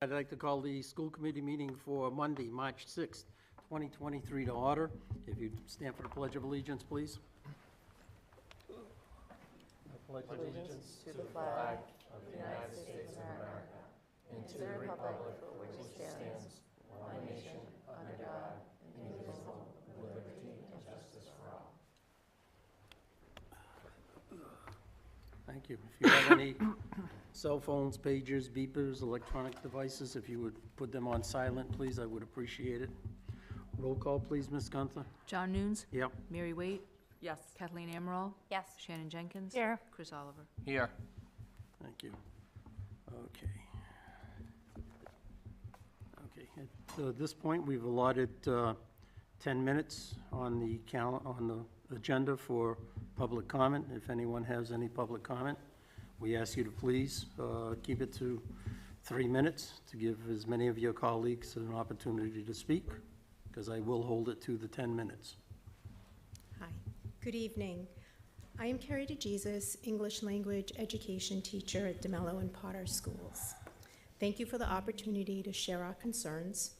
I'd like to call the school committee meeting for Monday, March 6th, 2023 to order. If you'd stand for the Pledge of Allegiance, please. I pledge Allegiance to the flag of the United States of America and to the republic for which it stands, one nation, under God, indivisible, with liberty and justice for all. Thank you. If you have any cell phones, pagers, beepers, electronic devices, if you would put them on silent, please, I would appreciate it. Roll call, please, Ms. Gunther. John Nunes. Yep. Mary Waite. Yes. Kathleen Amaral. Yes. Shannon Jenkins. Here. Chris Oliver. Here. Thank you. Okay. At this point, we've allotted 10 minutes on the agenda for public comment. If anyone has any public comment, we ask you to please keep it to 3 minutes to give as many of your colleagues an opportunity to speak, because I will hold it to the 10 minutes. Hi, good evening. I am Carrie DeJesus, English language education teacher at Demello and Potter Schools. Thank you for the opportunity to share our concerns.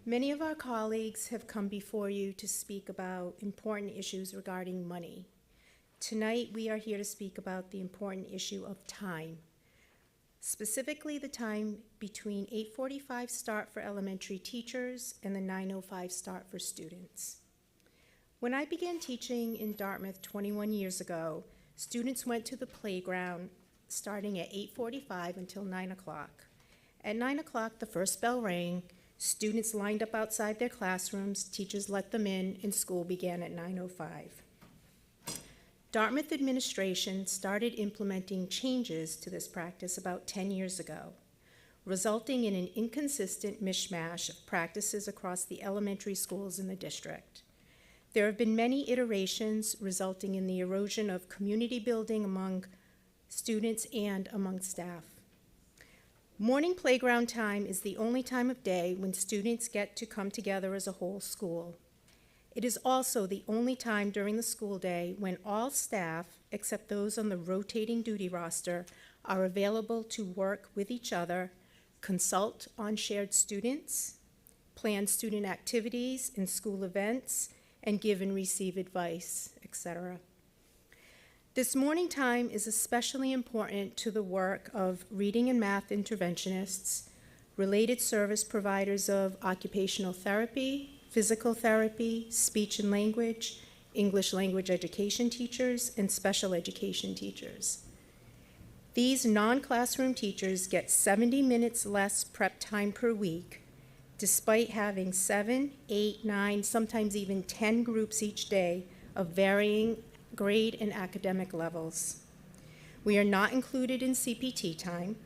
Many of our colleagues have come before you to speak about important issues regarding money. Tonight, we are here to speak about the important issue of time, specifically the time between 8:45 start for elementary teachers and the 9:05 start for students. When I began teaching in Dartmouth 21 years ago, students went to the playground starting at 8:45 until 9 o'clock. At 9 o'clock, the first bell rang, students lined up outside their classrooms, teachers let them in, and school began at 9:05. Dartmouth administration started implementing changes to this practice about 10 years ago, resulting in an inconsistent mishmash of practices across the elementary schools in the district. There have been many iterations resulting in the erosion of community building among students and among staff. Morning playground time is the only time of day when students get to come together as a whole school. It is also the only time during the school day when all staff, except those on the rotating duty roster, are available to work with each other, consult on shared students, plan student activities and school events, and give and receive advice, etc. This morning time is especially important to the work of reading and math interventionists, related service providers of occupational therapy, physical therapy, speech and language, English language education teachers, and special education teachers. These non-classroom teachers get 70 minutes less prep time per week, despite having 7, 8, 9, sometimes even 10 groups each day of varying grade and academic levels. We are not included in CPT time.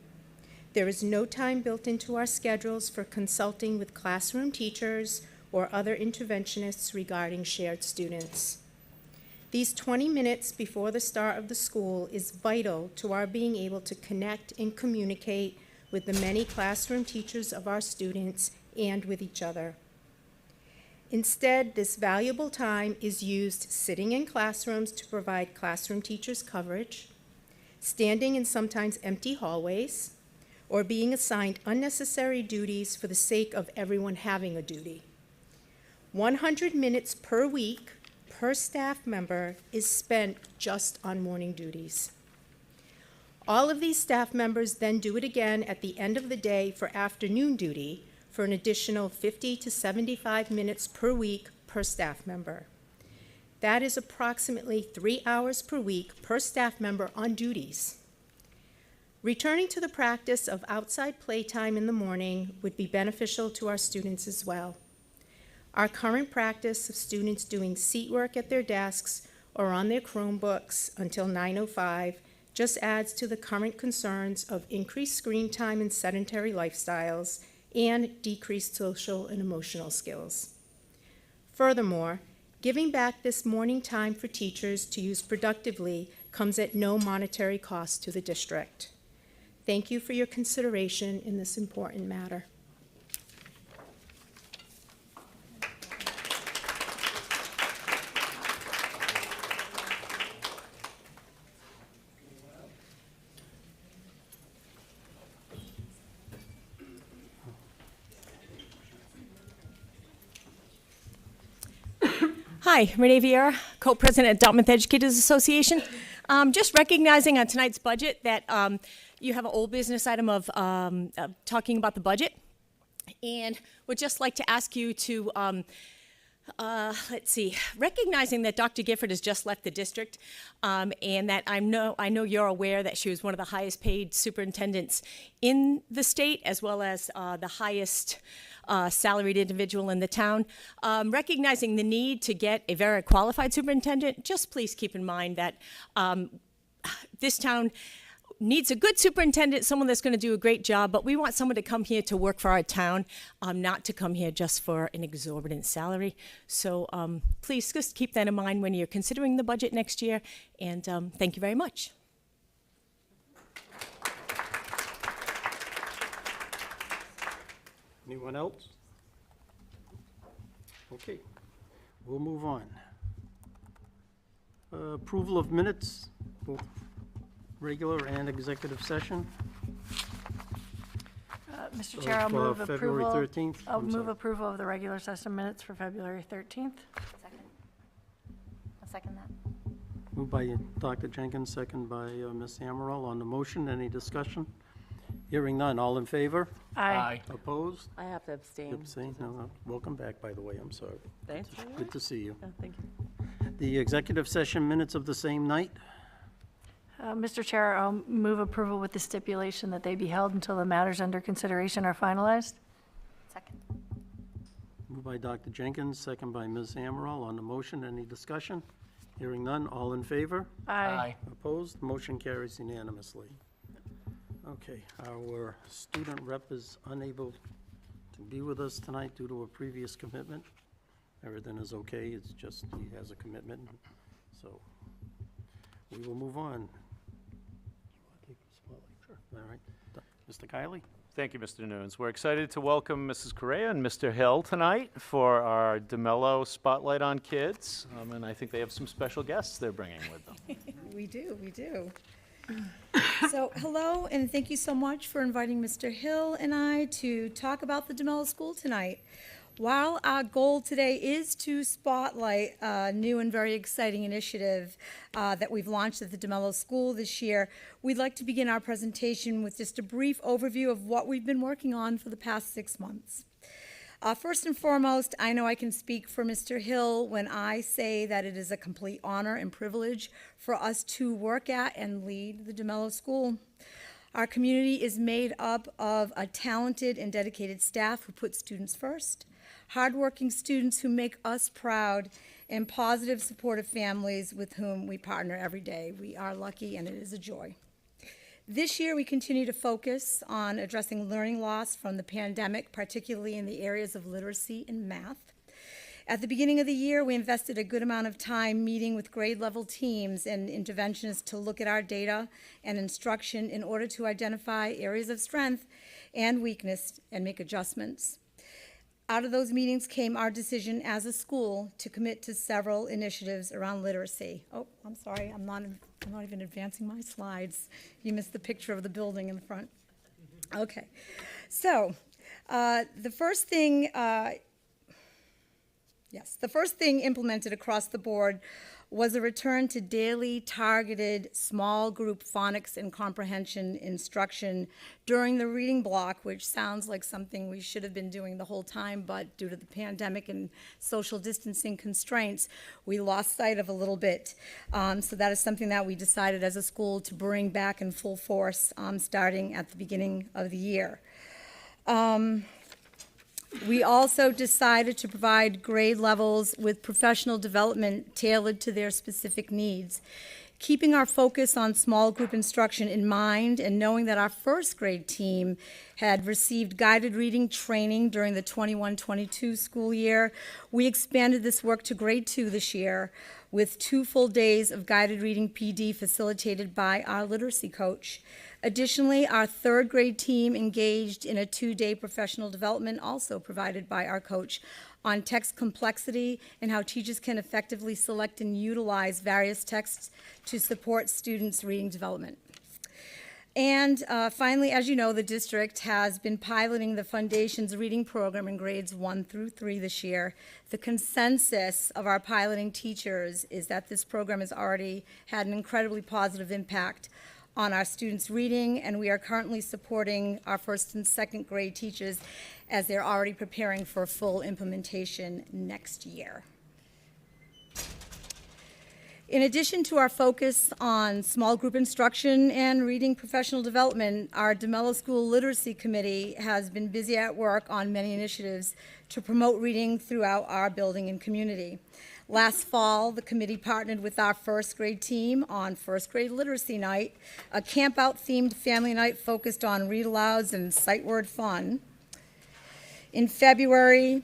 There is no time built into our schedules for consulting with classroom teachers or other interventionists regarding shared students. These 20 minutes before the start of the school is vital to our being able to connect and communicate with the many classroom teachers of our students and with each other. Instead, this valuable time is used sitting in classrooms to provide classroom teachers coverage, standing in sometimes empty hallways, or being assigned unnecessary duties for the sake of everyone having a duty. 100 minutes per week per staff member is spent just on morning duties. All of these staff members then do it again at the end of the day for afternoon duty for an additional 50 to 75 minutes per week per staff member. That is approximately 3 hours per week per staff member on duties. Returning to the practice of outside playtime in the morning would be beneficial to our students as well. Our current practice of students doing seat work at their desks or on their Chromebooks until 9:05 just adds to the current concerns of increased screen time and sedentary lifestyles and decreased social and emotional skills. Furthermore, giving back this morning time for teachers to use productively comes at no monetary cost to the district. Thank you for your consideration in this important matter. Hi, Renee Vieira, co-president at Dartmouth Educators Association. Just recognizing on tonight's budget that you have an old business item of talking about the budget. And would just like to ask you to, let's see, recognizing that Dr. Gifford has just left the district, and that I know you're aware that she was one of the highest paid superintendents in the state, as well as the highest salaried individual in the town. Recognizing the need to get a very qualified superintendent, just please keep in mind that this town needs a good superintendent, someone that's going to do a great job, but we want someone to come here to work for our town, not to come here just for an exorbitant salary. So please just keep that in mind when you're considering the budget next year, and thank you very much. Anyone else? Okay, we'll move on. Approval of minutes, both regular and executive session. Mr. Chair, I'll move February approval. 13th. I'll I'm move sorry. approval of the regular session minutes for February 13th. Second. I'll second that. Moved by Dr. Jenkins, second by Ms. Amaral. On the motion, any discussion? Hearing none, all in favor? Aye. Opposed? I have to abstain. Abstain? No. Welcome back, by the way, I'm sorry. Thanks. Good to see you. Yeah, thank you. The executive session minutes of the same night. Mr. Chair, I'll move approval with the stipulation that they be held until the matters under consideration are finalized. Second. Moved by Dr. Jenkins, second by Ms. Amaral. On the motion, any discussion? Hearing none, all in favor? Aye. Opposed? Motion carries unanimously. Okay, our student rep is unable to be with us tonight due to a previous commitment. Everything is okay, it's just he has a commitment, so we will move on. You want to take the spotlight? Sure. All right. Mr. Kiley? Thank you, Mr. Nunes. We're excited to welcome Mrs. Correa and Mr. Hill tonight for our Demello Spotlight on Kids. And I think they have some special guests they're bringing with them. We do. So, hello, and thank you so much for inviting Mr. Hill and I to talk about the Demello School tonight. While our goal today is to spotlight a new and very exciting initiative that we've launched at the Demello School this year, we'd like to begin our presentation with just a brief overview of what we've been working on for the past 6 months. First and foremost, I know I can speak for Mr. Hill when I say that it is a complete honor and privilege for us to work at and lead the Demello School. Our community is made up of a talented and dedicated staff who put students first, hardworking students who make us proud, and positive, supportive families with whom we partner every day. We are lucky, and it is a joy. This year, we continue to focus on addressing learning loss from the pandemic, particularly in the areas of literacy and math. At the beginning of the year, we invested a good amount of time meeting with grade level teams and interventionists to look at our data and instruction in order to identify areas of strength and weakness and make adjustments. Out of those meetings came our decision as a school to commit to several initiatives around literacy. Oh, I'm sorry, I'm not even advancing my slides. You missed the picture of the building in the front. Okay, so the first thing implemented across the board was a return to daily targeted small group phonics and comprehension instruction during the reading block, which sounds like something we should have been doing the whole time, but due to the pandemic and social distancing constraints, we lost sight of a little bit. So that is something that we decided as a school to bring back in full force starting at the beginning of the year. We also decided to provide grade levels with professional development tailored to their specific needs. Keeping our focus on small group instruction in mind and knowing that our first grade team had received guided reading training during the 21-22 school year, we expanded this work to grade 2 this year with 2 full days of guided reading PD facilitated by our literacy coach. Additionally, our third grade team engaged in a 2-day professional development also provided by our coach on text complexity and how teachers can effectively select and utilize various texts to support students' reading development. And finally, as you know, the district has been piloting the Foundation's reading program in grades 1 through 3 this year. The consensus of our piloting teachers is that this program has already had an incredibly positive impact on our students' reading, and we are currently supporting our first and second grade teachers as they're already preparing for full implementation next year. In addition to our focus on small group instruction and reading professional development, our Demello School Literacy Committee has been busy at work on many initiatives to promote reading throughout our building and community. Last fall, the committee partnered with our first grade team on First Grade Literacy Night, a camp-out-themed family night focused on read-alouds and sight word fun. In February,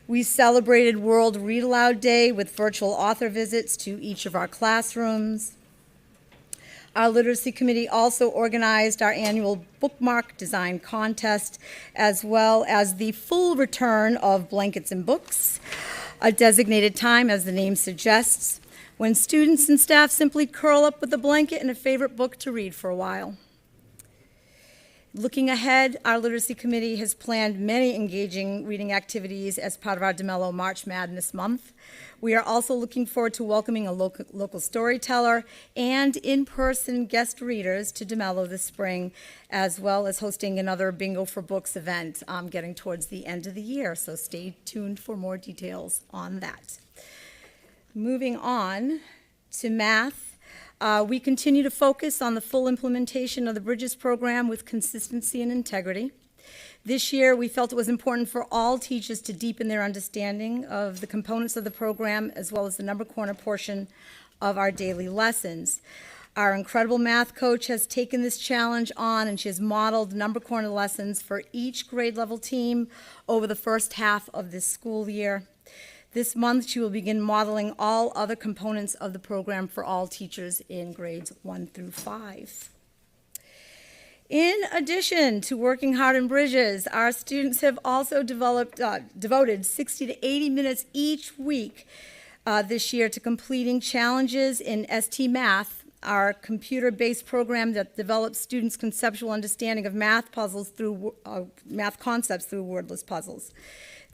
we celebrated World Read Aloud Day with virtual author visits to each of our classrooms. Our Literacy Committee also organized our annual bookmark design contest, as well as the full return of blankets and books, a designated time, as the name suggests, when students and staff simply curl up with a blanket and a favorite book to read for a while. Looking ahead, our Literacy Committee has planned many engaging reading activities as part of our Demello March Madness Month. We are also looking forward to welcoming a local storyteller and in-person guest readers to Demello this spring, as well as hosting another Bingo for Books event getting towards the end of the year, so stay tuned for more details on that. Moving on to math. We continue to focus on the full implementation of the Bridges program with consistency and integrity. This year, we felt it was important for all teachers to deepen their understanding of the components of the program, as well as the number corner portion of our daily lessons. Our incredible math coach has taken this challenge on, and she has modeled number corner lessons for each grade level team over the first half of this school year. This month, she will begin modeling all other components of the program for all teachers in grades 1 through 5. In addition to working hard in Bridges, our students have also devoted 60 to 80 minutes each week this year to completing challenges in ST Math, our computer-based program that develops students' conceptual understanding of math concepts through wordless puzzles.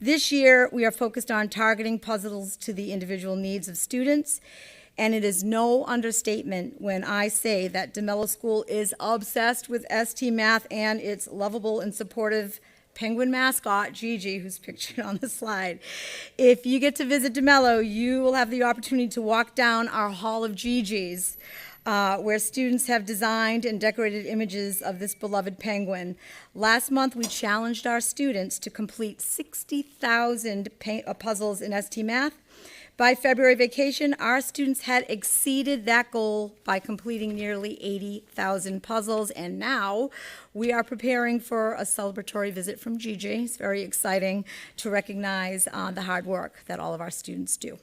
This year, we are focused on targeting puzzles to the individual needs of students, and it is no understatement when I say that Demello School is obsessed with ST Math and its lovable and supportive penguin mascot, Gigi, who's pictured on the slide. If you get to visit Demello, you will have the opportunity to walk down our Hall of Gigi's, where students have designed and decorated images of this beloved penguin. Last month, we challenged our students to complete 60,000 puzzles in ST Math. By February vacation, our students had exceeded that goal by completing nearly 80,000 puzzles, and now we are preparing for a celebratory visit from Gigi. It's very exciting to recognize the hard work that all of our students do.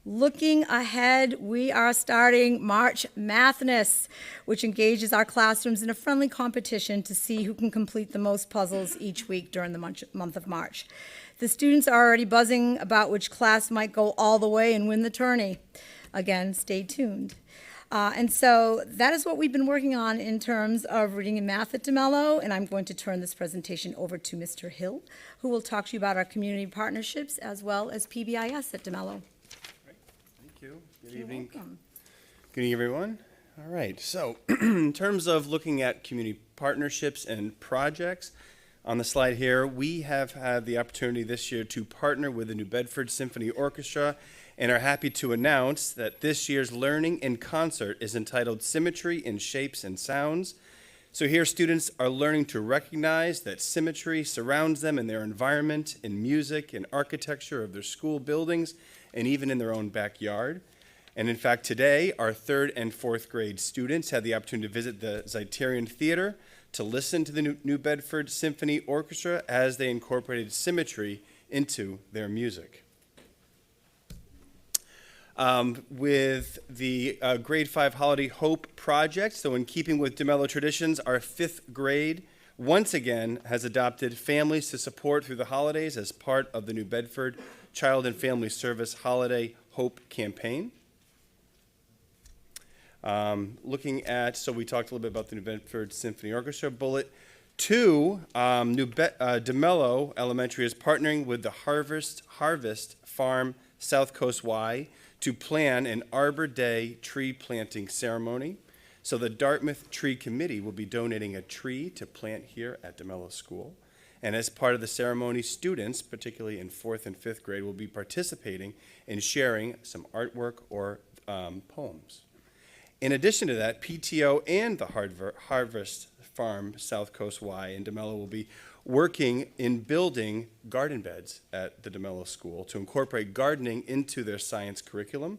Looking ahead, we are starting March Madness, which engages our classrooms in a friendly competition to see who can complete the most puzzles each week during the month of March. The students are already buzzing about which class might go all the way and win the tourney. Again, stay tuned. And so that is what we've been working on in terms of reading and math at Demello, and I'm going to turn this presentation over to Mr. Hill, who will talk to you about our community partnerships as well as PBIS at Demello. Good evening. Good evening, everyone. All right, so in terms of looking at community partnerships and projects, on the slide here, we have had the opportunity this year to partner with the New Bedford Symphony Orchestra and are happy to announce that this year's Learning in Concert is entitled Symmetry in Shapes and Sounds. So here students are learning to recognize that symmetry surrounds them in their environment, in music, in architecture of their school buildings, and even in their own backyard. And in fact, today, our 3rd and 4th grade students had the opportunity to visit the Zeiterion Theater to listen to the New Bedford Symphony Orchestra as they incorporated symmetry into their music. With the Grade 5 Holiday Hope Project, so in keeping with Demello traditions, our 5th grade once again has adopted families to support through the holidays as part of the New Bedford Child and Family Service Holiday Hope campaign. Looking at, so we talked a little bit about the New Bedford Symphony Orchestra. Bullet 2, Demello Elementary is partnering with the Harvest Farm South Coast Y to plan an Arbor Day tree planting ceremony. So the Dartmouth Tree Committee will be donating a tree to plant here at Demello School. And as part of the ceremony, students, particularly in 4th and 5th grade, will be participating in sharing some artwork or poems. In addition to that, PTO and the Harvest Farm South Coast Y in Demello will be working in building garden beds at the Demello School to incorporate gardening into their science curriculum.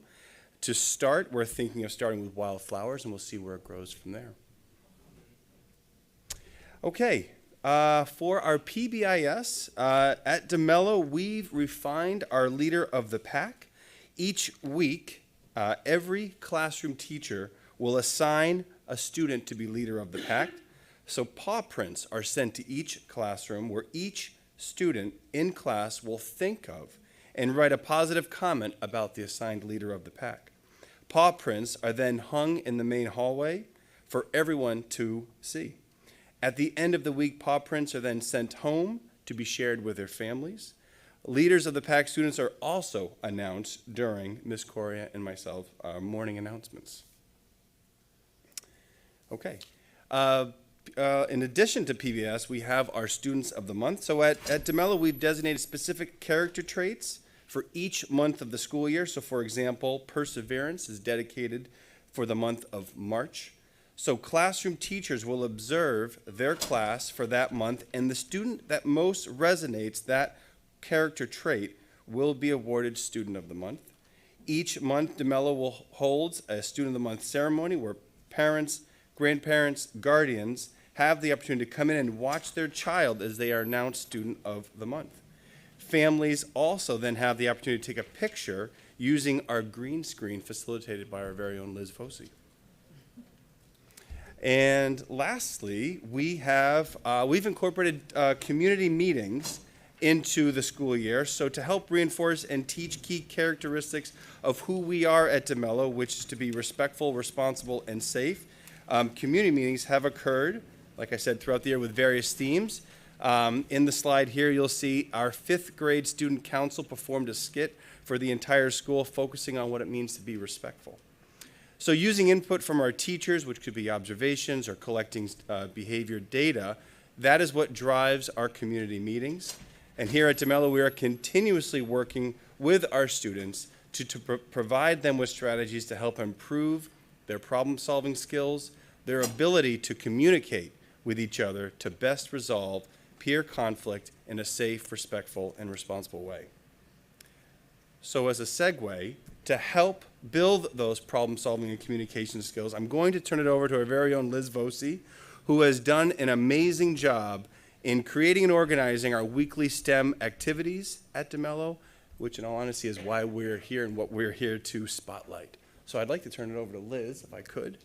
To start, we're thinking of starting with wildflowers, and we'll see where it grows from there. Okay, for our PBIS, at Demello, we've refined our leader of the pack. Each week, every classroom teacher will assign a student to be leader of the pack. So paw prints are sent to each classroom where each student in class will think of and write a positive comment about the assigned leader of the pack. Paw prints are then hung in the main hallway for everyone to see. At the end of the week, paw prints are then sent home to be shared with their families. Leaders of the pack students are also announced during Ms. Correa and myself morning announcements. Okay. In addition to PBS, we have our Students of the Month. So at Demello, we've designated specific character traits for each month of the school year. So for example, perseverance is dedicated for the month of March. So classroom teachers will observe their class for that month, and the student that most resonates that character trait will be awarded Student of the Month. Each month, Demello holds a Student of the Month ceremony where parents, grandparents, guardians have the opportunity to come in and watch their child as they are announced Student of the Month. Families also then have the opportunity to take a picture using our green screen facilitated by our very own Liz Fossey. And lastly, we've incorporated community meetings into the school year, so to help reinforce and teach key characteristics of who we are at Demello, which is to be respectful, responsible, and safe. Community meetings have occurred, like I said, throughout the year with various themes. In the slide here, you'll see our 5th grade student council performed a skit for the entire school, focusing on what it means to be respectful. So using input from our teachers, which could be observations or collecting behavior data, that is what drives our community meetings. And here at Demello, we are continuously working with our students to provide them with strategies to help improve their problem-solving skills, their ability to communicate with each other to best resolve peer conflict in a safe, respectful, and responsible way. So as a segue, to help build those problem-solving and communication skills, I'm going to turn it over to our very own Liz Fossey, who has done an amazing job in creating and organizing our weekly STEM activities at Demello, which in all honesty is why we're here and what we're here to spotlight. So I'd like to turn it over to Liz, if I could.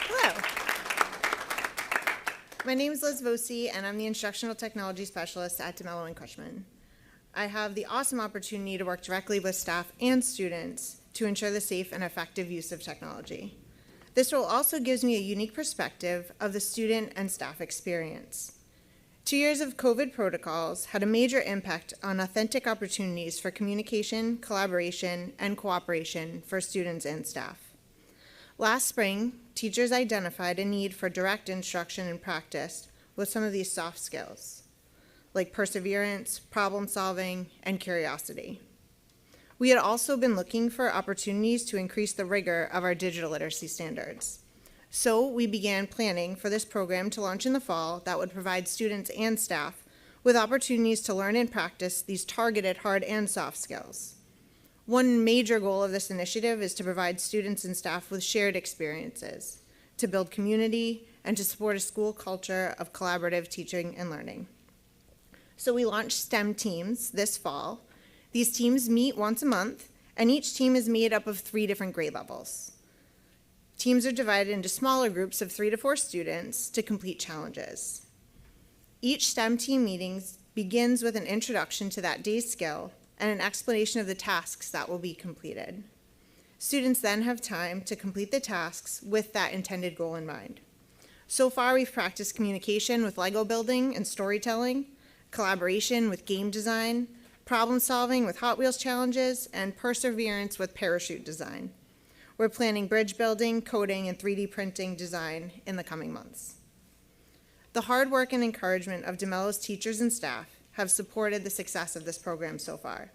Hello. My name is Liz Fossey, and I'm the Instructional Technology Specialist at Demello and Cushman. I have the awesome opportunity to work directly with staff and students to ensure the safe and effective use of technology. This role also gives me a unique perspective of the student and staff experience. 2 years of COVID protocols had a major impact on authentic opportunities for communication, collaboration, and cooperation for students and staff. Last spring, teachers identified a need for direct instruction and practice with some of these soft skills, like perseverance, problem solving, and curiosity. We had also been looking for opportunities to increase the rigor of our digital literacy standards. So we began planning for this program to launch in the fall that would provide students and staff with opportunities to learn and practice these targeted hard and soft skills. One major goal of this initiative is to provide students and staff with shared experiences, to build community, and to support a school culture of collaborative teaching and learning. So we launched STEM teams this fall. These teams meet once a month, and each team is made up of 3 different grade levels. Teams are divided into smaller groups of 3 to 4 students to complete challenges. Each STEM team meeting begins with an introduction to that day's skill and an explanation of the tasks that will be completed. Students then have time to complete the tasks with that intended goal in mind. So far, we've practiced communication with Lego building and storytelling, collaboration with game design, problem solving with Hot Wheels challenges, and perseverance with parachute design. We're planning bridge building, coding, and 3D printing design in the coming months. The hard work and encouragement of Demello's teachers and staff have supported the success of this program so far.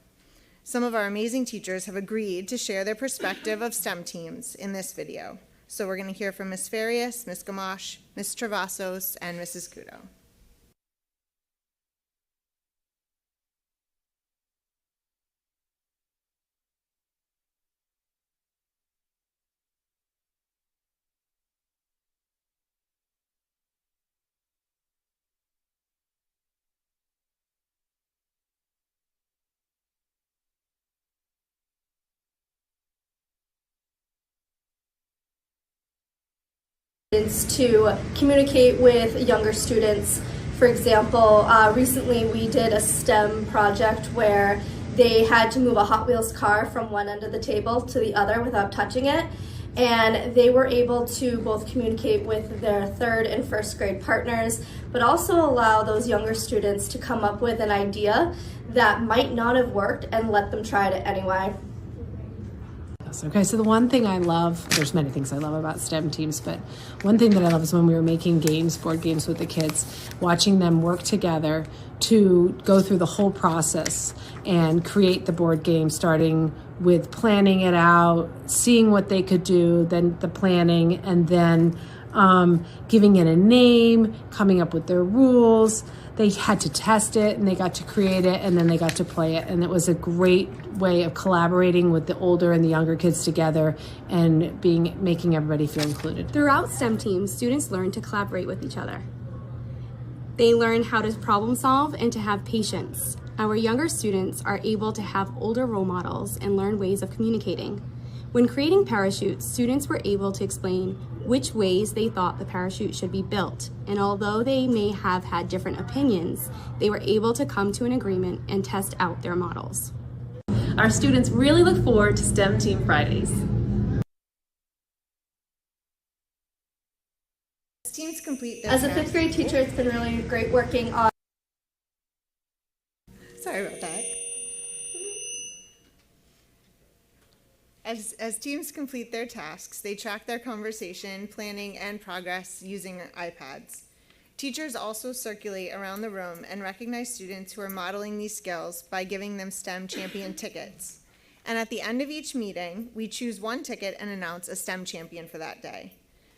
Some of our amazing teachers have agreed to share their perspective of STEM teams in this video. So we're going to hear from Ms. Farias, Ms. Gamache, Ms. Travasos, and Mrs. Kudo. To communicate with younger students. For example, recently we did a STEM project where they had to move a Hot Wheels car from one end of the table to the other without touching it, and they were able to both communicate with their 3rd and 1st grade partners, but also allow those younger students to come up with an idea that might not have worked and let them try it anyway. Okay, so the one thing I love, there's many things I love about STEM teams, but one thing that I love is when we were making games, board games with the kids, watching them work together to go through the whole process and create the board game, starting with planning it out, seeing what they could do, then the planning, and then giving it a name, coming up with their rules. They had to test it, and they got to create it, and then they got to play it. And it was a great way of collaborating with the older and the younger kids together and making everybody feel included. Throughout STEM teams, students learn to collaborate with each other. They learn how to problem solve and to have patience. Our younger students are able to have older role models and learn ways of communicating. When creating parachutes, students were able to explain which ways they thought the parachute should be built, and although they may have had different opinions, they were able to come to an agreement and test out their models. Our students really look forward to STEM Team Fridays. Teams complete their As a 5th grade teacher, it's been really great working on. Sorry about that. As teams complete their tasks, they track their conversation, planning, and progress using iPads. Teachers also circulate around the room and recognize students who are modeling these skills by giving them STEM champion tickets. And at the end of each meeting, we choose one ticket and announce a STEM champion for that day.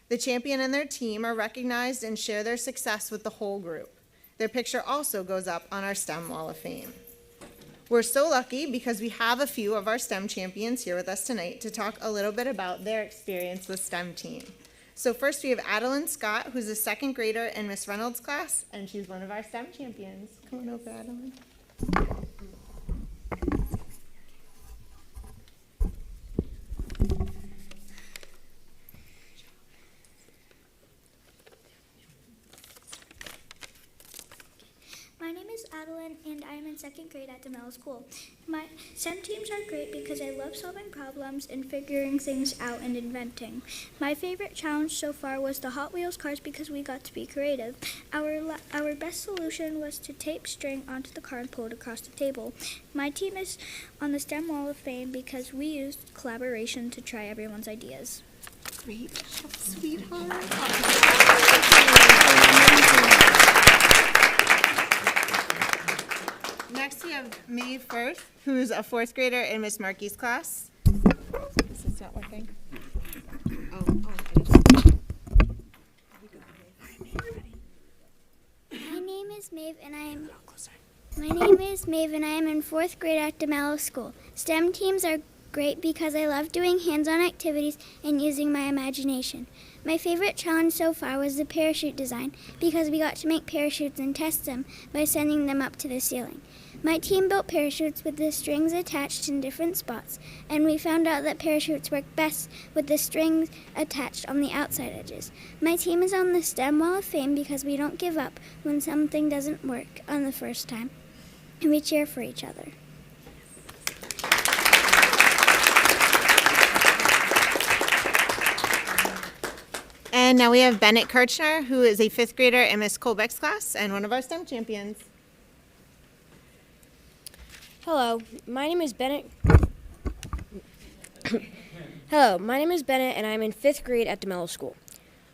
The champion and their team are recognized and share their success with the whole group. Their picture also goes up on our STEM Wall of Fame. We're so lucky because we have a few of our STEM champions here with us tonight to talk a little bit about their experience with STEM team. So first we have Adeline Scott, who's a 2nd grader in Miss Reynolds' class, and she's one of our STEM champions. Come on over, Adeline. My name is Adeline, and I am in 2nd grade at Demello School. My STEM teams are great because I love solving problems and figuring things out and inventing. My favorite challenge so far was the Hot Wheels cars because we got to be creative. Our best solution was to tape string onto the car and pull it across the table. My team is on the STEM Wall of Fame because we used collaboration to try everyone's ideas. Great job, sweetheart. Next we have Maeve Firth, who's a 4th grader in Miss Markey's class. This is not working. My name is Maeve, and I am in 4th grade at Demello School. STEM teams are great because I love doing hands-on activities and using my imagination. My favorite challenge so far was the parachute design because we got to make parachutes and test them by sending them up to the ceiling. My team built parachutes with the strings attached in different spots, and we found out that parachutes work best with the strings attached on the outside edges. My team is on the STEM Wall of Fame because we don't give up when something doesn't work on the first time, and we cheer for each other. And now we have Bennett Kirchner, who is a 5th grader in Miss Colbeck's class and one of our STEM champions. Hello, my name is Bennett. Hello, my name is Bennett, and I'm in 5th grade at Demello School.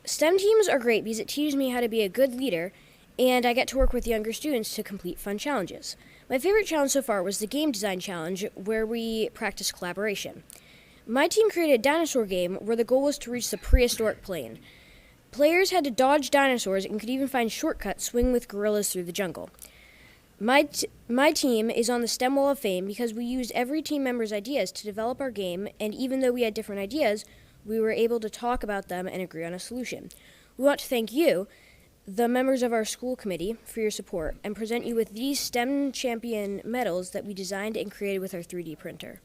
STEM teams are great because it teaches me how to be a good leader, and I get to work with younger students to complete fun challenges. My favorite challenge so far was the game design challenge, where we practiced collaboration. My team created a dinosaur game where the goal was to reach the prehistoric plane. Players had to dodge dinosaurs and could even find shortcuts swinging with gorillas through the jungle. My team is on the STEM Wall of Fame because we used every team member's ideas to develop our game, and even though we had different ideas, we were able to talk about them and agree on a solution. We want to thank you, the members of our school committee, for your support and present you with these STEM Champion medals that we designed and created with our 3D printer.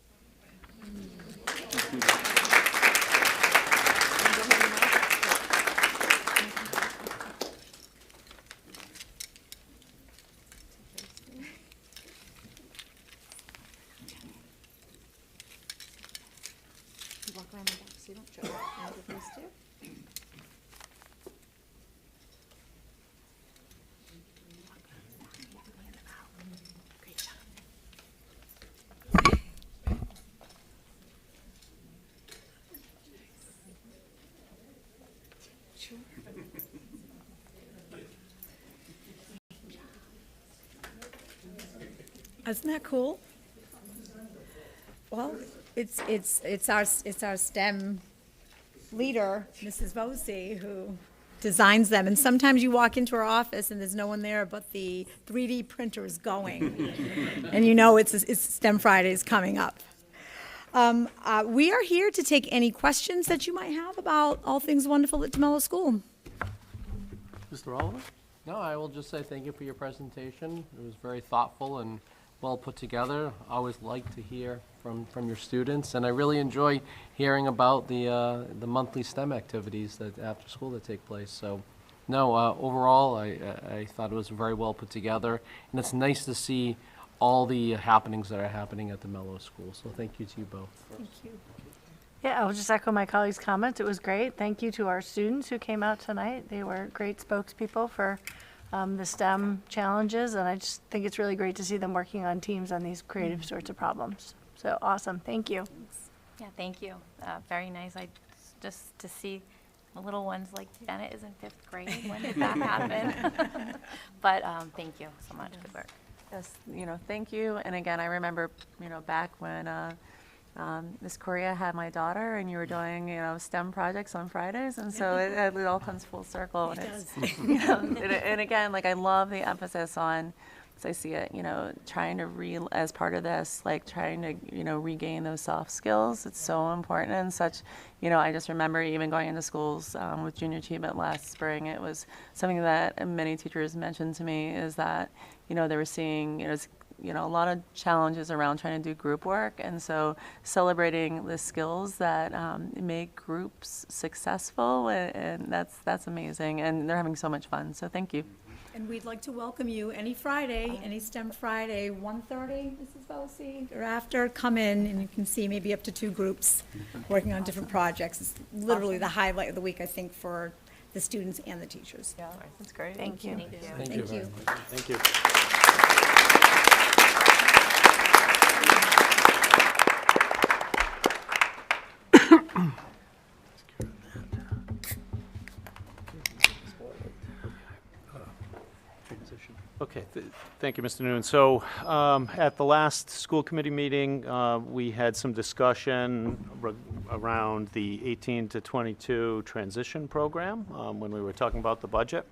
Walk around the back so you don't trip. And give these two. Great job. Sure. Isn't that cool? Well, it's our STEM leader, Mrs. Vosey, who designs them. And sometimes you walk into her office and there's no one there, but the 3D printer is going, and you know it's STEM Fridays coming up. We are here to take any questions that you might have about all things wonderful at Demello School. Mr. Oliver? No, I will just say thank you for your presentation. It was very thoughtful and well put together. I always like to hear from your students, and I really enjoy hearing about the monthly STEM activities that after school that take place. So, no, overall, I thought it was very well put together, and it's nice to see all the happenings that are happening at the Demello School. So, thank you to you both. Thank you. Yeah, I'll just echo my colleagues' comments. It was great. Thank you to our students who came out tonight. They were great spokespeople for the STEM challenges, and I just think it's really great to see them working on teams on these creative sorts of problems. So awesome. Thank you. Yeah, thank you. Very nice. Just to see the little ones like Bennett is in 5th grade. When did that happen? But thank you so much. Good work. Yes, thank you. And again, I remember, back when Miss Correa had my daughter, and you were doing, STEM projects on Fridays, and so it all comes full circle. And it's, and again, like I love the emphasis on, as I see it, trying to as part of this, like trying to, regain those soft skills. It's so important, and such, I just remember even going into schools with junior achievement last spring. It was something that many teachers mentioned to me is that, they were seeing, a lot of challenges around trying to do group work, and so celebrating the skills that make groups successful, and that's amazing, and they're having so much fun. So thank you. And we'd like to welcome you any Friday, any STEM Friday, 1:30, Mrs. Vosey, or after, come in and you can see maybe up to 2 groups working on different projects. It's literally the highlight of the week, I think, for the students and the teachers. Yeah, that's great. Thank you. Thank you Thank very you. much. Thank you. Okay, thank you, Mr. Noon. So at the last school committee meeting, we had some discussion around the 18 to 22 transition program when we were talking about the budget.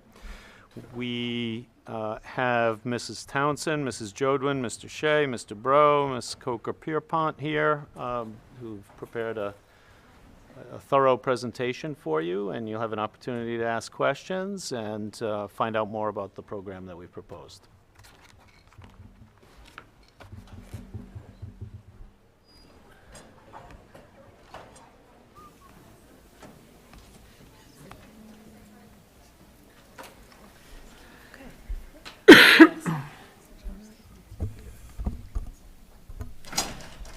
We have Mrs. Townsend, Mrs. Jodwin, Mr. Shea, Mr. Bro, Ms. Coker-Pierpont here, who've prepared a thorough presentation for you, and you'll have an opportunity to ask questions and find out more about the program that we proposed.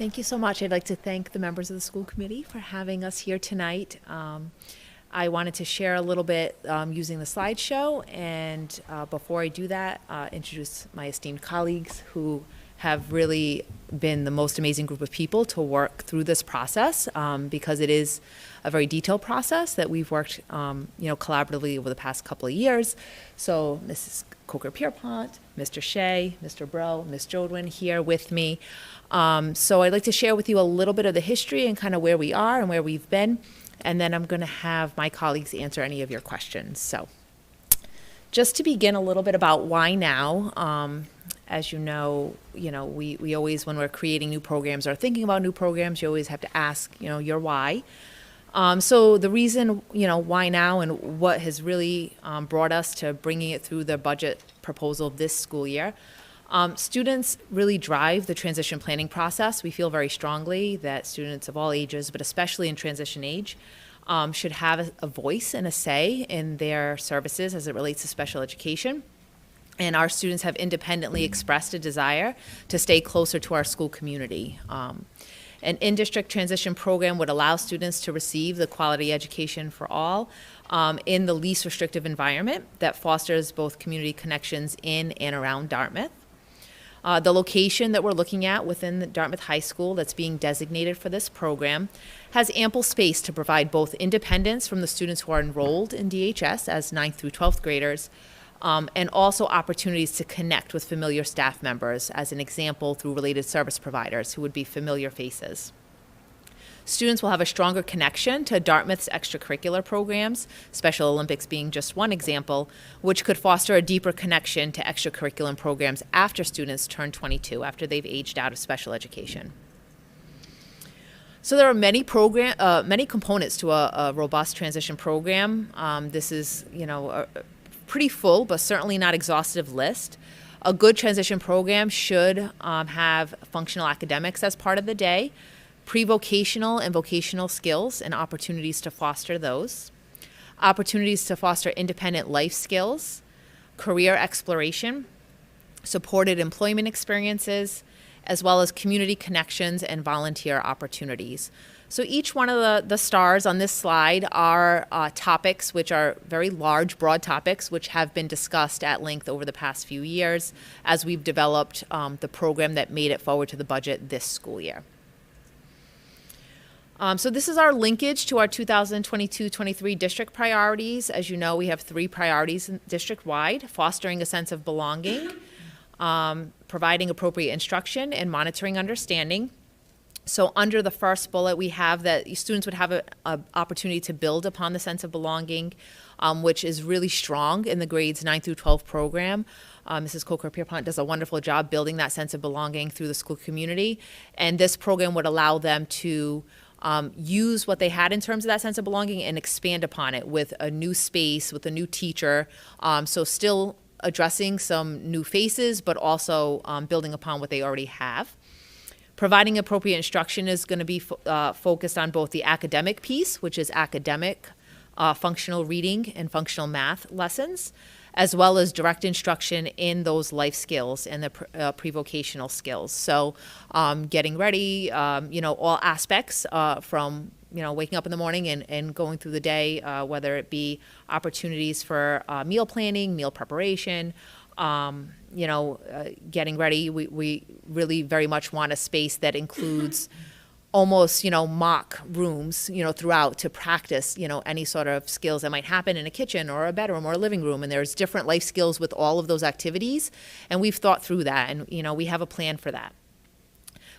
Thank you so much. I'd like to thank the members of the school committee for having us here tonight. I wanted to share a little bit using the slideshow, and before I do that, introduce my esteemed colleagues who have really been the most amazing group of people to work through this process, because it is a very detailed process that we've worked collaboratively over the past couple of years. So Mrs. Coker-Pierpont, Mr. Shea, Mr. Bro, Ms. Jodwin here with me. So I'd like to share with you a little bit of the history and kind of where we are and where we've been, and then I'm going to have my colleagues answer any of your questions. So just to begin a little bit about why now. As you know, we always, when we're creating new programs or thinking about new programs, you always have to ask, your why. So the reason, why now and what has really brought us to bringing it through the budget proposal this school year. Students really drive the transition planning process. We feel very strongly that students of all ages, but especially in transition age, should have a voice and a say in their services as it relates to special education. And our students have independently expressed a desire to stay closer to our school community. An in-district transition program would allow students to receive the quality education for all in the least restrictive environment that fosters both community connections in and around Dartmouth. The location that we're looking at within the Dartmouth High School that's being designated for this program has ample space to provide both independence from the students who are enrolled in DHS as 9th through 12th graders, and also opportunities to connect with familiar staff members, as an example through related service providers who would be familiar faces. Students will have a stronger connection to Dartmouth's extracurricular programs, Special Olympics being just one example, which could foster a deeper connection to extracurricular programs after students turn 22, after they've aged out of special education. So there are many components to a robust transition program. This is, a pretty full, but certainly not exhaustive list. A good transition program should have functional academics as part of the day, pre-vocational and vocational skills and opportunities to foster those, opportunities to foster independent life skills, career exploration, supported employment experiences, as well as community connections and volunteer opportunities. So each one of the stars on this slide are topics which are very large, broad topics, which have been discussed at length over the past few years as we've developed the program that made it forward to the budget this school year. So this is our linkage to our 2022-23 district priorities. As you know, we have 3 priorities district-wide: fostering a sense of belonging, providing appropriate instruction, and monitoring understanding. So under the first bullet, we have that students would have an opportunity to build upon the sense of belonging, which is really strong in the grades 9 through 12 program. Mrs. Coker-Pierpont does a wonderful job building that sense of belonging through the school community. And this program would allow them to use what they had in terms of that sense of belonging and expand upon it with a new space, with a new teacher. So still addressing some new faces, but also building upon what they already have. Providing appropriate instruction is going to be focused on both the academic piece, which is academic, functional reading and functional math lessons, as well as direct instruction in those life skills and the pre-vocational skills. So getting ready, all aspects from, waking up in the morning and going through the day, whether it be opportunities for meal planning, meal preparation, getting ready. We really very much want a space that includes almost, mock rooms, throughout to practice, any sort of skills that might happen in a kitchen or a bedroom or a living room. And there's different life skills with all of those activities. And we've thought through that, and, we have a plan for that.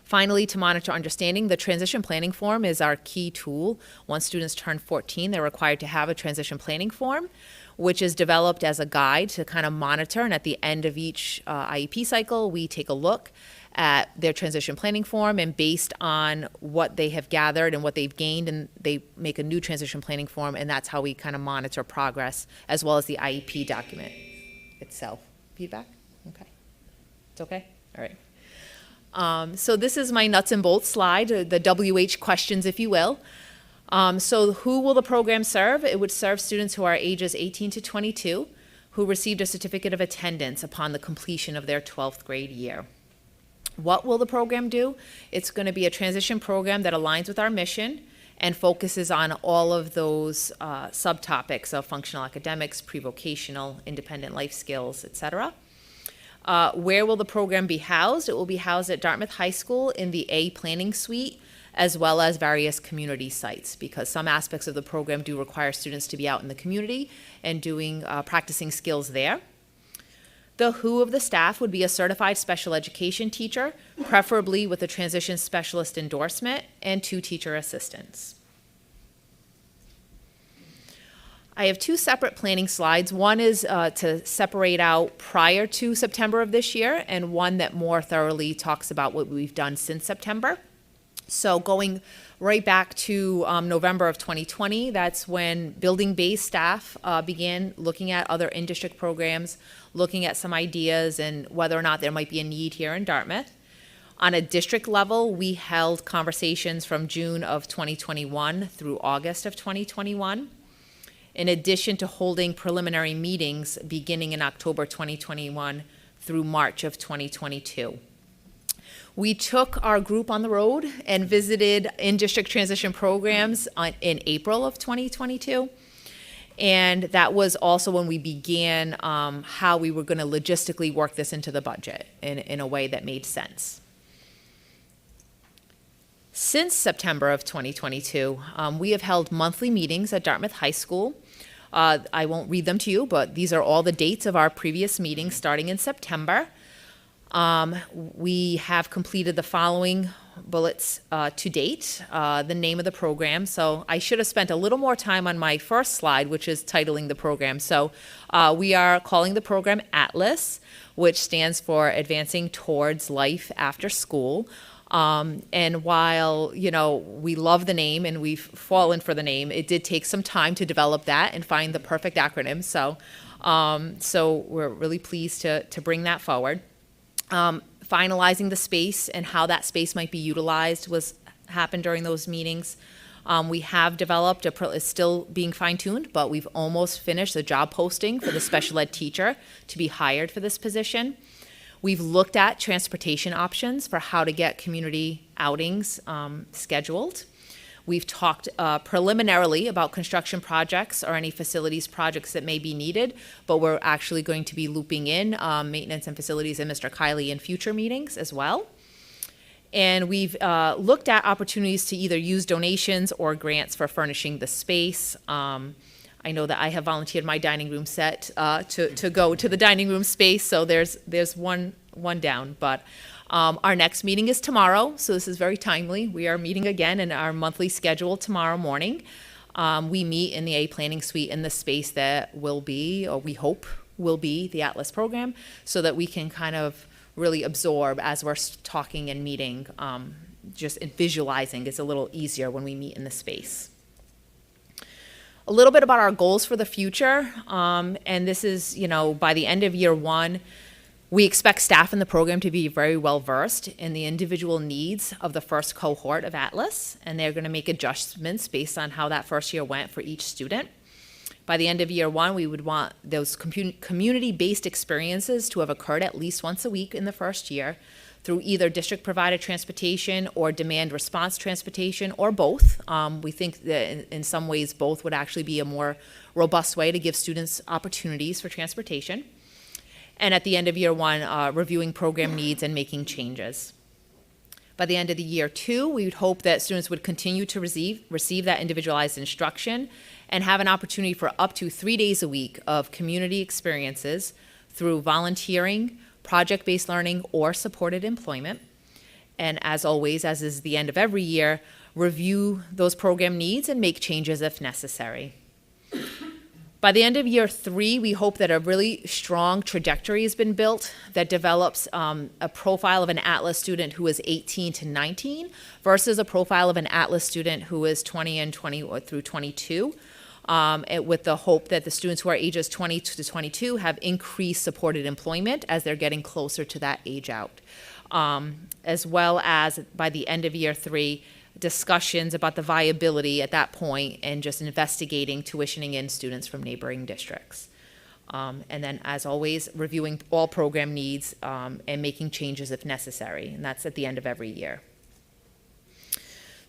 Finally, to monitor understanding, the transition planning form is our key tool. Once students turn 14, they're required to have a transition planning form, which is developed as a guide to kind of monitor. And at the end of each IEP cycle, we take a look at their transition planning form, and based on what they have gathered and what they've gained, and they make a new transition planning form, and that's how we kind of monitor progress, as well as the IEP document itself. Feedback? Okay. It's okay? All right. So this is my nuts and bolts slide, the WH questions, if you will. So who will the program serve? It would serve students who are ages 18 to 22 who received a certificate of attendance upon the completion of their 12th grade year. What will the program do? It's going to be a transition program that aligns with our mission and focuses on all of those subtopics of functional academics, pre-vocational, independent life skills, etc. Where will the program be housed? It will be housed at Dartmouth High School in the A Planning Suite, as well as various community sites, because some aspects of the program do require students to be out in the community and doing practicing skills there. The who of the staff would be a certified special education teacher, preferably with a transition specialist endorsement, and 2 teacher assistants. I have 2 separate planning slides. One is to separate out prior to September of this year, and one that more thoroughly talks about what we've done since September. So going right back to November of 2020, that's when building-based staff began looking at other in-district programs, looking at some ideas and whether or not there might be a need here in Dartmouth. On a district level, we held conversations from June of 2021 through August of 2021. In addition to holding preliminary meetings beginning in October 2021 through March of 2022. We took our group on the road and visited in-district transition programs in April of 2022. And that was also when we began how we were going to logistically work this into the budget in a way that made sense. Since September of 2022, we have held monthly meetings at Dartmouth High School. I won't read them to you, but these are all the dates of our previous meetings starting in September. We have completed the following bullets to date, the name of the program. So I should have spent a little more time on my first slide, which is titling the program. So we are calling the program ATLAS, which stands for Advancing Towards Life After School. And while, you know, we love the name and we've fallen for the name, it did take some time to develop that and find the perfect acronym. So, so we're really pleased to bring that forward. Finalizing the space and how that space might be utilized happened during those meetings. We have developed, it's still being fine-tuned, but we've almost finished the job posting for the special ed teacher to be hired for this position. We've looked at transportation options for how to get community outings scheduled. We've talked preliminarily about construction projects or any facilities projects that may be needed, but we're actually going to be looping in maintenance and facilities and Mr. Kiley in future meetings as well. And we've looked at opportunities to either use donations or grants for furnishing the space. I know that I have volunteered my dining room set to go to the dining room space, so there's one down, but our next meeting is tomorrow, so this is very timely. We are meeting again in our monthly schedule tomorrow morning. We meet in the A Planning Suite in the space that will be, or we hope will be, the ATLAS program, so that we can kind of really absorb as we're talking and meeting. Just visualizing is a little easier when we meet in the space. A little bit about our goals for the future, and this is, you know, by the end of year 1, we expect staff in the program to be very well versed in the individual needs of the first cohort of ATLAS, and they're going to make adjustments based on how that first year went for each student. By the end of year 1, we would want those community-based experiences to have occurred at least once a week in the first year through either district-provided transportation or demand response transportation, or both. We think that in some ways both would actually be a more robust way to give students opportunities for transportation. And at the end of year 1, reviewing program needs and making changes. By the end of the year 2, we would hope that students would continue to receive that individualized instruction and have an opportunity for up to 3 days a week of community experiences through volunteering, project-based learning, or supported employment. And as always, as is the end of every year, review those program needs and make changes if necessary. By the end of year 3, we hope that a really strong trajectory has been built that develops a profile of an ATLAS student who is 18 to 19 versus a profile of an ATLAS student who is 20 and 20 or through 22, with the hope that the students who are ages 20 to 22 have increased supported employment as they're getting closer to that age out. As well as by the end of year 3, discussions about the viability at that point and just investigating tuitioning in students from neighboring districts. And then, as always, reviewing all program needs and making changes if necessary, and that's at the end of every year.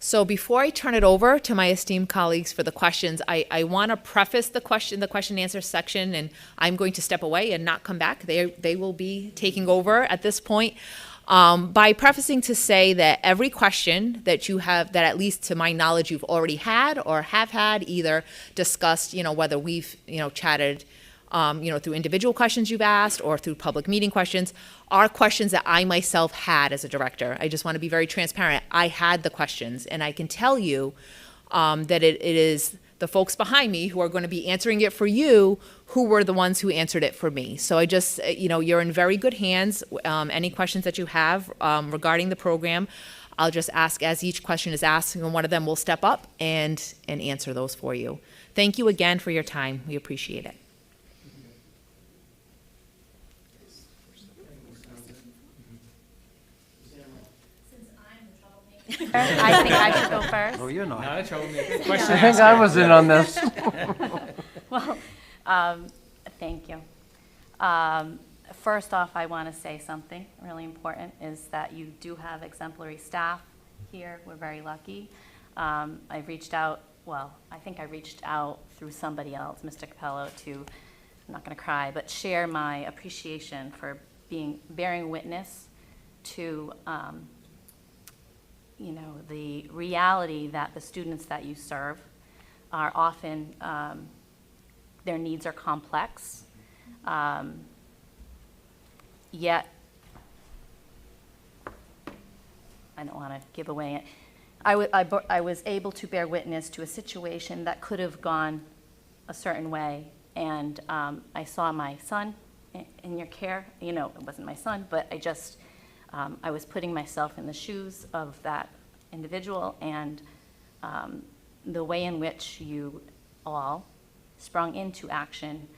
So before I turn it over to my esteemed colleagues for the questions, I want to preface the question and answer section, and I'm going to step away and not come back. They will be taking over at this point. By prefacing to say that every question that you have, that at least to my knowledge you've already had or have had, either discussed, whether we've, chatted, through individual questions you've asked or through public meeting questions, are questions that I myself had as a director. I just want to be very transparent. I had the questions, and I can tell you that it is the folks behind me who are going to be answering it for you who were the ones who answered it for me. So I just, you're in very good hands. Any questions that you have regarding the program, I'll just ask as each question is asked, and one of them will step up and answer those for you. Thank you again for your time. We appreciate it. I think I should go first. Oh, you're not. I think I was in on this. Well, thank you. First off, I want to say something really important is that you do have exemplary staff here. We're very lucky. I've reached out, I think I reached out through somebody else, Mr. Capello, to, I'm not going to cry, but share my appreciation for bearing witness to the reality that the students that you serve are often, their needs are complex, yet, I don't want to give away it, I was able to bear witness to a situation that could have gone a certain way, and I saw my son in your care. It wasn't my son, but I was putting myself in the shoes of that individual, and the way in which you all sprung into action,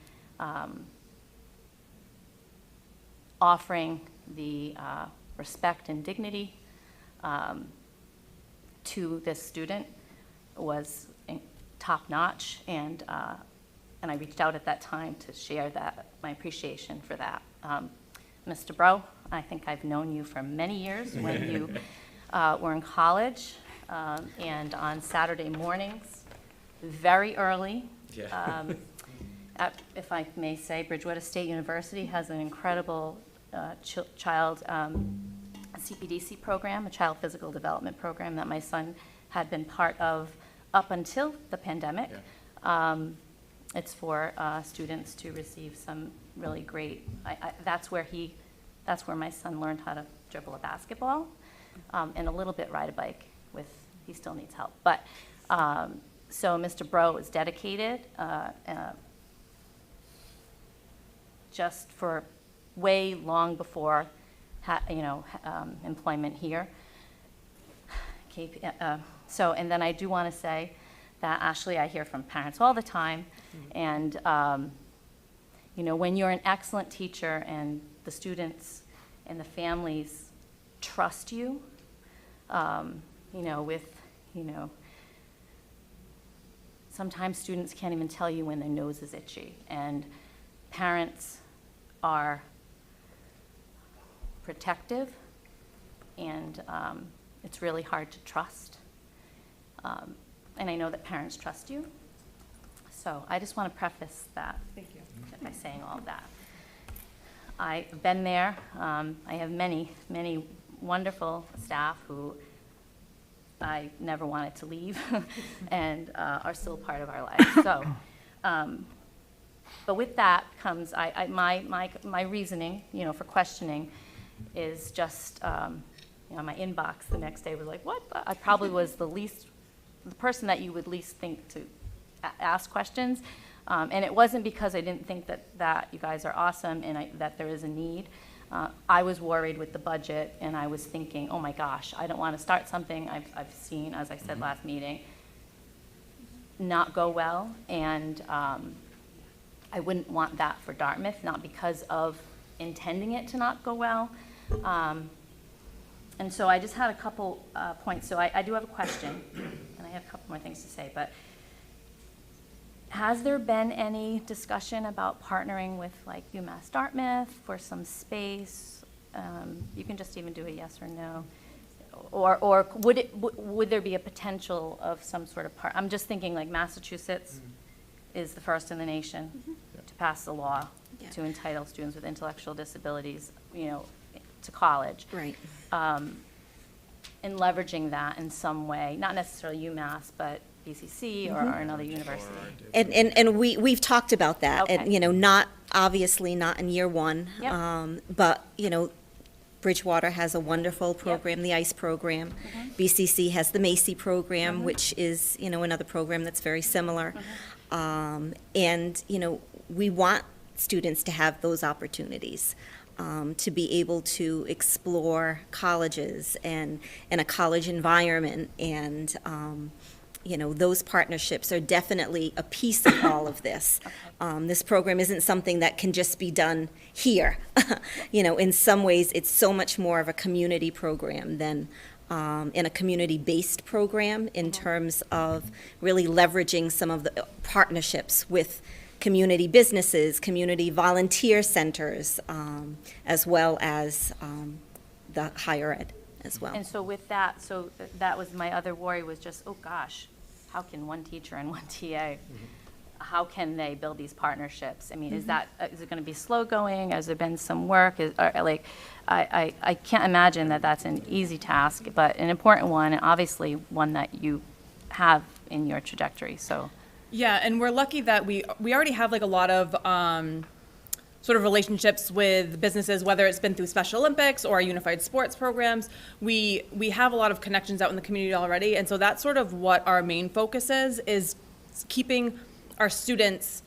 offering the respect and dignity to this student was top-notch, and I reached out at that time to share my appreciation for that. Mr. Bro, I think I've known you for many years when you were in college, and on Saturday mornings, very early. If I may say, Bridgewater State University has an incredible child CPDC program, a child physical development program that my son had been part of up until the pandemic. It's for students to receive some really great, that's where my son learned how to dribble a basketball and a little bit ride a bike he still needs help. But, so Mr. Bro is dedicated just for way long before, employment here. And then I do want to say that, Ashley, I hear from parents all the time, and, when you're an excellent teacher and the students and the families trust you, sometimes students can't even tell you when their nose is itchy, and parents are protective, and it's really hard to trust. And I know that parents trust you. So I just want to preface that by saying all of that. I've been there. I have many, many wonderful staff who I never wanted to leave and are still part of our life. So, but with that comes my reasoning, for questioning is just, my inbox the next day was like, what? I probably was the person that you would least think to ask questions. And it wasn't because I didn't think that you guys are awesome and that there is a need. I was worried with the budget, and I was thinking, oh my gosh, I don't want to start something I've seen, as I said last meeting, not go well. And I wouldn't want that for Dartmouth, not because of intending it to not go well. And so I just had a couple points. So I do have a question, and I have a couple more things to say. But has there been any discussion about partnering with like UMass Dartmouth for some space? You can just even do a yes or no. or would there be a potential of some sort of I'm just thinking like Massachusetts is the first in the nation to pass the law to entitle students with intellectual disabilities, to college. Right. And leveraging that in some way, not necessarily UMass, but BCC or another university. And we've talked about that, Okay. and, not, obviously not in year one. Yep. But, Bridgewater has a wonderful program, the ICE program. BCC has the Macy program, which is, another program that's very similar. And, we want students to have those opportunities, to be able to explore colleges and a college environment. And, those partnerships are definitely a piece of all of this. This program isn't something that can just be done here. In some ways, it's so much more of a community program than in a community-based program in terms of really leveraging some of the partnerships with community businesses, community volunteer centers, as well as the higher ed as well. And so with that, that was my other worry was just, oh gosh, how can one teacher and one TA, how can they build these partnerships? I mean, is it going to be slow going? Has there been some work? I can't imagine that that's an easy task, but an important one, and obviously one that you have in your trajectory. So. Yeah, and we're lucky that we already have like a lot of sort of relationships with businesses, whether it's been through Special Olympics or our unified sports programs. We have a lot of connections out in the community already, and so that's sort of what our main focus is keeping our students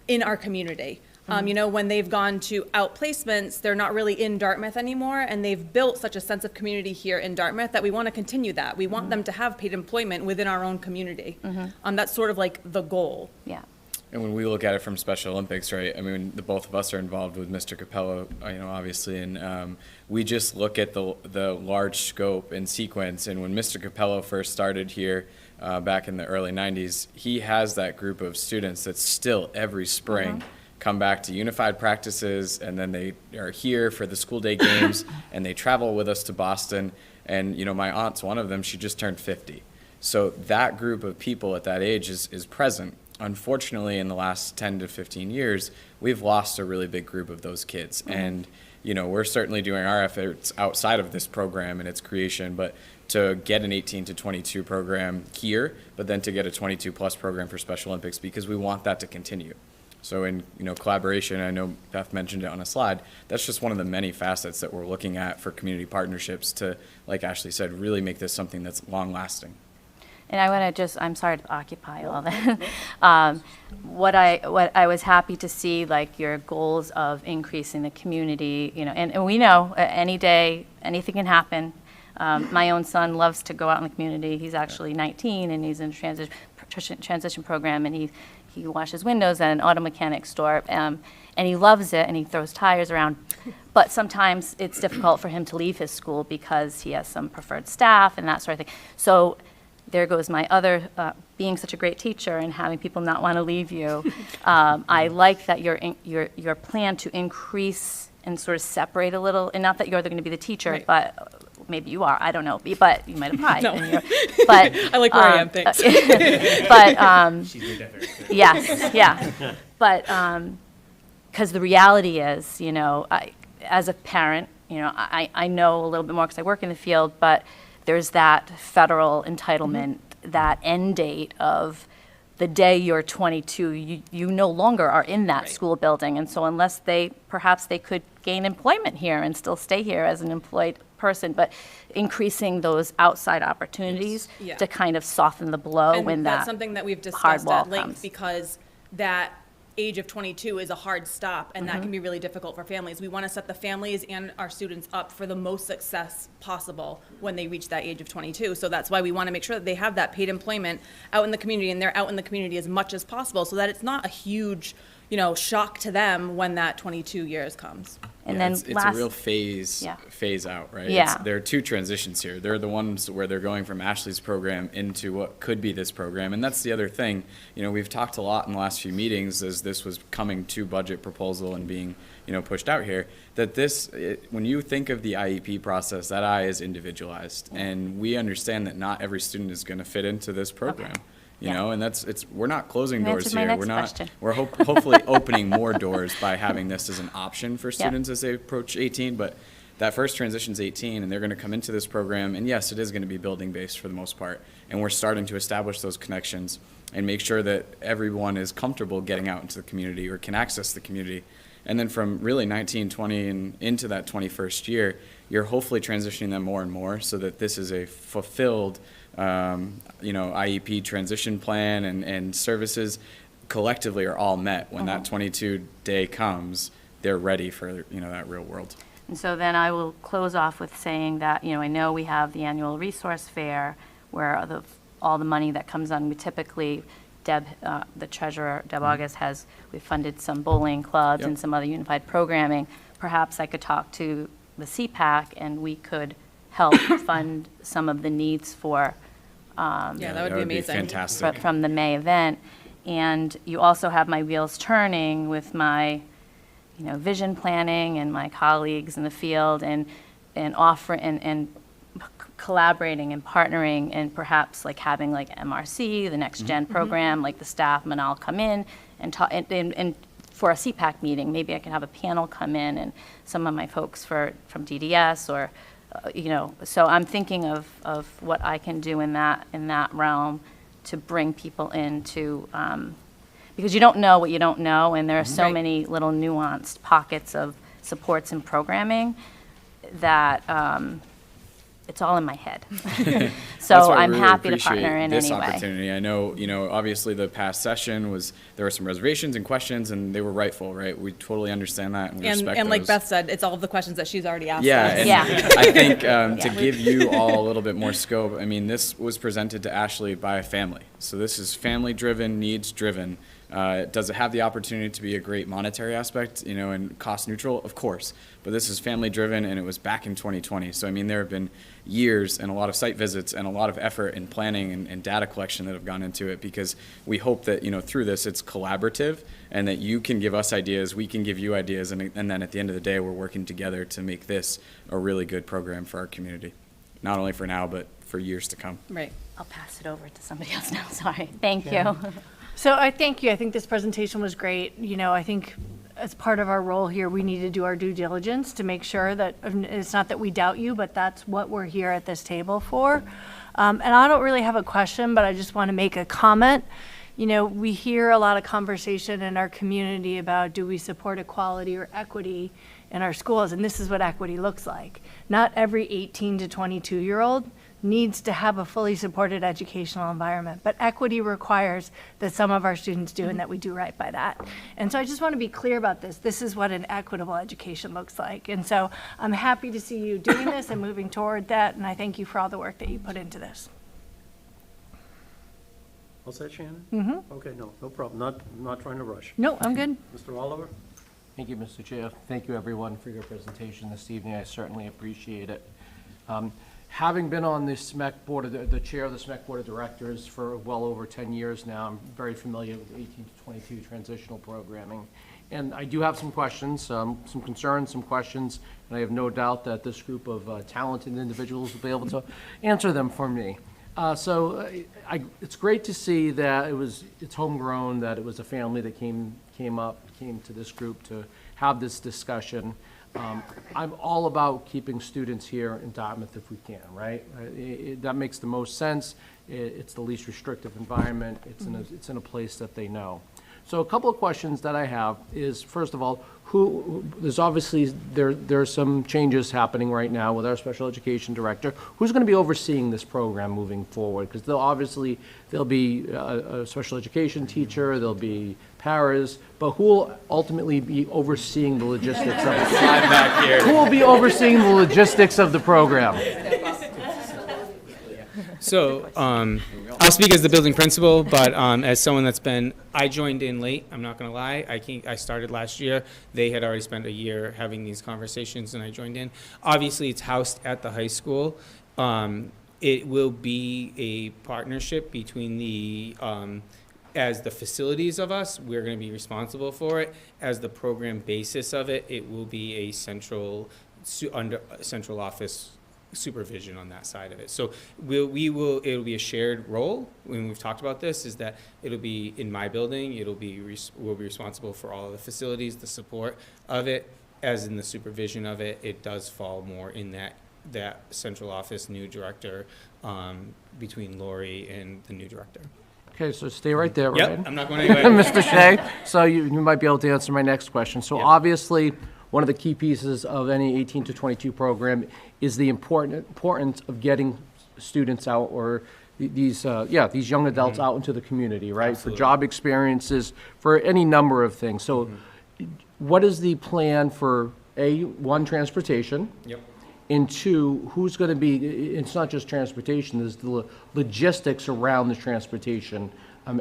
in our community. When they've gone to outplacements, they're not really in Dartmouth anymore, and they've built such a sense of community here in Dartmouth that we want to continue that. We want them to have paid employment within our own community. That's sort of like the goal. Yeah. And when we look at it from Special Olympics, right, I mean, the both of us are involved with Mr. Capello, obviously, and we just look at the large scope and sequence. And when Mr. Capello first started here back in the early 90s, he has that group of students that still every spring come back to unified practices, and then they are here for the school day games, and they travel with us to Boston. And, my aunt's one of them, she just turned 50. So that group of people at that age is present. Unfortunately, in the last 10 to 15 years, we've lost a really big group of those kids. And, we're certainly doing our efforts outside of this program and its creation, but to get an 18 to 22 program here, but then to get a 22 plus program for Special Olympics, because we want that to continue. So in collaboration, I know Beth mentioned it on a slide, that's just one of the many facets that we're looking at for community partnerships to, like Ashley said, really make this something that's long lasting. And I want to I'm sorry to occupy all that. What I was happy to see, like your goals of increasing the community, and we know any day, anything can happen. My own son loves to go out in the community. He's actually 19 and he's in a transition program, and he washes windows at an auto mechanic store, and he loves it, and he throws tires around. But sometimes it's difficult for him to leave his school because he has some preferred staff and that sort of thing. So there goes my other, being such a great teacher and having people not want to leave you. I like that your plan to increase and sort of separate a little, and not that you're going to be the teacher, right, but maybe you are, I don't know, but you might apply. No. But I like where I am, thanks. But, yes, yeah. But, because the reality is, as a parent, I know a little bit more because I work in the field, but there's that federal entitlement, that end date of the day you're 22, you no longer are in that school building. And so unless perhaps they could gain employment here and still stay here as an employed person, but increasing those outside opportunities to kind of soften the blow And when that's that something that we've hard discussed wall at length comes. because that age of 22 is a hard stop, and that can be really difficult for families. We want to set the families and our students up for the most success possible when they reach that age of 22. So that's why we want to make sure that they have that paid employment out in the community, and they're out in the community as much as possible so that it's not a huge, shock to them when that 22 years comes. And Yeah, then it's last, a real phase out, right? Yeah. There are two transitions here. They're the ones where they're going from Ashley's program into what could be this program, and that's the other thing. We've talked a lot in the last few meetings as this was coming to budget proposal and being pushed out here, that when you think of the IEP process, that I is individualized, and we understand that not every student is going to fit into this program. And we're not closing doors Answered my here. next We're not. question. We're hopefully opening more doors by having this as an option for students as they approach 18. But that first transition's 18, and they're going to come into this program. And yes, it is going to be building based for the most part. And we're starting to establish those connections and make sure that everyone is comfortable getting out into the community or can access the community. And then from really 19, 20, and into that 21st year, you're hopefully transitioning them more and more so that this is a fulfilled IEP transition plan and services collectively are all met. When that 22 day comes, they're ready for, that real world. and so then I will close off with saying that, I know we have the annual resource fair where all the money that comes on, we typically, Deb, the treasurer, Deb August, we've funded some bowling clubs and some other unified programming. Perhaps I could talk to the CPAC and we could help fund some of the needs for That would be amazing. Fantastic. from the May event. And you also have my wheels turning with my, vision planning and my colleagues in the field and collaborating and partnering and perhaps like having like MRC, the Next Gen program, like the staff and I'll come in and talk and for a CPAC meeting, maybe I can have a panel come in and some of my folks from DDS or so I'm thinking of what I can do in that realm to bring people into, because you don't know what you don't know, and there are so many little nuanced pockets of supports and programming that it's all in my head. So I'm happy to partner in this any way. opportunity. I know, obviously the past session there were some reservations and questions, and they were rightful, right? We totally understand that, and we respect And like those. Beth said, it's all of the questions that she's already asked Yeah, us. and I think to give you all a little bit more scope, this was presented to Ashley by a family. So this is family-driven, needs-driven. Does it have the opportunity to be a great monetary aspect, and cost-neutral? Of course. But this is family-driven, and it was back in 2020. So, there have been years and a lot of site visits and a lot of effort and planning and data collection that have gone into it because we hope that, through this, it's collaborative and that you can give us ideas, we can give you ideas, and then at the end of the day, we're working together to make this a really good program for our community. Not only for now, but for years to come. Right. I'll pass it over to somebody else now, sorry. Thank you. So I thank you. I think this presentation was great. I think as part of our role here, we need to do our due diligence to make sure that it's not that we doubt you, but that's what we're here at this table for. And I don't really have a question, but I just want to make a comment. We hear a lot of conversation in our community about do we support equality or equity in our schools, and this is what equity looks like. Not every 18 to 22-year-old needs to have a fully supported educational environment, but equity requires that some of our students do and that we do right by that. And so I just want to be clear about this. This is what an equitable education looks like. And so I'm happy to see you doing this and moving toward that, and I thank you for all the work that you put into this. All set, Shannon? Mm-hmm. Okay, no problem. Not trying to rush. No, I'm good. Mr. Oliver? Thank you, Mr. Chair. Thank you, everyone, for your presentation this evening. I certainly appreciate it. Having been on the SMEC board, the chair of the SMEC Board of Directors for well over 10 years now, I'm very familiar with 18 to 22 transitional programming. And I do have some questions, some concerns, some questions, and I have no doubt that this group of talented individuals will be able to answer them for me. It's great to see that it's homegrown, that it was a family that came to this group to have this discussion. I'm all about keeping students here in Dartmouth if we can, right? That makes the most sense. It's the least restrictive environment. It's in a place that they know. So a couple of questions that I have is, first of all, there's obviously, there are some changes happening right now with our special education director. Who's going to be overseeing this program moving forward? Because there'll be a special education teacher, there'll be paras, but who will ultimately be overseeing the logistics of it? Who will be overseeing the logistics of the program? So, I'll speak as the building principal, but as someone I joined in late, I'm not gonna lie. I started last year. They had already spent a year having these conversations, and I joined in. Obviously, it's housed at the high school. It will be a partnership between as the facilities of us, we're gonna be responsible for it. As the program basis of it, it will be a central office supervision on that side of it. So it'll be a shared role. When we've talked about this, is that it'll be in my building. We'll be responsible for all of the facilities, the support of it. As in the supervision of it, it does fall more in that central office new director between Lori and the new director. Okay, so stay right there, Yep, Ryan. I'm not going anywhere. Mr. Shea, so you might be able to answer my next question. So obviously, one of the key pieces of any 18 to 22 program is the importance of getting students out, or these young adults out into the community, right? Absolutely. For job experiences, for any number of things. So what is the plan for, one, transportation? Yep. And two, who's going to be, it's not just transportation, there's the logistics around the transportation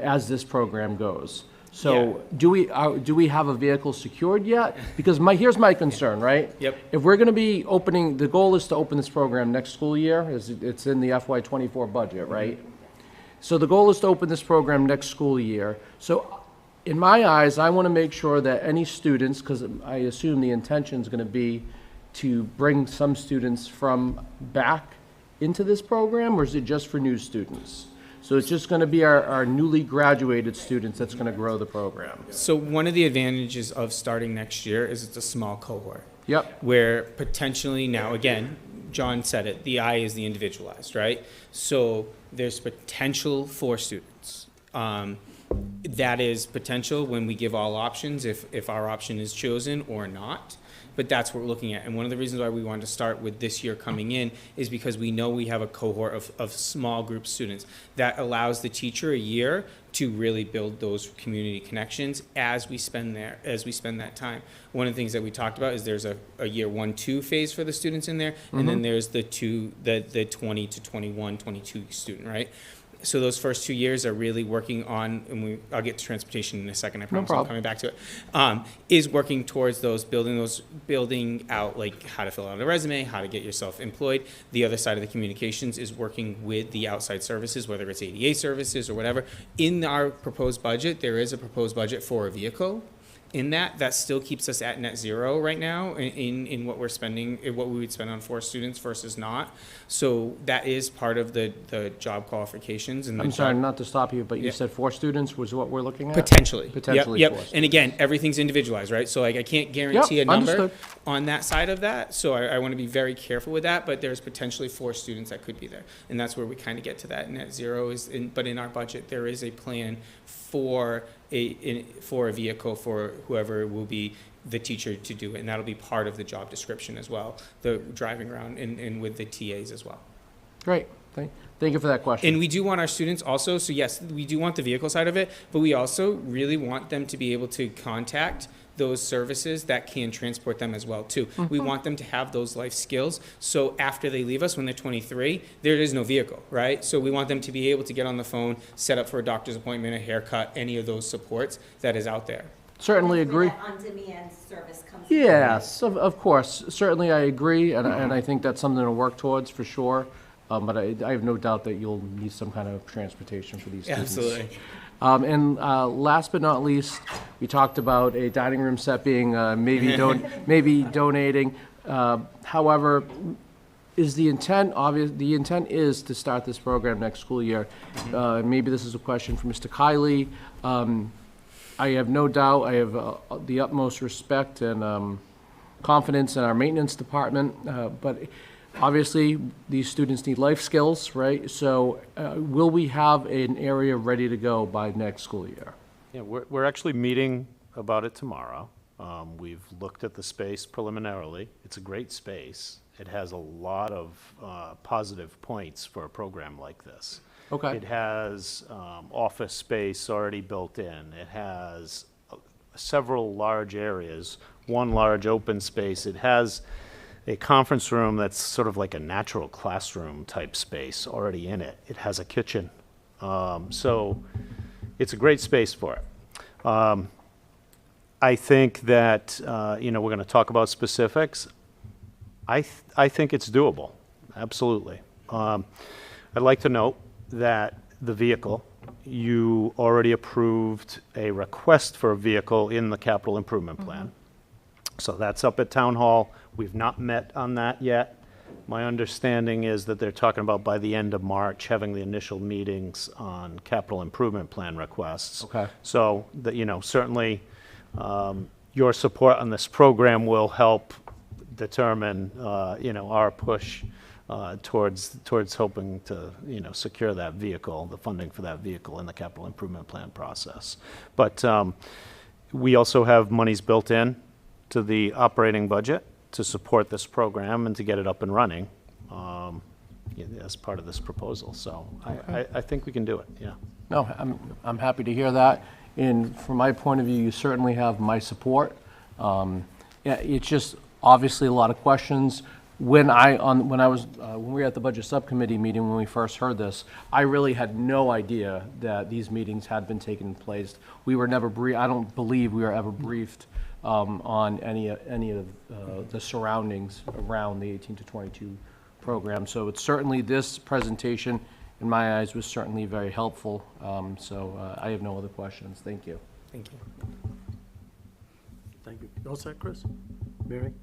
as this program goes. So do we have a vehicle secured yet? Because here's my concern, right? Yep. If we're going to be opening, the goal is to open this program next school year, it's in the FY24 budget, right? So the goal is to open this program next school year. So in my eyes, I want to make sure that any students, because I assume the intention is going to be to bring some students from back into this program, or is it just for new students? So it's just going to be our newly graduated students that's going to grow the program. So one of the advantages of starting next year is it's a small cohort. Yep. Where potentially now, again, John said it, the I is the individualized, right? So there's potential for students. That is potential when we give all options, if our option is chosen or not. But that's what we're looking at. And one of the reasons why we wanted to start with this year coming in is because we know we have a cohort of small group students that allows the teacher a year to really build those community connections as we spend that time. One of the things that we talked about is there's a year 1-2 phase for the students in there, and then there's the 20 to 21, 22 student, right? So those first 2 years are really working on, and I'll get to transportation in a second, I promise. I'm coming back to it. Is working towards building out like how to fill out a resume, how to get yourself employed. The other side of the communications is working with the outside services, whether it's ADA services or whatever. In our proposed budget, there is a proposed budget for a vehicle. In that still keeps us at net zero right now in what we're spending, what we would spend on 4 students versus not. So that is part of the job qualifications. And I'm sorry, not to stop you, but you said 4 students was what we're looking at? Potentially. Potentially Yep. 4. And again, everything's individualized, right? So like I can't guarantee a number understood. on that side of that. So I want to be very careful with that, but there's potentially 4 students that could be there. And that's where we kind of get to that net zero but in our budget, there is a plan for a vehicle for whoever will be the teacher to do it, and that'll be part of the job description as well, the driving around and with the TAs as well. Great, thank you for that question. And we do want our students also, so yes, we do want the vehicle side of it, but we also really want them to be able to contact those services that can transport them as well too. We want them to have those life skills, so after they leave us when they're 23, there is no vehicle, right? So we want them to be able to get on the phone, set up for a doctor's appointment, a haircut, any of those supports that is out there. Certainly agree. On-demand service comes. Yes, of course. Certainly I agree, and I think that's something to work towards for sure. But I have no doubt that you'll need some kind of transportation for these students. Absolutely. And last but not least, we talked about a dining room set being maybe donating. However, is the intent obvious? The intent is to start this program next school year. Maybe this is a question for Mr. Kiley. I have no doubt. I have the utmost respect and confidence in our maintenance department, but obviously, these students need life skills, right? So will we have an area ready to go by next school year? Yeah, we're actually meeting about it tomorrow. We've looked at the space preliminarily. It's a great space. It has a lot of positive points for a program like this. Okay. It has office space already built in. It has several large areas, one large open space. It has a conference room that's sort of like a natural classroom type space already in it. It has a kitchen. So it's a great space for it. I think that, we're going to talk about specifics. I think it's doable, absolutely. I'd like to note that the vehicle, you already approved a request for a vehicle in the capital improvement plan. So that's up at Town Hall. We've not met on that yet. My understanding is that they're talking about by the end of March having the initial meetings on capital improvement plan requests. Okay. So that, certainly your support on this program will help determine, our push towards hoping to, secure that vehicle, the funding for that vehicle in the capital improvement plan process. But we also have monies built in to the operating budget to support this program and to get it up and running as part of this proposal. So I think we can do it, yeah. No, I'm happy to hear that. And from my point of view, you certainly have my support. It's just obviously a lot of questions. When we were at the budget subcommittee meeting when we first heard this, I really had no idea that these meetings had been taking place. We were never I don't believe we were ever briefed on any of the surroundings around the 18 to 22 program. So it's certainly, this presentation in my eyes was certainly very helpful. I have no other questions. Thank you. Thank you. Thank you. All set, Chris? Mary?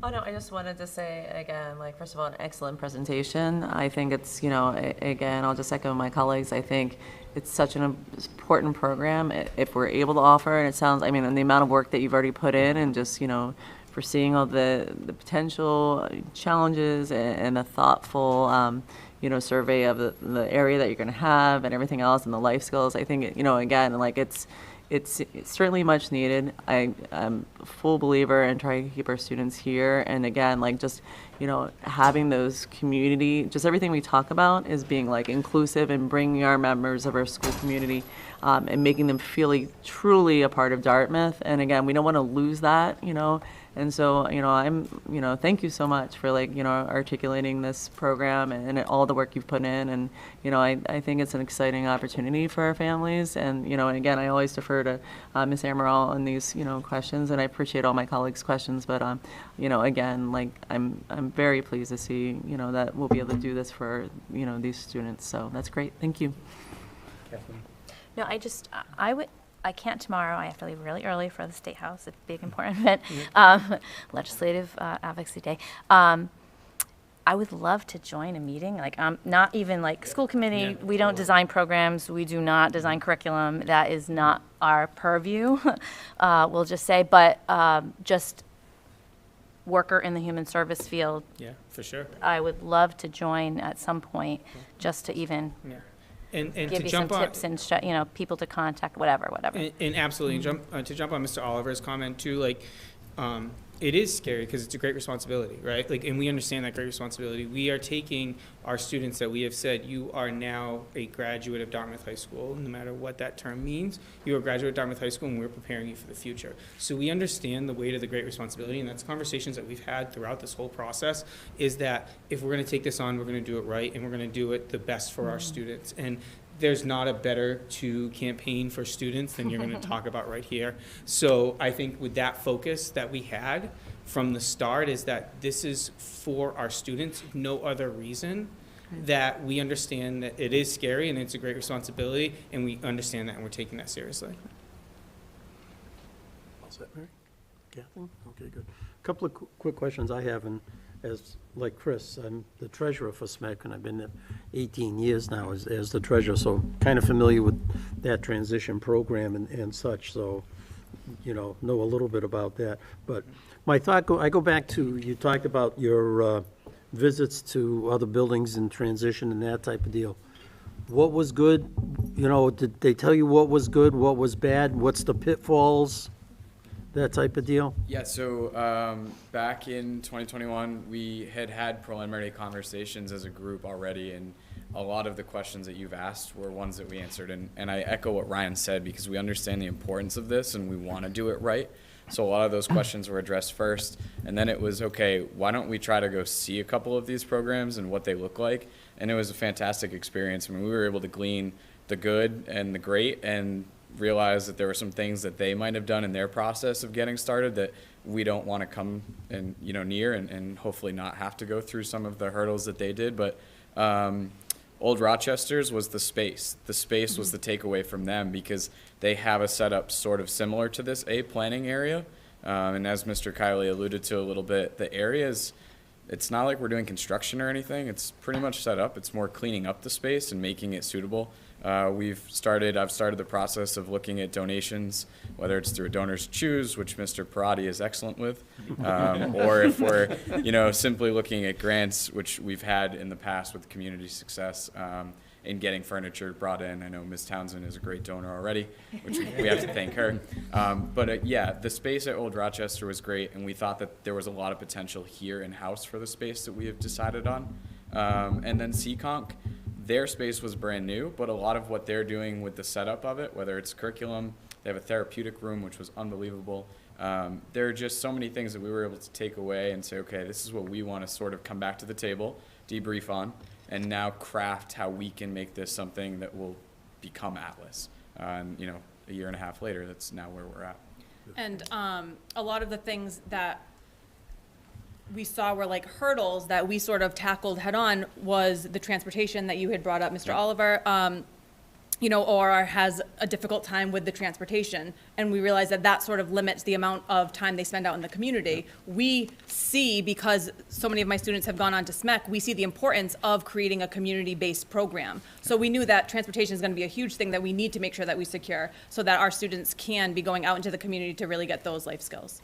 Oh, no, I just wanted to say, again, first of all, an excellent presentation. I think it's, again, I'll just echo my colleagues. I think it's such an important program. If we're able to offer, and it sounds, and the amount of work that you've already put in, and just, foreseeing all the potential challenges and the thoughtful, survey of the area that you're going to have and everything else and the life skills. I think, again, it's certainly much needed. I'm a full believer in trying to keep our students here. And again, having those community, just everything we talk about is being inclusive and bringing our members of our school community and making them feel truly a part of Dartmouth. And again, we don't want to lose that, And so, thank you so much for articulating this program and all the work you've put in. And, I think it's an exciting opportunity for our families. And, and again, I always defer to Ms. Amaral on these, questions, and I appreciate all my colleagues' questions. But, again, I'm very pleased to see, that we'll be able to do this for, these students. So that's great. Thank you. Kathleen? No, I can't tomorrow. I have to leave really early for the State House, a big important event, Legislative Advocacy Day. I would love to join a meeting, not even school committee. We don't design programs. We do not design curriculum. That is not our purview, we'll just say, but just worker in the human service field. Yeah, for sure. I would love to join at some point just to even And give to you jump some on, tips and people to contact, whatever. and absolutely, to jump on Mr. Oliver's comment too, it is scary because it's a great responsibility, right? And we understand that great responsibility. We are taking our students that we have said, you are now a graduate of Dartmouth High School, no matter what that term means. You are a graduate of Dartmouth High School, and we're preparing you for the future. So we understand the weight of the great responsibility, and that's conversations that we've had throughout this whole process, is that if we're going to take this on, we're going to do it right, and we're going to do it the best for our students. And there's not a better to campaign for students than you're going to talk about right here. So I think with that focus that we had from the start, is that this is for our students, no other reason, that we understand that it is scary and it's a great responsibility, and we understand that and we're taking that seriously. All set, Mary? Kathleen? Okay, good. A couple of quick questions I have, and as like Chris, I'm the treasurer for SMEC, and I've been there 18 years now as the treasurer, so kind of familiar with that transition program and such, so, know a little bit about that. But my thought, I go back to, you talked about your visits to other buildings in transition and that type of deal. What was good? Did they tell you what was good, what was bad, what's the pitfalls? That type of deal? Yeah, so back in 2021, we had preliminary conversations as a group already, and a lot of the questions that you've asked were ones that we answered. And I echo what Ryan said, because we understand the importance of this and we want to do it right. So a lot of those questions were addressed first, and then it was, okay, why don't we try to go see a couple of these programs and what they look like? And it was a fantastic experience. I mean, we were able to glean the good and the great and realize that there were some things that they might have done in their process of getting started that we don't want to come and, near and hopefully not have to go through some of the hurdles that they did. But Old Rochester's was the space. The space was the takeaway from them because they have a setup sort of similar to this planning area. And as Mr. Kiley alluded to a little bit, the areas, it's not like we're doing construction or anything. It's pretty much set up. It's more cleaning up the space and making it suitable. I've started the process of looking at donations, whether it's through Donors Choose, which Mr. Parati is excellent with, or if we're, simply looking at grants, which we've had in the past with community success, in getting furniture brought in. I know Ms. Townsend is a great donor already, which we have to thank her. But the space at Old Rochester was great, and we thought that there was a lot of potential here in-house for the space that we have decided on. And then Seekonk, their space was brand new, but a lot of what they're doing with the setup of it, whether it's curriculum, they have a therapeutic room, which was unbelievable. There are just so many things that we were able to take away and say, okay, this is what we want to sort of come back to the table, debrief on, and now craft how we can make this something that will become Atlas. And, a year and a half later, that's now where we're at. And a lot of the things that we saw were like hurdles that we sort of tackled head on was the transportation that you had brought up, Mr. Oliver. OR has a difficult time with the transportation, and we realize that sort of limits the amount of time they spend out in the community. We see, because so many of my students have gone on to SMEC, we see the importance of creating a community-based program. So we knew that transportation is going to be a huge thing that we need to make sure that we secure so that our students can be going out into the community to really get those life skills.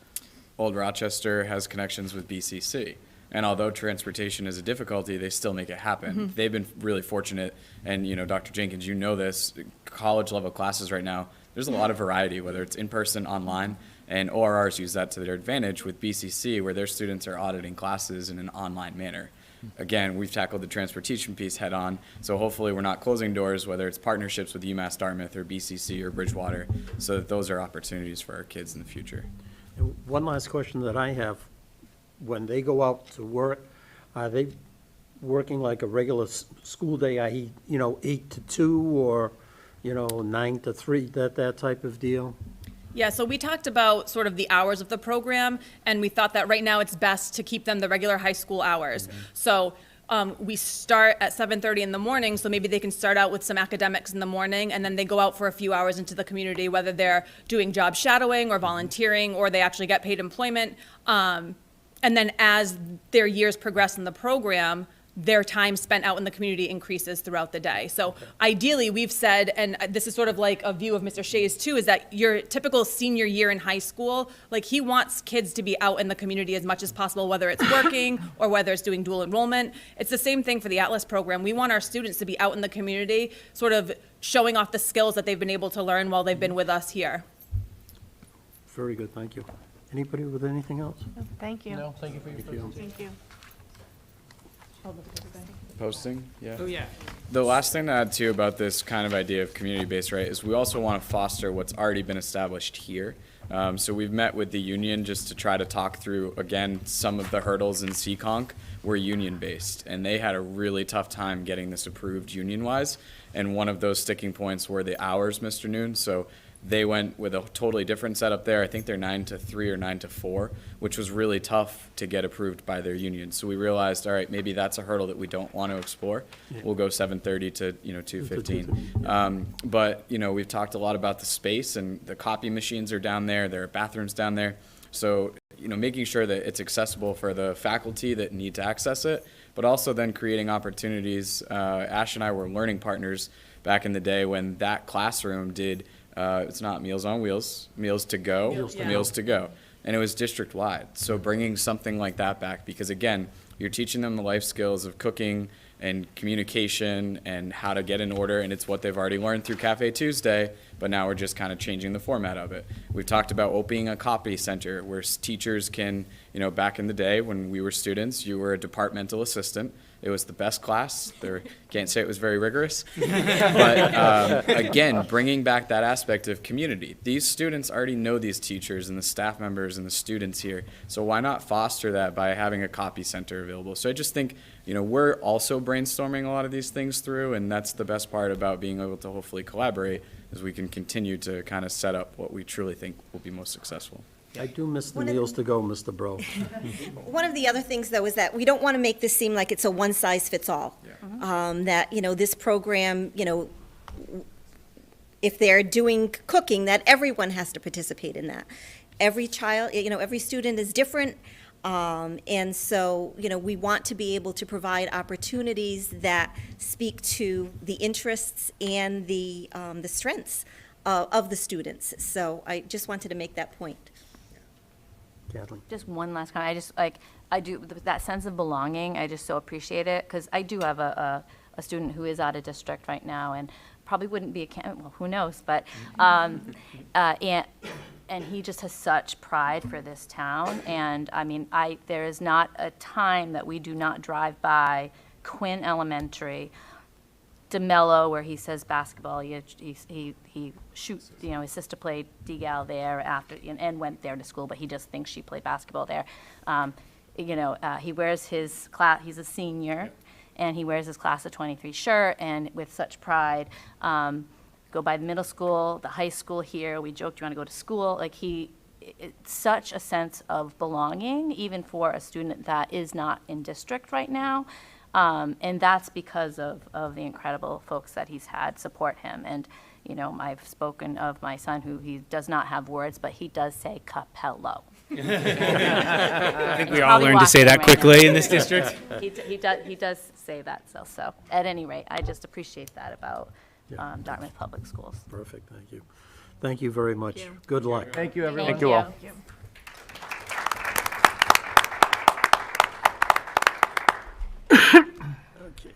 Old Rochester has connections with BCC. And although transportation is a difficulty, they still make it happen. Mm-hmm. They've been really fortunate. And, Dr. Jenkins, this, college level classes right now, there's a lot of variety, whether it's in person, online, and ORRs use that to their advantage with BCC, where their students are auditing classes in an online manner. Again, we've tackled the transportation piece head on, so hopefully we're not closing doors, whether it's partnerships with UMass Dartmouth or BCC or Bridgewater, so that those are opportunities for our kids in the future. One last question that I have. When they go out to work, are they working like a regular school day, i.e., 8 to 2 or, 9 to 3, that type of deal? Yeah, so we talked about sort of the hours of the program, and we thought that right now it's best to keep them the regular high school hours. Mm-hmm. So we start at 7:30 in the morning, so maybe they can start out with some academics in the morning, and then they go out for a few hours into the community, whether they're doing job shadowing or volunteering, or they actually get paid employment. And then as their years progress in the program, their time spent out in the community increases throughout the day. So ideally, we've said, and this is sort of like a view of Mr. Shea's too, is that your typical senior year in high school, like he wants kids to be out in the community as much as possible, whether it's working or whether it's doing dual enrollment. It's the same thing for the Atlas program. We want our students to be out in the community, sort of showing off the skills that they've been able to learn while they've been with us here. Very good, thank you. Anybody with anything else? Thank you. No, thank you for your presentation. Thank you. Posting, yeah. Oh, yeah. The last thing to add too about this kind of idea of community-based, right, is we also want to foster what's already been established here. So we've met with the union just to try to talk through, again, some of the hurdles in Seekonk were union-based, and they had a really tough time getting this approved union-wise. And one of those sticking points were the hours, Mr. Noon. So they went with a totally different setup there. I think they're 9 to 3 or 9 to 4, which was really tough to get approved by their union. So we realized, all right, maybe that's a hurdle that we don't want to explore. Yeah. We'll go 7:30 to 2:15. But we've talked a lot about the space, and the copy machines are down there. There are bathrooms down there. So making sure that it's accessible for the faculty that need to access it, but also then creating opportunities. Ash and I were learning partners back in the day when that classroom did. It's not Meals on Wheels, Meals to Go, Meals to Go. And it was district-wide. So bringing something like that back, because again, you're teaching them the life skills of cooking and communication and how to get in order, and it's what they've already learned through Cafe Tuesday, but now we're just kind of changing the format of it. We've talked about opening a copy center where teachers can, back in the day when we were students, you were a departmental assistant, It was the best class. Can't say it was very rigorous. But again, bringing back that aspect of community. These students already know these teachers and the staff members and the students here. So why not foster that by having a copy center available? So I just think, we're also brainstorming a lot of these things through, and that's the best part about being able to hopefully collaborate, is we can continue to kind of set up what we truly think will be most successful. I do miss the meals to go, Mr. Bro. One of the other things, though, is that we don't want to make this seem like it's a one-size-fits-all. That, this program, if they're doing cooking, that everyone has to participate in that. Every child, every student is different. And so, we want to be able to provide opportunities that speak to the interests and the strengths of the students. So I just wanted to make that point. Kathleen? Just one last comment. I do, that sense of belonging, I just so appreciate it, because I do have a student who is out of district right now and probably wouldn't be well, who knows, but, and he just has such pride for this town. And I mean, there is not a time that we do not drive by Quinn Elementary, Demello, where he says basketball. He shoots. His sister played D-Gal there after, and went there to school, but he just thinks she played basketball there. He wears his class. He's a senior, and he wears his class of '23 shirt, and with such pride. Go by the middle school, the high school here. We joked, "You want to go to school?" It's such a sense of belonging, even for a student that is not in district right now. And that's because of the incredible folks that he's had support him. And, I've spoken of my son, who he does not have words, but he does say Capello. I think we all learned to say that quickly in this district. He does say that. So at any rate, I just appreciate that about Dartmouth Public Schools. Perfect, thank you. Thank you very much. Good luck. Thank you, everyone. Thank you all. Okay.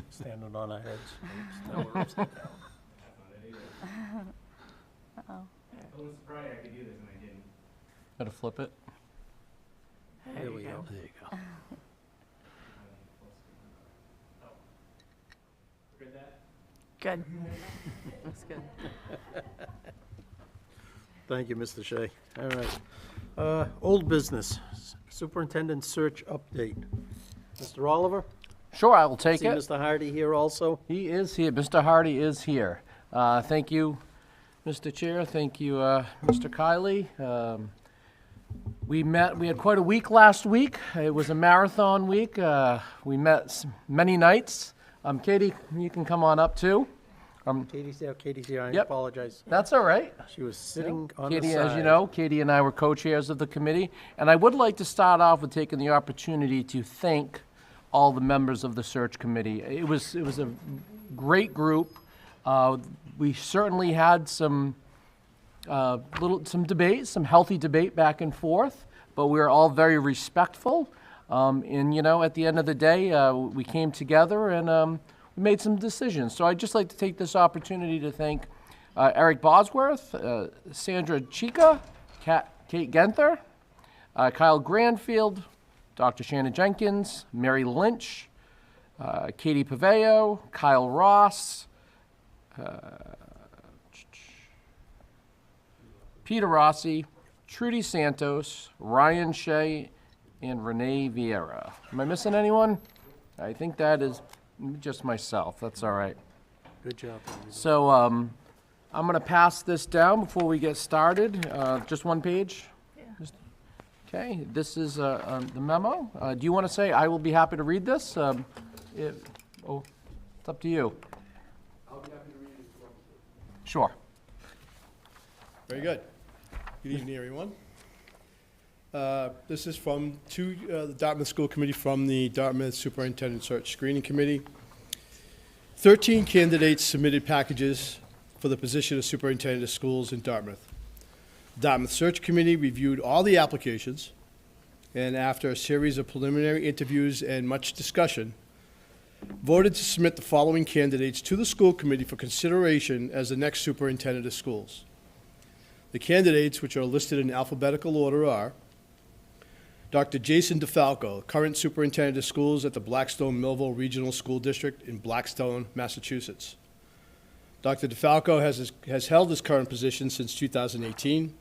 Standing on our heads. Now we're upside down. Uh-oh. I was surprised I could do this and I didn't. Gotta flip it. There we go. There you go. Good. That's good. Thank you, Mr. Shea. All right. Old business, superintendent search update. Mr. Oliver? Sure, I will take See it. Mr. Hardy here also? He is here. Mr. Hardy is here. Thank you, Mr. Chair. Thank you, Mr. Kiley. We had quite a week last week. It was a marathon week. We met many nights. Katie, you can come on up too. Katie's here. I Yep. apologize. That's all right. She was sitting on the Katie, side. as you know, Katie and I were co-chairs of the committee. And I would like to start off with taking the opportunity to thank all the members of the search committee. It was a great group. We certainly had some debate, some healthy debate back and forth, but we were all very respectful. And at the end of the day, we came together and we made some decisions. So I'd just like to take this opportunity to thank Eric Bosworth, Sandra Chica, Kate Genther, Kyle Granfield, Dr. Shannon Jenkins, Mary Lynch, Katie Paveo, Kyle Ross, Peter Rossi, Trudy Santos, Ryan Shea, and Renee Vieira. Am I missing anyone? I think that is just myself. That's all right. Good job. So I'm going to pass this down before we get started. Just one page. Okay, this is the memo. Do you want to say, I will be happy to read this? It's up to you. I'll be happy to read it as well. Sure. Very good. Good evening, everyone. This is from the Dartmouth School Committee from the Dartmouth Superintendent Search Screening Committee. 13 candidates submitted packages for the position of Superintendent of Schools in Dartmouth. Dartmouth Search Committee reviewed all the applications, and after a series of preliminary interviews and much discussion, voted to submit the following candidates to the school committee for consideration as the next superintendent of schools. The candidates, which are listed in alphabetical order, are Dr. Jason DeFalco, current superintendent of schools at the Blackstone Millville Regional School District in Blackstone, Massachusetts. Dr. DeFalco has held his current position since 2018.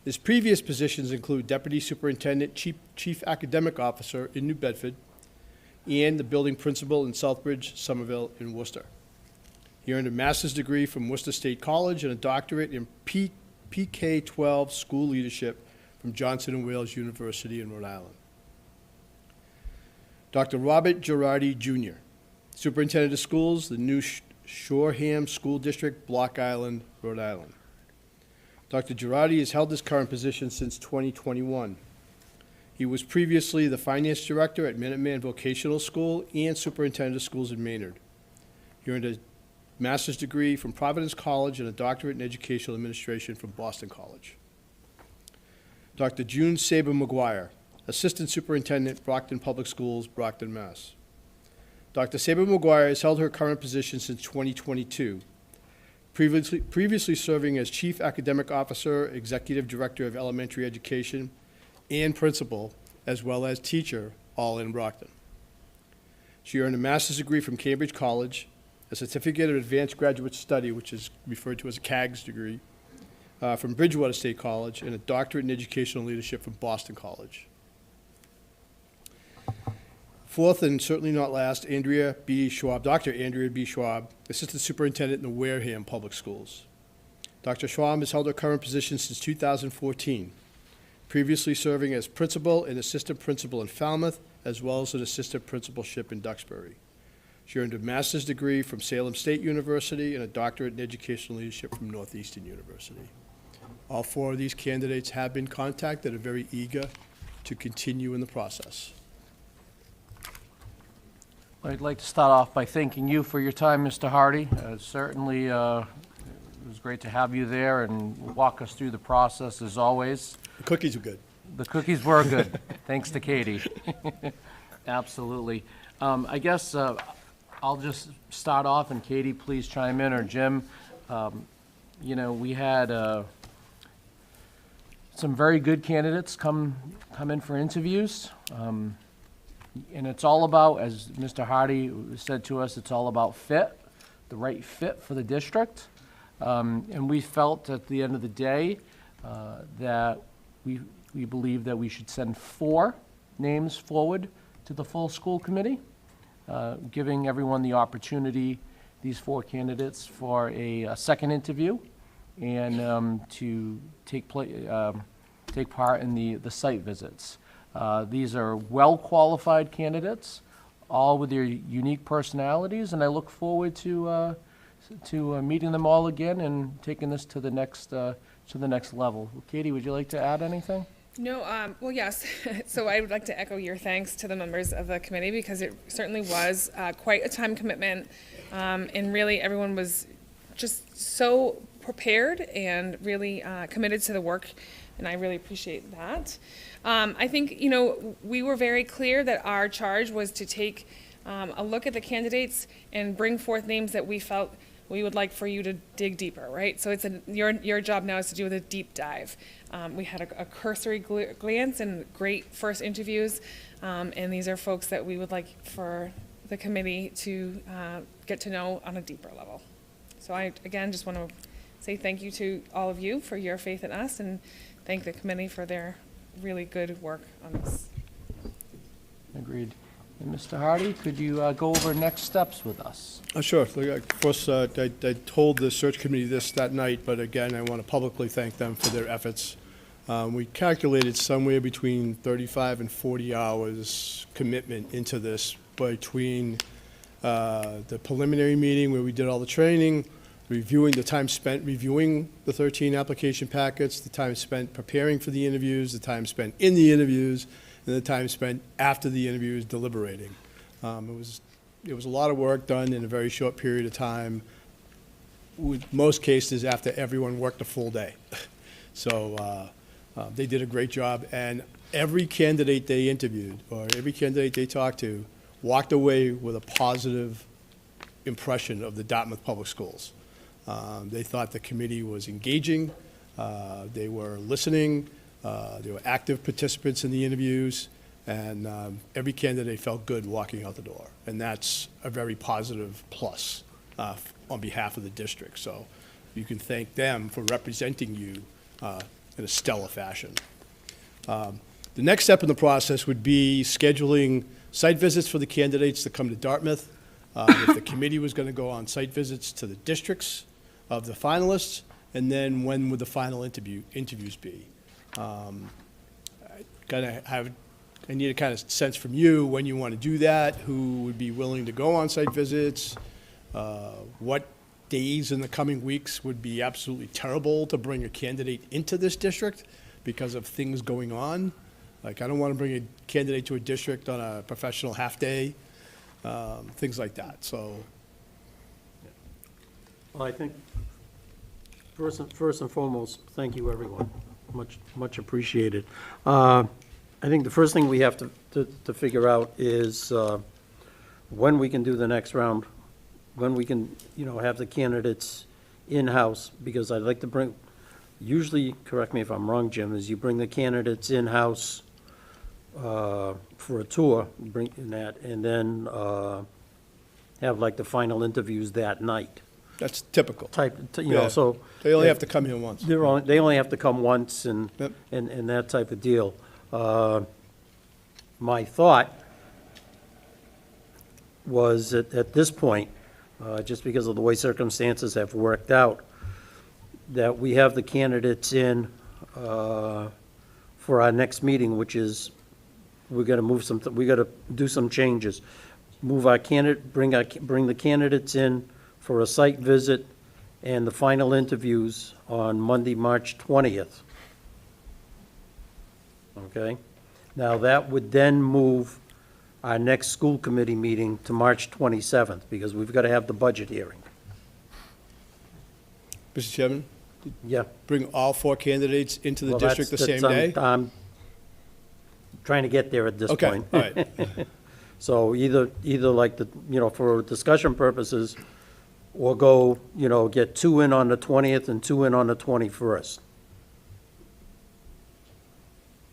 His previous positions include Deputy Superintendent, Chief Academic Officer in New Bedford, and the building principal in Southbridge, Somerville, and Worcester. He earned a master's degree from Worcester State College and a doctorate in PK-12 school leadership from Johnson & Wales University in Rhode Island. Dr. Robert Girardi, Jr., Superintendent of Schools, the New Shoreham School District, Block Island, Rhode Island. Dr. Girardi has held his current position since 2021. He was previously the Finance Director at Minuteman Vocational School and Superintendent of Schools in Maynard. He earned a master's degree from Providence College and a doctorate in Educational Administration from Boston College. Dr. June Saber McGuire, Assistant Superintendent, Brockton Public Schools, Brockton, Mass. Dr. Saber McGuire has held her current position since 2022, previously serving as Chief Academic Officer, Executive Director of Elementary Education, and Principal, as well as teacher, all in Brockton. She earned a master's degree from Cambridge College, a Certificate of Advanced Graduate Study, which is referred to as a CAGS degree, from Bridgewater State College, and a doctorate in Educational Leadership from Boston College. Fourth, and certainly not last, Andrea B. Schwab, Dr. Andrea B. Schwab, Assistant Superintendent in the Wareham Public Schools. Dr. Schwab has held her current position since 2014, previously serving as Principal and Assistant Principal in Falmouth, as well as an Assistant Principalship in Duxbury. She earned a master's degree from Salem State University and a doctorate in Educational Leadership from Northeastern University. All four of these candidates have been contacted and are very eager to continue in the process. I'd like to start off by thanking you for your time, Mr. Hardy. Certainly, it was great to have you there and walk us through the process as always. The cookies were good. The cookies were good, thanks to Katie. Absolutely. I guess I'll just start off, and Katie, please chime in, or Jim. You know, we had some very good candidates come in for interviews. And it's all about, as Mr. Hardy said to us, it's all about fit, the right fit for the district. And we felt at the end of the day that we believe that we should send 4 names forward to the full school committee, giving everyone the opportunity, these 4 candidates, for a second interview and to take part in the site visits. These are well-qualified candidates, all with their unique personalities, and I look forward to meeting them all again and taking this to the next level. Katie, would you like to add anything? No, well, yes. So I would like to echo your thanks to the members of the committee, because it certainly was quite a time commitment, and really everyone was just so prepared and really committed to the work, and I really appreciate that. I think, you know, we were very clear that our charge was to take a look at the candidates and bring forth names that we felt we would like for you to dig deeper, right? So it's your job now is to do the deep dive. We had a cursory glance and great first interviews, and these are folks that we would like for the committee to get to know on a deeper level. So I, again, just want to say thank you to all of you for your faith in us, and thank the committee for their really good work on this. Agreed. And Mr. Hardy, could you go over next steps with us? Sure. Of course, I told the search committee this that night, but again, I want to publicly thank them for their efforts. We calculated somewhere between 35 and 40 hours commitment into this, between the preliminary meeting where we did all the training, the time spent reviewing the 13 application packets, the time spent preparing for the interviews, the time spent in the interviews, and the time spent after the interviews deliberating. It was a lot of work done in a very short period of time, with most cases after everyone worked a full day. So they did a great job, and every candidate they interviewed, or every candidate they talked to, walked away with a positive impression of the Dartmouth Public Schools. They thought the committee was engaging, they were listening, they were active participants in the interviews, and every candidate felt good walking out the door. And that's a very positive plus on behalf of the district. So you can thank them for representing you in a stellar fashion. The next step in the process would be scheduling site visits for the candidates to come to Dartmouth. If the committee was going to go on site visits to the districts of the finalists, and then when would the final interviews be? I need a kind of sense from you when you want to do that, who would be willing to go on site visits, what days in the coming weeks would be absolutely terrible to bring a candidate into this district because of things going on. Like, I don't want to bring a candidate to a district on a professional half-day, things like that, so. Well, I think, first and foremost, thank you, everyone. Much appreciated. I think the first thing we have to figure out is when we can do the next round, when we can, have the candidates in-house, because I'd like to bring, usually, correct me if I'm wrong, Jim, is you bring the candidates in-house for a tour, bring that, and then have like the final interviews that night. That's typical. So. They only have to come here once. They only have to come once and that type of deal. My thought was at this point, just because of the way circumstances have worked out, that we have the candidates in for our next meeting, which is, we got to do some changes. Move our candidate, bring the candidates in for a site visit and the final interviews on Monday, March 20th. Okay? Now, that would then move our next school committee meeting to March 27th, because we've got to have the budget hearing. Mr. Chairman? Yeah. Bring all 4 candidates into the district the same day? I'm trying to get there at this point. Okay, all right. So either like for discussion purposes, or go, get 2 in on the 20th and 2 in on the 21st.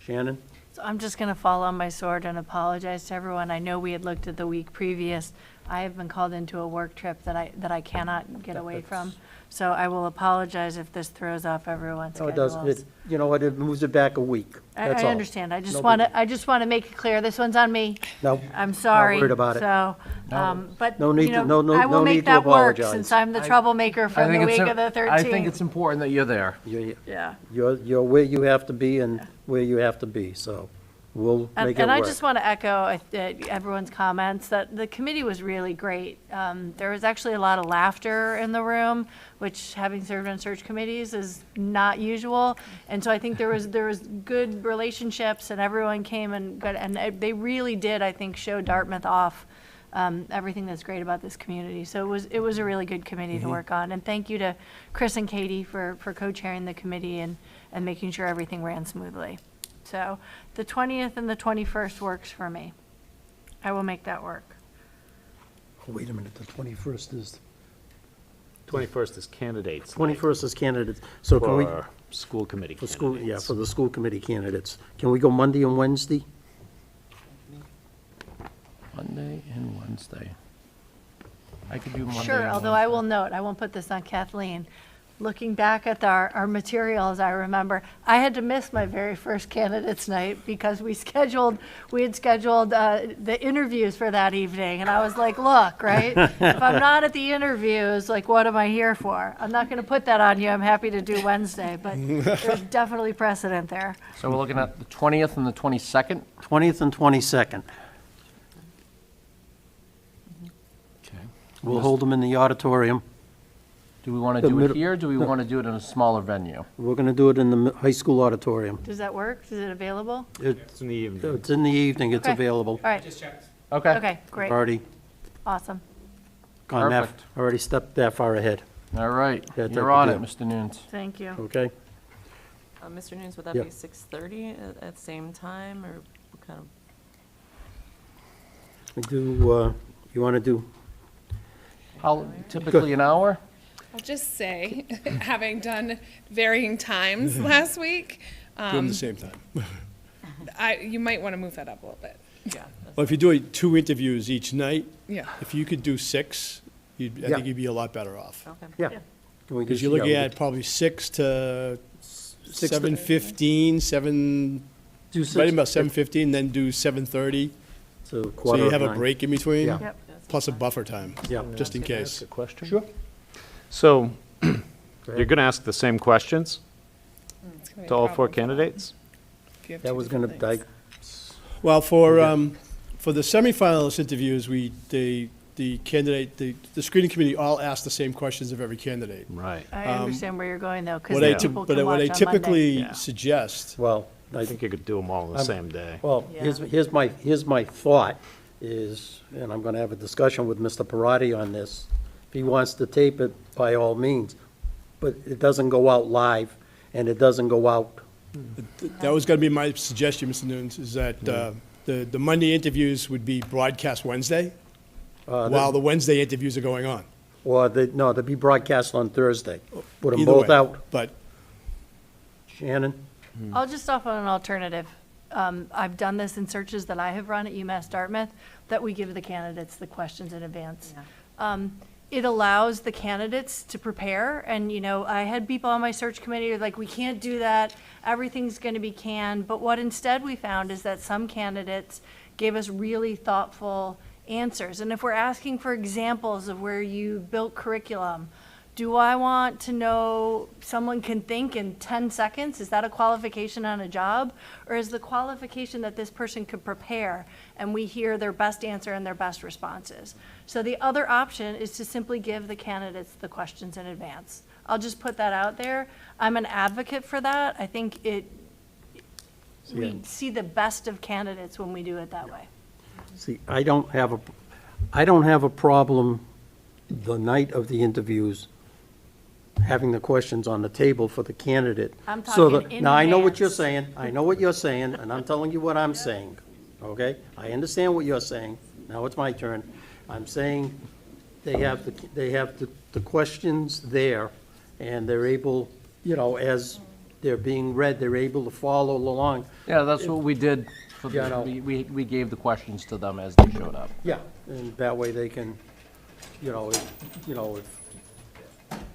Shannon? So I'm just going to fall on my sword and apologize to everyone. I know we had looked at the week previous. I have been called into a work trip that I cannot get away from. So I will apologize if this throws off everyone's No, schedules. it does. It moves it back a week. That's I all. understand. I just No want big- to, make it clear, this one's on me. No. I'm sorry. worried about it. So, but, No need to- no I will need make to that work apologize. since I'm the troublemaker from the week of the 13th. I think it's important that you're there. Yeah. You're where you have to be and where you have to be, so we'll make it work. And I just want to echo everyone's comments that the committee was really great. There was actually a lot of laughter in the room, which, having served on search committees, is not usual. And so I think there was good relationships, and everyone came and they really did, I think, show Dartmouth off everything that's great about this community. So it was a really good committee to work on. And thank you to Chris and Katie for co-chairing the committee and making sure everything ran smoothly. So the 20th and the 21st works for me. I will make that work. Wait a minute, the 21st is... 21st is candidates. 21st is candidates. So can we... For school committee For candidates. for the school committee candidates. Can we go Monday and Wednesday? Monday and Wednesday. I could do Monday. Sure, and although I will note, I won't put this on Kathleen. Looking back at our materials, I remember I had to miss my very first candidates night because we had scheduled the interviews for that evening. And I was like, look, right, if I'm not at the interviews, like, what am I here for? I'm not going to put that on you. I'm happy to do Wednesday, but there's definitely precedent there. So we're looking at the 20th and the 22nd? 20th and 22nd. Okay. We'll hold them in the auditorium. Do we want to The do it middle- here, or do we want to do it in a smaller venue? We're going to do it in the high school auditorium. Does that work? Is it available? It's in the evening. It's in the evening, it's Okay. available. All right. Okay. Okay, great. Already Awesome. gone that, Perfect. already stepped that far ahead, All right. That type You're of on it, deal. Mr. Nunes. Thank you. okay? Mr. Nunes, would that Yeah. be 6:30 at the same time, or what kind of? We do, you want to do, How, typically an hour? I'll just say, having done varying times last week, Do them at the same time. you might want to move that up a little bit. Yeah. Well, if you're doing 2 interviews each night, Yeah. if you could do 6, I Yeah. think you'd be a lot better off. yeah. Can we Because just- you're looking yeah, we at probably 6 to 6 to- 7:15, 7, Do right 6 about 7:15, then do 7:30. So So quarter you of have a 9. break in between, Yeah. Yep. plus a buffer time, Yeah. just in Can I case. ask a question? Sure. So, ahead. you're going to ask the same questions It's gonna be a to all 4 problem candidates? if you have That two was going to, different things. Well, for the semifinalist interviews, the candidate, the screening committee all ask the same questions of every candidate. Right. I understand where you're going though, because What I people but can what I watch on Monday. typically Yeah. suggest, well, I think you could do them all on the same day. well, here's my thought is, and I'm going to have a discussion with Mr. Parati on this. If he wants to tape it, by all means, but it doesn't go out live, and it doesn't go out. that was going to be my suggestion, Mr. Nunes, is that the Monday interviews would be broadcast Wednesday, while the Wednesday interviews are going on. Or no, they'd be broadcast on Thursday. Put them Either both way, out. But Shannon? I'll just offer an alternative. I've done this in searches that I have run at UMass Dartmouth, that we give the candidates the questions in advance. It allows the candidates to prepare, and, you know, I had people on my search committee who are like, we can't do that, everything's gonna be canned, but what instead we found is that some candidates gave us really thoughtful answers. And if we're asking for examples of where you built curriculum, do I want to know someone can think in 10 seconds? Is that a qualification on a job? Or is the qualification that this person could prepare and we hear their best answer and their best responses? So the other option is to simply give the candidates the questions in advance. I'll just put that out there. I'm an advocate for that. I think we see the best of candidates when we do it that way. See, I don't have a problem the night of the interviews having the questions on the table for the candidate. I'm So talking that- in Now, I know what you're advance. saying, I know what you're saying, and I'm telling you what I'm saying, okay? I understand what you're saying, now it's my turn. I'm saying they have the questions there, and they're able, you know, as they're being read, they're able to follow along. Yeah, that's what we did. For Yeah, I know. we gave the questions to them as they showed up. Yeah, and that way they can, if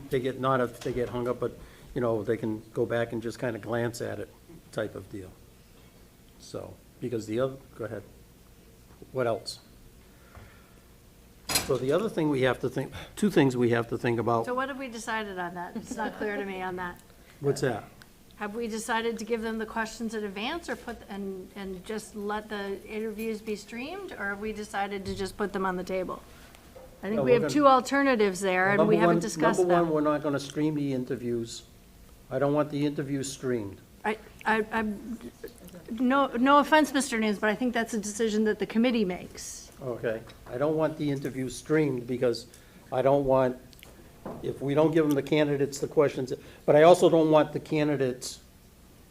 they get, not if they get hung up, but, they can go back and just kind of glance at it type of deal. So, because go ahead. What else? So the other thing we have to think, 2 things we have to think about. So what have we decided on that? It's not clear to me on that. What's that? Have we decided to give them the questions in advance or and just let the interviews be streamed? Or have we decided to just put them on the table? I think No, we we're have gonna- 2 alternatives there and we haven't discussed Number one, them. we're not going to stream the interviews. I don't want the interviews streamed. No offense, Mr. Nunes, but I think that's a decision that the committee makes. Okay, I don't want the interviews streamed because I don't want, if we don't give them the candidates the questions, but I also don't want the candidates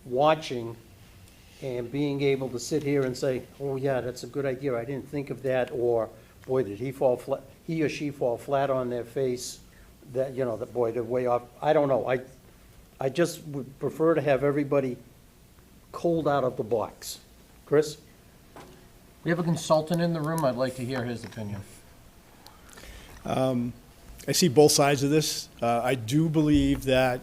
watching and being able to sit here and say, oh yeah, that's a good idea, I didn't think of that, or boy, did he or she fall flat on their face, that, that boy, they're way off. I don't know, I just would prefer to have everybody cold out of the box. Chris? We have a consultant in the room. I'd like to hear his opinion. I see both sides of this. I do believe that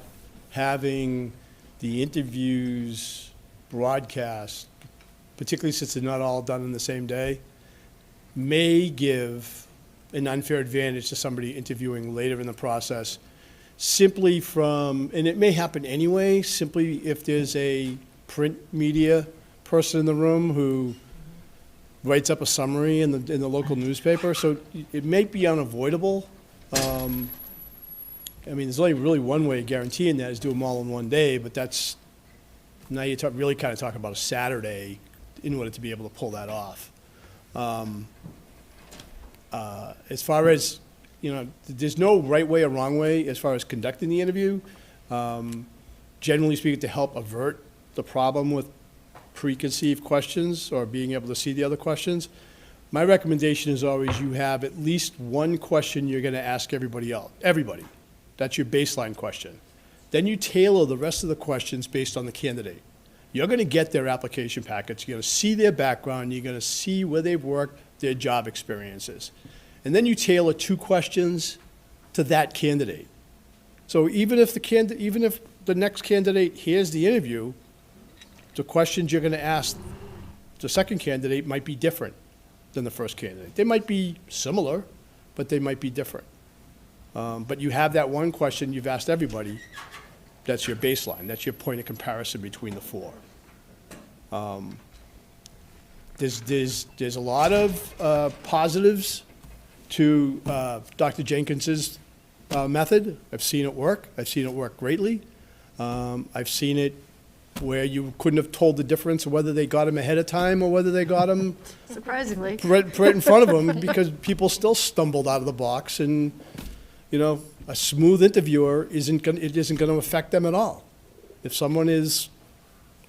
having the interviews broadcast, particularly since they're not all done in the same day, may give an unfair advantage to somebody interviewing later in the process, simply from, and it may happen anyway, simply if there's a print media person in the room who writes up a summary in the local newspaper, so it may be unavoidable. There's only really one way of guaranteeing that is do them all in one day, but that's, now you're really kind of talking about a Saturday in order to be able to pull that off. As far as, there's no right way or wrong way as far as conducting the interview. Generally speaking, to help avert the problem with preconceived questions or being able to see the other questions. My recommendation is always you have at least one question you're gonna ask everybody else, everybody. That's your baseline question. Then you tailor the rest of the questions based on the candidate. You're gonna get their application packets, you're gonna see their background, you're gonna see where they've worked, their job experiences. And then you tailor 2 questions to that candidate. So even if the next candidate hears the interview, the questions you're gonna ask the second candidate might be different than the first candidate. They might be similar, but they might be different. But you have that one question you've asked everybody, that's your baseline, that's your point of comparison between the 4. There's a lot of positives to Dr. Jenkins's method. I've seen it work. I've seen it work greatly. I've seen it where you couldn't have told the difference of whether they got him ahead of time or whether they got him Surprisingly. right in front of them, because people still stumbled out of the box, and, you know, a smooth interviewer isn't going to affect them at all. If someone is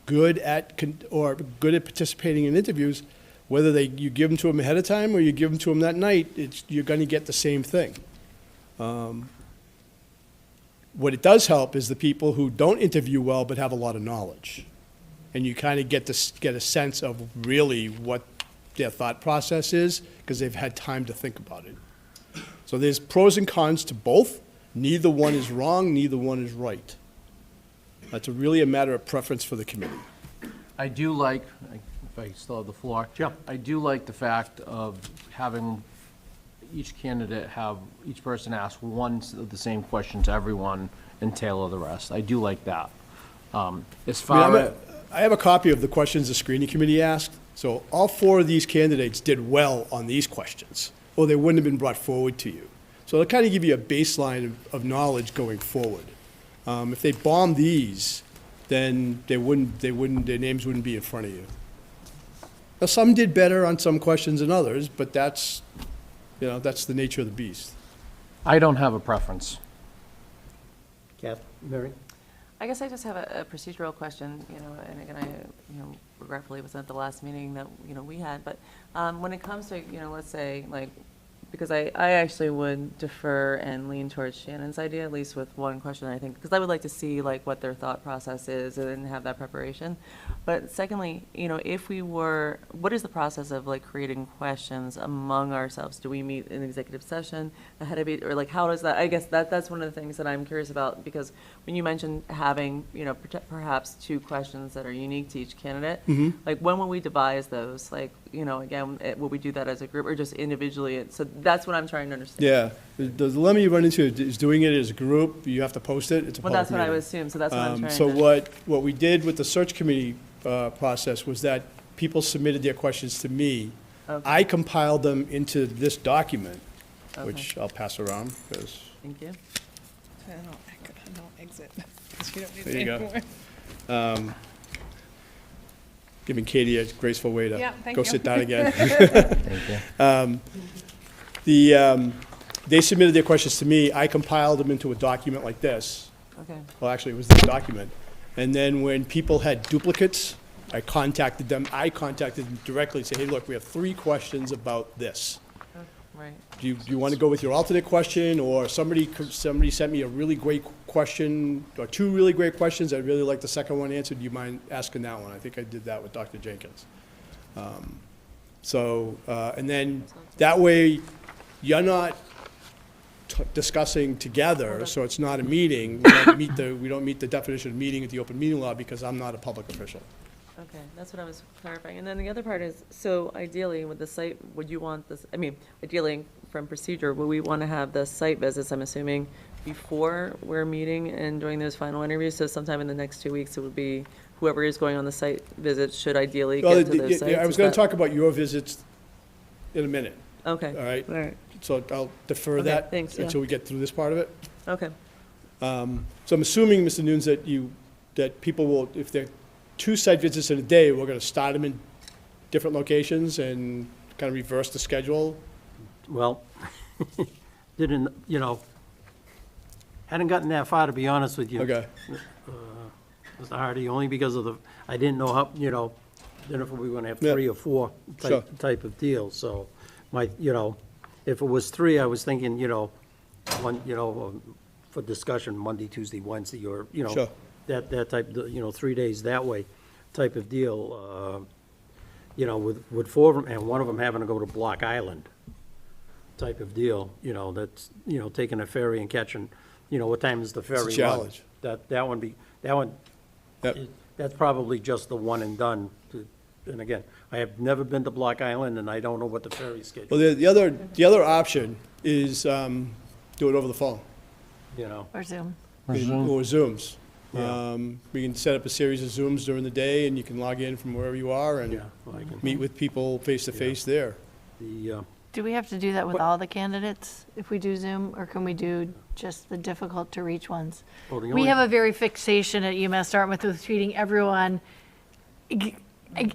good at participating in interviews, whether you give them to them ahead of time or you give them to them that night, you're going to get the same thing. What it does help is the people who don't interview well but have a lot of knowledge. And you kind of get a sense of really what their thought process is, because they've had time to think about it. So there's pros and cons to both. Neither one is wrong, neither one is right. That's really a matter of preference for the committee. I do like, if I still have the floor. Sure. I do like the fact of having each candidate each person ask one of the same question to everyone and tailor the rest. I do like that. As far as, I have a copy of the questions the screening committee asked. So all 4 of these candidates did well on these questions, or they wouldn't have been brought forward to you. So it'll kind of give you a baseline of knowledge going forward. If they bombed these, then their names wouldn't be in front of you. Now, some did better on some questions than others, but that's the nature of the beast. I don't have a preference. Kath, Mary? I guess I just have a procedural question, and again, I regretfully wasn't at the last meeting that, we had, but when it comes to, let's say, like, because I actually would defer and lean towards Shannon's idea, at least with one question, I think, because I would like to see, like, what their thought process is and have that preparation. But secondly, what is the process of, like, creating questions among ourselves? Do we meet in executive session ahead of it, or, like, how does that, I guess that's one of the things that I'm curious about, because when you mentioned having, perhaps 2 questions that are unique to each candidate, like, when will we devise those? Like, again, will we do that as a group or just individually? So that's what I'm trying to understand. Yeah, the dilemma you run into is doing it as a group. You have to post it. It's a public that's what I meeting. would assume, so that's what I'm trying So to. what we did with the search committee process was that people submitted their questions to me. Okay. I compiled them into this document, Okay. which I'll pass around, because, Thank you. I don't exit, because you don't need there it you anymore. go. Giving Katie a graceful way to Yeah, thank go you. sit down again. Thank you. They submitted their questions to me. I compiled them into a document like this. Okay. Well, actually, it was this document. And then when people had duplicates, I contacted them directly and said, hey, look, we have 3 questions about this. Right. Do you want to go with your alternate question, or somebody sent me a really great question, or 2 really great questions, I'd really like the second one answered, do you mind asking that one? I think I did that with Dr. Jenkins. And then that way, you're not discussing together, so it's not a meeting. We don't meet the definition of meeting at the open meeting law, because I'm not a public official. Okay, that's what I was clarifying. And then the other part is, so ideally with the site, would you want this, ideally from procedure, would we want to have the site visits, I'm assuming, before we're meeting and doing those final interviews? So sometime in the next 2 weeks, it would be whoever is going on the site visits should ideally get to those sites? I was going to talk about your visits in a minute. Okay. All right? All right. So I'll defer Okay, that thanks, yeah. until we get through this part of it. Okay. So I'm assuming, Mr. Nunes, that people will, if they're 2 site visits in a day, we're going to start them in different locations and kind of reverse the schedule? Well, hadn't gotten that far, to be honest with you. Okay. Mr. Hardy, only because of I didn't know how, than if we were gonna have Yeah. 3 or 4 Sure. type of deal, so if it was 3, I was thinking, one, for discussion, Monday, Tuesday, Wednesday, or, Sure. that type, 3 days that way type of deal, with 4 of them, and one of them having to go to Block Island type of deal, that's, taking a ferry and catching, what time is the ferry run? challenge. That one, Yep. that's probably just the one and done. And again, I have never been to Block Island, and I don't know what the ferry schedule, Well, the other option is do it over the phone. Or Zoom. Or Zooms. We can set up a series of Zooms during the day, and you can log in from wherever you are and meet with people face-to-face there. Do we have to do that with all the candidates if we do Zoom, or can we do just the difficult to reach ones? Well, the We only- have a very fixation at UMass Dartmouth with treating everyone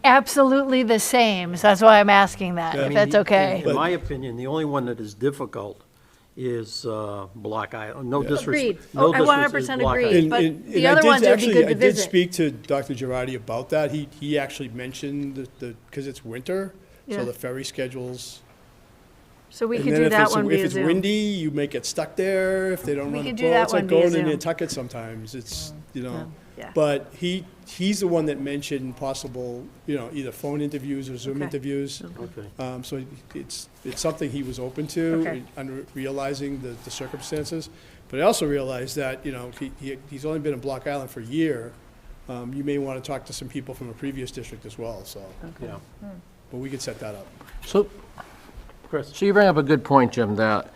absolutely the same, so that's why I'm asking that, I if mean, that's okay. In my opinion, the only one that is difficult is Block Island. No disrespect. Agreed. No I disrespect, 100% Block agree. Island. But the other ones would be good to I did visit. speak to Dr. Girardi about that. He actually mentioned because it's winter, Yeah. so the ferry schedules. So we and could then do if that it's- one via If it's Zoom. windy, you may get stuck there if they don't We run the could do boat. that It's like one via Oh, going to Zoom. Nantucket sometimes. It's, Yeah. But he's the one that mentioned possible, either phone interviews or Zoom Okay. interviews. Okay. So it's something he was open to, Okay. under realizing the circumstances. But I also realized that, he's only been in Block Island for a year. You may want to talk to some people from a previous district as well, so. Yeah. But we could set that up. So, Chris? so you bring up a good point, Jim, that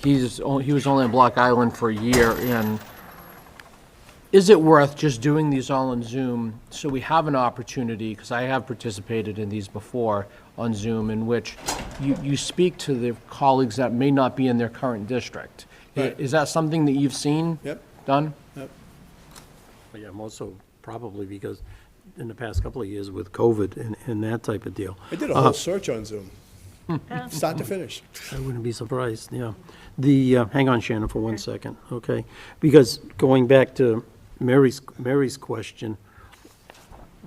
he was only on Block Island for a year, and is it worth just doing these all on Zoom so we have an opportunity, because I have participated in these before on Zoom, in which you speak to the colleagues that may not be in their current district. Right. Is that something that you've seen done? Yep. But yeah, also probably because in the past couple of years with COVID and that type of deal. I did a whole search on Zoom, start to finish. I wouldn't be surprised, yeah. Hang on, Shannon, for 1 second, okay? Because going back to Mary's question,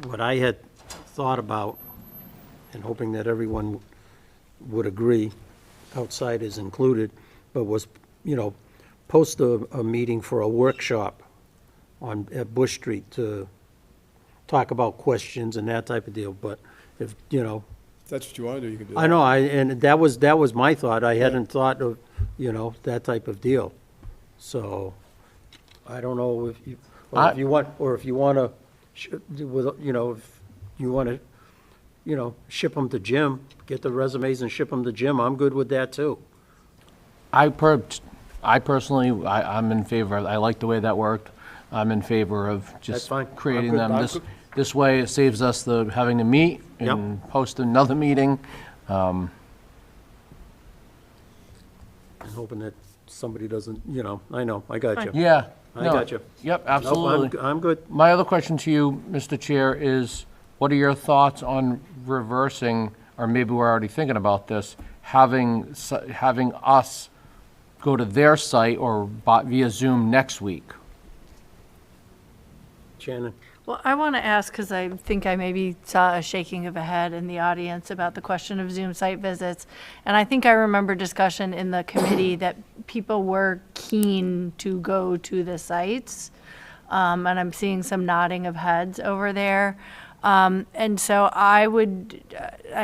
what I had thought about, and hoping that everyone would agree, outsiders included, but was, post a meeting for a workshop at Bush Street to talk about questions and that type of deal, but if, If that's what you want to do, you can do that. I know, and that was my thought. I hadn't thought of, that type of deal. So, I don't know if you, if you want to, if you want to, ship them to Jim, get the resumes and ship them to Jim, I'm good with that too. I personally, I'm in favor, I like the way that worked. I'm in favor of That's just fine. creating I'm good. them. I'm This good. This way, it saves us the having to meet and post another meeting. I'm hoping that somebody doesn't, I know, I got you. Yeah. I no, got you. Yep, Nope, absolutely. I'm good. My other question to you, Mr. Chair, is what are your thoughts on reversing, or maybe we're already thinking about this, having us go to their site or via Zoom next week? Shannon? Well, I want to ask, because I think I maybe saw a shaking of a head in the audience about the question of Zoom site visits. And I think I remember discussion in the committee that people were keen to go to the sites. And I'm seeing some nodding of heads over there. And so I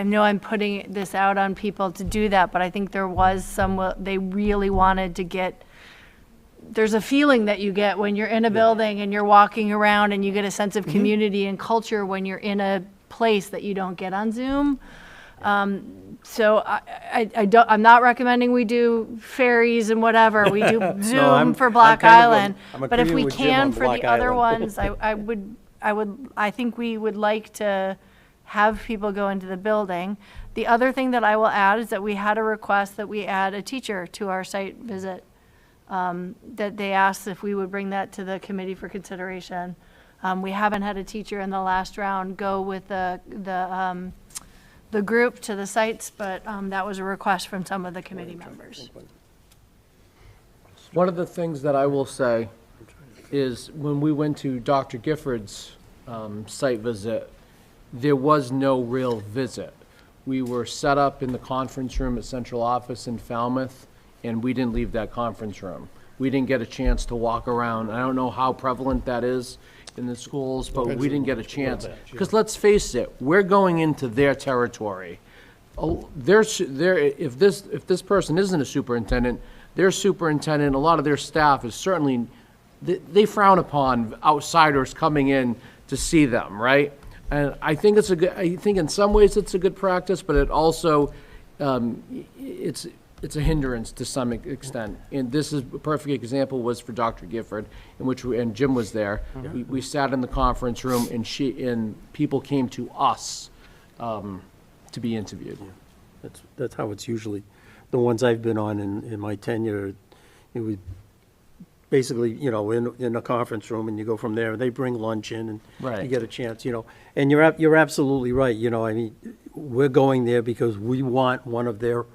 know I'm putting this out on people to do that, but I think there was they really wanted to get, there's a feeling that you get when you're in a building and you're walking around, and you get a sense of community and culture when you're in a place that you don't get on Zoom. So I'm not recommending we do ferries and whatever. We do Zoom for Block Island. But if we can for the other ones, I think we would like to have people go into the building. The other thing that I will add is that we had a request that we add a teacher to our site visit. That they asked if we would bring that to the committee for consideration. We haven't had a teacher in the last round go with the group to the sites, but that was a request from some of the committee members. One of the things that I will say is when we went to Dr. Gifford's site visit, there was no real visit. We were set up in the conference room at central office in Falmouth, and we didn't leave that conference room. We didn't get a chance to walk around. I don't know how prevalent that is in the schools, but we didn't get a chance. Because let's face it, we're going into their territory. If this person isn't a superintendent, their superintendent, a lot of their staff is certainly, they frown upon outsiders coming in to see them, right? And I think in some ways it's a good practice, but it also, it's a hindrance to some extent. And this is a perfect example was for Dr. Gifford, and Jim was there. We sat in the conference room and people came to us to be interviewed. That's how it's usually, the ones I've been on in my tenure, it would basically, in a conference room, and you go from there, and they bring lunch in, and Right. you get a chance, And you're absolutely right, I mean, we're going there because we want one of their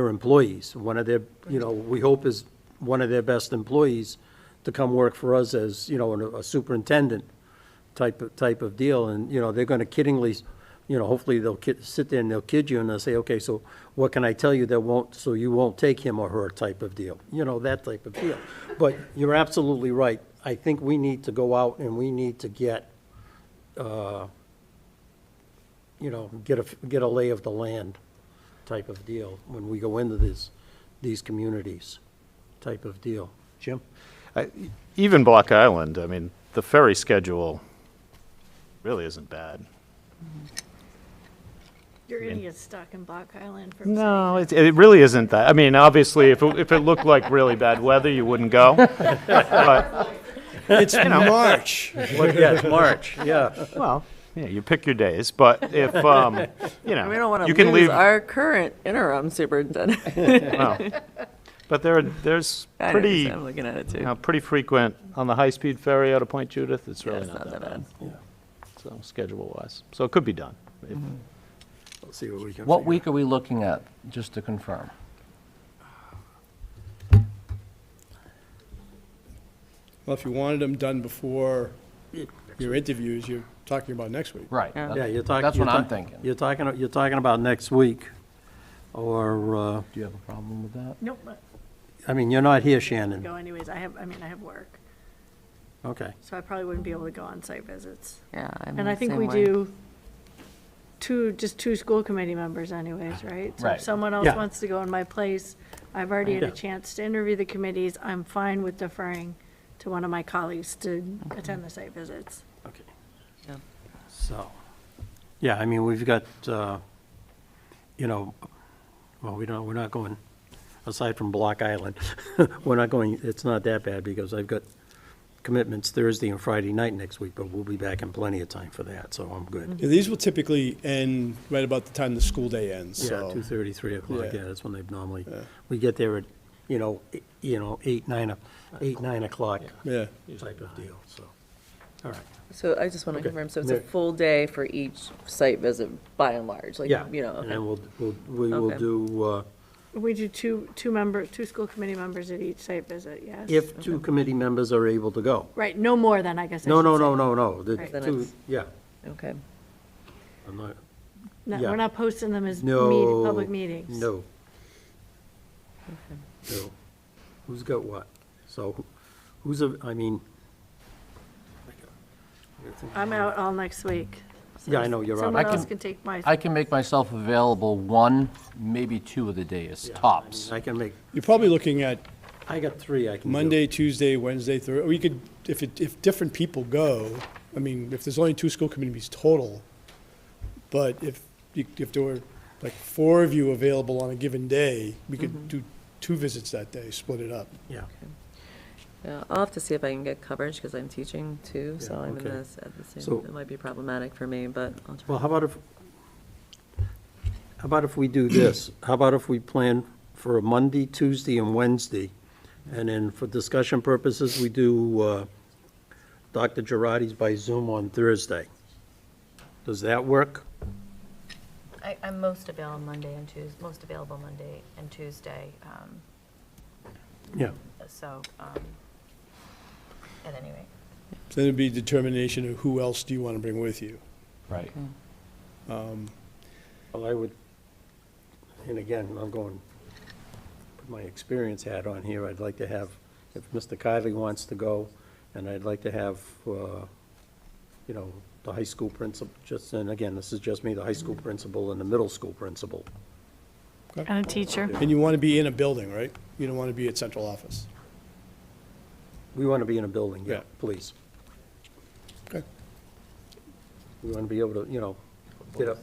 employees, we hope is one of their best employees to come work for us as, a superintendent type of deal, and, they're gonna kiddingly, hopefully they'll sit there and they'll kid you and they'll say, okay, so what can I tell you so you won't take him or her type of deal, that type of deal. But you're absolutely right. I think we need to go out and we need to get a lay of the land type of deal when we go into these communities type of deal. Jim? Even Block Island, I mean, the ferry schedule really isn't bad. You're going to get stuck in Block Island for No, it really isn't that. I mean, obviously, if it looked like really bad weather, you wouldn't go. But, It's March. Yeah, it's March, yeah. Well, yeah, you pick your days, but if, We don't want to you can lose leave. our current interim superintendent. Well, but there's I pretty, understand, I'm looking at it too. pretty frequent on the high-speed ferry out of Point Judith. It's really it's not that bad. Yeah. So schedule-wise, so it could be done. Let's see what we can. What figure week are we looking at, just to confirm? Well, if you wanted them done before your interviews, you're talking about next week. Right. out. Yeah, you're talking. That's what I'm thinking. You're talking about next week, or, Do you have a problem with that? Nope. I mean, you're not here, Shannon. Go anyways. I have work, Okay. so I probably wouldn't be able to go on site visits. Yeah, I'm And I the think same we way. do just two school committee members anyways, right? So Right. if someone else Yeah. wants to go in my place, I've already had a Yeah. chance to interview the committees. I'm fine with deferring to one of my colleagues to attend the site visits. Okay. Yeah. So, yeah, I mean, we've got, well, we're not going, aside from Block Island, we're not going, it's not that bad because I've got commitments Thursday and Friday night next week, but we'll be back in plenty of time for that, so I'm good. Yeah, these will typically end right about the time the school day ends, Yeah, so. 2:30, 3 o'clock, Yeah. yeah, that's when they've normally, Yeah. we get there at, 8, 9 o'clock Yeah. type of deal, so, all right. So I just want to Okay. confirm, so it's a Yeah. two day for each site visit by and large, like, Yeah, okay. and then we will Okay. do, We do two school committee members at each site visit, yes? if two committee members are able to go. Right, no more than, I guess I No, should no, say. no, the Right. Then two, it's- yeah. Okay. I'm not, No, yeah. we're not posting them as No. public meetings. No. No. Who's got what? So I mean. I'm out all next week. so Yeah, I know you're out. Someone I else can- can take my. I can make myself available one, maybe 2 of the days, tops. I can make, You're probably looking at I got 3 I can do. Monday, Tuesday, Wednesday, Thursday, or you could, if different people go, I mean, if there's only 2 school committees total, but if there were like 4 of you available on a given day, we could do 2 visits that day, split it up. Yeah. Yeah, I'll have to see if I can get coverage, because I'm teaching too, so Yeah, I'm in okay. this at the same, So- it might be problematic for me, but I'll try. Well, how about if we do this? How about if we plan for a Monday, Tuesday, and Wednesday? And then for discussion purposes, we do Dr. Girardi's by Zoom on Thursday. Does that work? I'm most available Monday and Tuesday, Yeah. so, at any rate. So then it'd be determination of who else do you want to bring with you. Right. Well, I would, and again, I'm going, put my experience hat on here, I'd like to have, if Mr. Kiley wants to go, and I'd like to have, you know, the high school principal, just, and again, this is just me, the high school principal and the middle school principal. And a teacher. And you want to be in a building, right? You don't want to be at central office. We want to be in a building, yeah, Yeah. please. Okay. We want to be able to, you know, get up.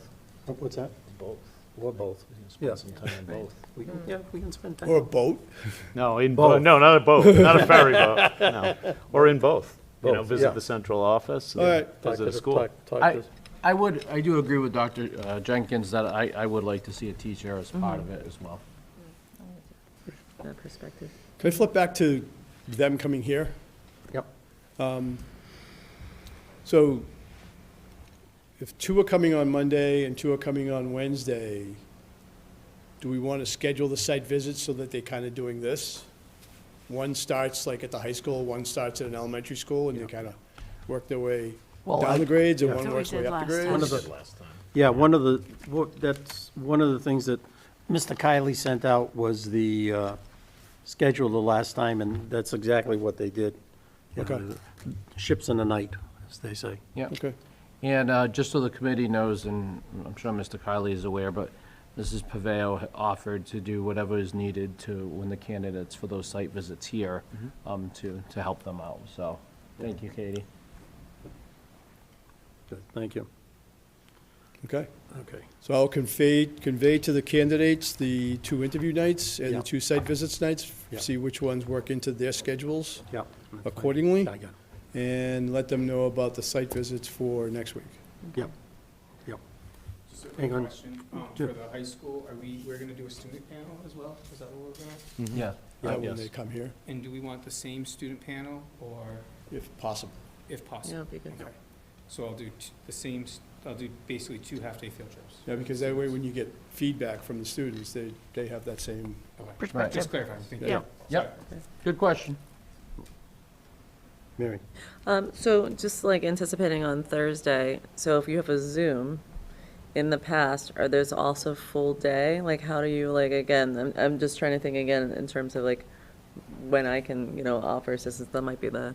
Oh, what's that? Both. Or both. We Yeah. can spend some time in both. We can, yeah, we can spend time. Or a boat. No, in Both. both. No, not a boat, not a ferry boat, no. Or in both. You know, Both, visit yeah. the central office, All right. visit a school. I do agree with Dr. Jenkins that I would like to see a teacher as part of it as well. That perspective. Can I flip back to them coming here? Yep. So if 2 are coming on Monday and 2 are coming on Wednesday, do we want to schedule the site visits so that they're kind of doing this? One starts like at the high school, one starts at an elementary school, and they kind of work their way down the grades, and one works their way up the grades? Yeah, that's one of the things that Mr. Kiley sent out was the schedule the last time, and that's exactly what they did. You know, Okay. Ships in the night, as they say. Yeah. Okay. And just so the committee knows, and I'm sure Mr. Kiley is aware, but Mrs. Paveo offered to do whatever is needed to, when the candidates for those site visits here, to help them out. So, thank you, Katie. Good, thank you. Okay. Okay. So I'll convey to the candidates the 2 interview nights and Yeah. the 2 site visits nights, Yeah. see which ones work into their schedules Yeah. accordingly, I got it. and let them know about the site visits for next week. Yep, yep. Just a Hang quick on. question, Sure. for the high school, we're gonna do a student panel as well? Is that what we're gonna? Yeah. When Yes. they come here, And do we want the same student panel, or if possible. if possible? Yeah, it'd be good. Okay. So I'll do I'll do basically 2 half-day field trips. Yeah, because that way, when you get feedback from the students, they have that same. Okay. Perspective. Just clarifying, thank you. Yeah. Yep. Good question. Mary? So just like anticipating on Thursday, so if you have a Zoom, in the past, are those also full day? Like, how do you, like, again, I'm just trying to think again in terms of like when I can, you know, offer assistance, that might be the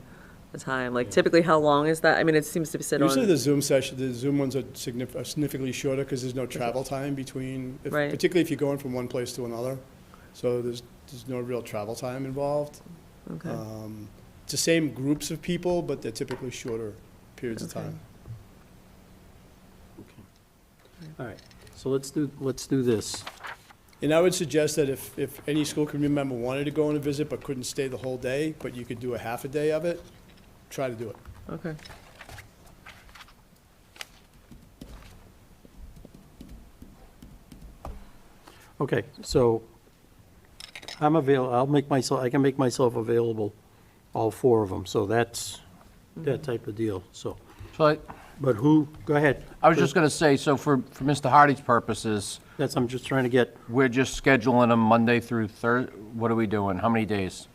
time. Like typically, how long is that? I mean, it seems to be sit on. Usually the Zoom ones are significantly shorter because there's no travel time between, Right. particularly if you're going from one place to another. So there's no real travel time involved. Okay. It's the same groups of people, but they're typically shorter periods of Okay. time. All right, so let's do this. And I would suggest that if any school committee member wanted to go on a visit but couldn't stay the whole day, but you could do a half a day of it, try to do it. Okay. Okay, so I can make myself available, all 4 of them, so that's that type of deal, so. So But who, go ahead. I was just gonna say, so for Mr. Hardy's purposes, I'm just trying to get, we're just scheduling them Monday through what are we doing? How many days?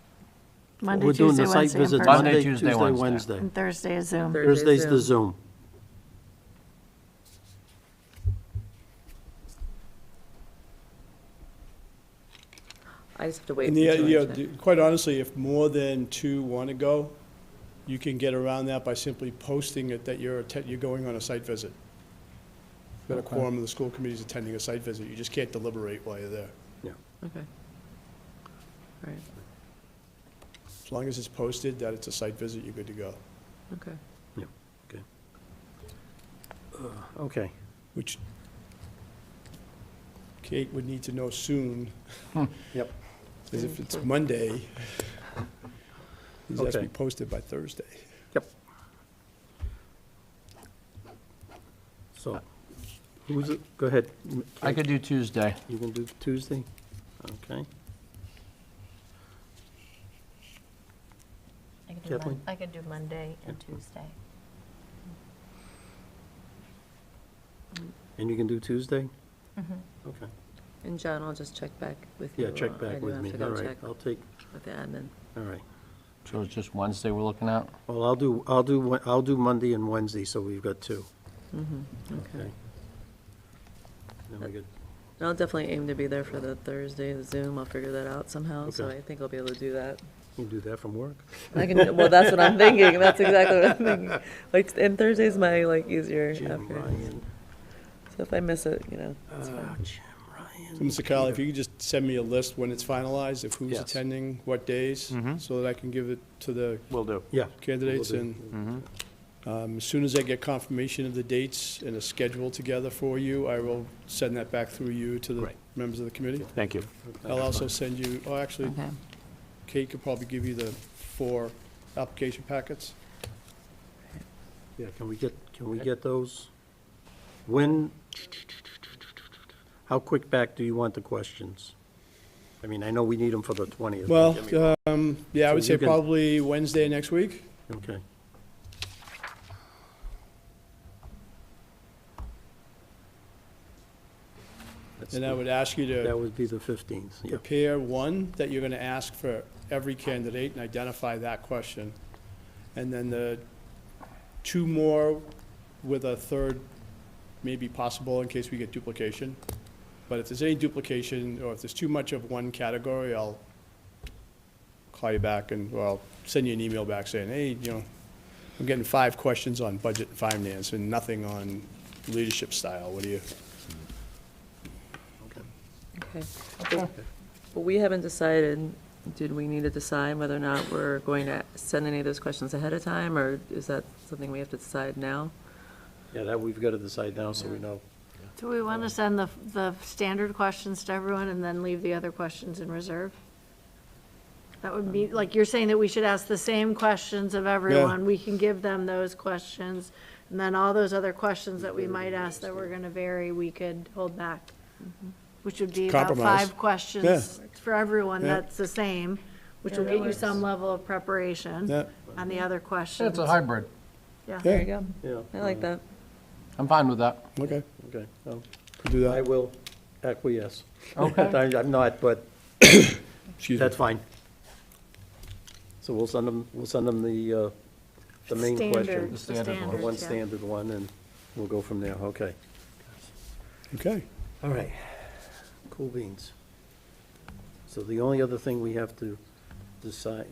Monday, we're doing Tuesday, the site Wednesday, and visits Thursday. Monday, Tuesday, Tuesday, Wednesday. Wednesday. And Thursday is Zoom. Thursday's the Zoom. I just have to wait. And for the, George to- quite honestly, if more than 2 want to go, you can get around that by simply posting it that you're going on a site visit. That a Okay. quorum of the school committee is attending a site visit. You just can't deliberate while you're there. Okay. Right, As long as it's posted that it's a site visit, you're good to go. okay. Okay, Which Kate would need to know soon. Yep. Because if it's Monday, these has to be Okay. posted by Thursday. yep. So, who's it, go ahead. I could do Tuesday. You can do Tuesday? Okay. Kathleen? I could do Monday and Tuesday. And you can do Tuesday? Mm-hmm. Okay. And John, I'll just check back with you. Yeah, check I back do with have me. to go All right, check I'll take, with the admin. all right. So it's just Wednesday we're looking at? Well, I'll do Monday and Wednesday, so we've got 2. Okay. Then we get, I'll definitely aim to be there for the Thursday, the Zoom. I'll figure that out somehow, so Okay. I think I'll be able to do that. you do that from work? I can, well, that's what I'm thinking. That's exactly what I'm thinking. Like, and Thursday's my, like, easier Jim afternoon. Ryan. So if I miss it, you know, it's fine. Jim Ryan. So, Mr. Cowley, if you could just send me a list when it's finalized of who's Yes. attending, what days, so that I can give it to the Will do. Yeah. candidates, Will do. and as soon as I get confirmation of the dates and a schedule together for you, I will send that back through you to the Great. members of the committee. Thank you. I'll also send you, oh, actually, Okay. Kate could probably give you the 4 application packets. Yeah, can we get those? When, how quick back do you want the questions? I mean, I know we need them for the 20th. Well, don't get me wrong. yeah, I So would you say can- probably Wednesday next week. Okay. That's And I the- would ask you That to would be the 15th, yeah. prepare one that you're gonna ask for every candidate and identify that question. And then the 2 more with a third maybe possible in case we get duplication. But if there's any duplication, or if there's too much of one category, I'll call you back and, or I'll send you an email back saying, hey, you know, I'm getting 5 questions on budget and finance and nothing on leadership style. What do you? Okay. But we haven't decided, did we need to decide whether or not we're going to send any of those questions ahead of time, or is that something we have to decide now? Yeah, that we've got to decide now so we know. Do we want to send the standard questions to everyone and then leave the other questions in reserve? That would be, like, you're saying that we should ask the same questions of everyone. We can give them those questions, and then all those other questions that we might ask that we're going to vary, we could hold back. Which would be about Compromise. 5 questions Yeah. for everyone Yeah. that's the same, which will get you some level of preparation. Yeah. And the other questions. It's a hybrid. Yeah. There you go. Yeah. I like that. I'm fine with that. Okay, Okay, well, could do I that. will acquiesce. Okay. I'm not, but Excuse me. that's fine. So we'll send them the main question. Standard, The standard The one. one yeah. standard one, and we'll go from there, okay. Okay. All right, cool beans. So the only other thing we have to decide.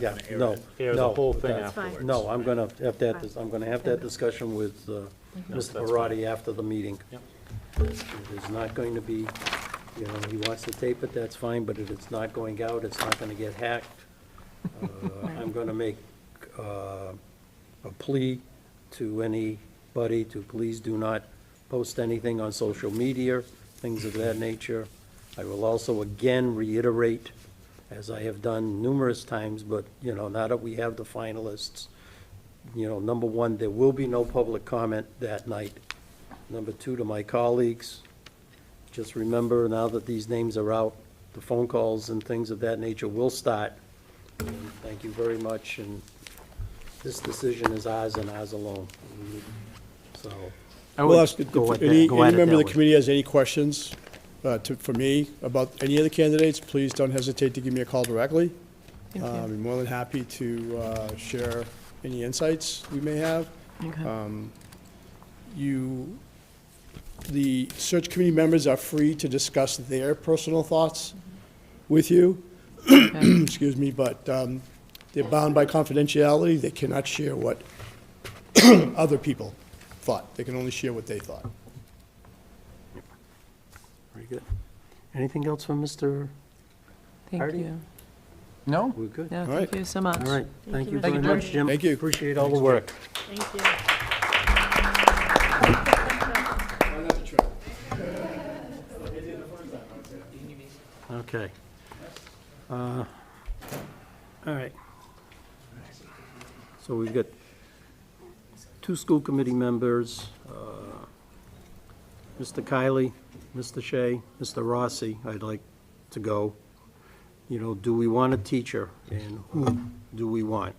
Yeah, no, Air the no. whole thing that's- afterwards. No, I'm gonna have that discussion with Mr. Parati after the meeting. There's not going to be, you know, he wants to tape it, that's fine, but if it's not going out, it's not gonna get hacked. I'm gonna make a plea to anybody to please do not post anything on social media, things of that nature. I will also again reiterate, as I have done numerous times, but, you know, now that we have the finalists, you know, number one, there will be no public comment that night. Number two, to my colleagues, just remember, now that these names are out, the phone calls and things of that nature will start. And thank you very much, and this decision is ours and ours alone. So, I We'll would, ask, go at any that- go at it member of that the way. committee has any questions for me about any of the candidates, please don't hesitate to give me a call directly. I'm more than happy to share any insights we may have. The search committee members are free to discuss their personal thoughts with you. Excuse me, but they're bound by confidentiality. They cannot share what other people thought. They can only share what they thought. very good. Anything else from Mr. Thank Hardy? you. no? We're good? Yeah, All thank right. you so much. All right, thank you Thank very you, much, Jim. Thank you. Appreciate all the work. Thank you. Okay. All right. So we've got 2 school committee members, Mr. Kiley, Mr. Shea, Mr. Rossi, I'd like to go. You know, do we want a teacher, and who do we want?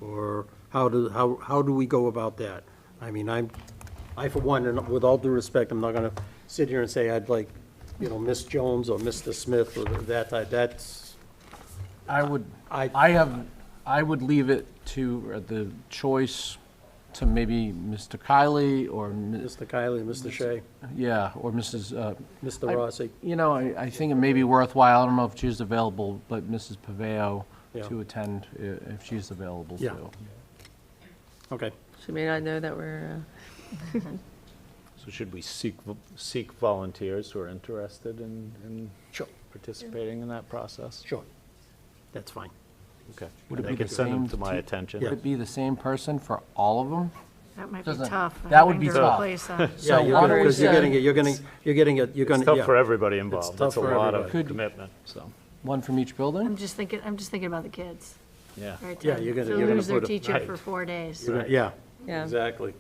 Or how do we go about that? I mean, I for one, and with all due respect, I'm not gonna sit here and say I'd like, you know, Miss Jones or Mr. Smith or that type, that's, I would, I, I I would leave it to the choice to maybe Mr. Kiley or. Mr. Kiley, Mr. Shea, Yeah, or Mrs. Mr. Rossi. You know, I think it may be worthwhile, I don't know if she's available, but Mrs. Paveo Yeah. to attend if she's available Yeah. too. Okay. She may not know that we're, So should we seek volunteers who are interested in Sure. participating in that process? Sure. That's fine. Okay. Would it And be I can the send them same to my te- attention. Would it be the same person for all of them? That might be Doesn't- tough. that would be having to tough. replace them. Yeah, So you're why gonna, don't we because you're say- getting, you're gonna, It's tough yeah. for everybody involved. tough It's a for lot of everybody. commitment, so, One from each building? I'm just thinking about the kids. yeah. Right, Yeah, to- you're gonna- to you're gonna lose their put a- teacher right. for 4 days. You're gonna- Yeah, yeah, exactly.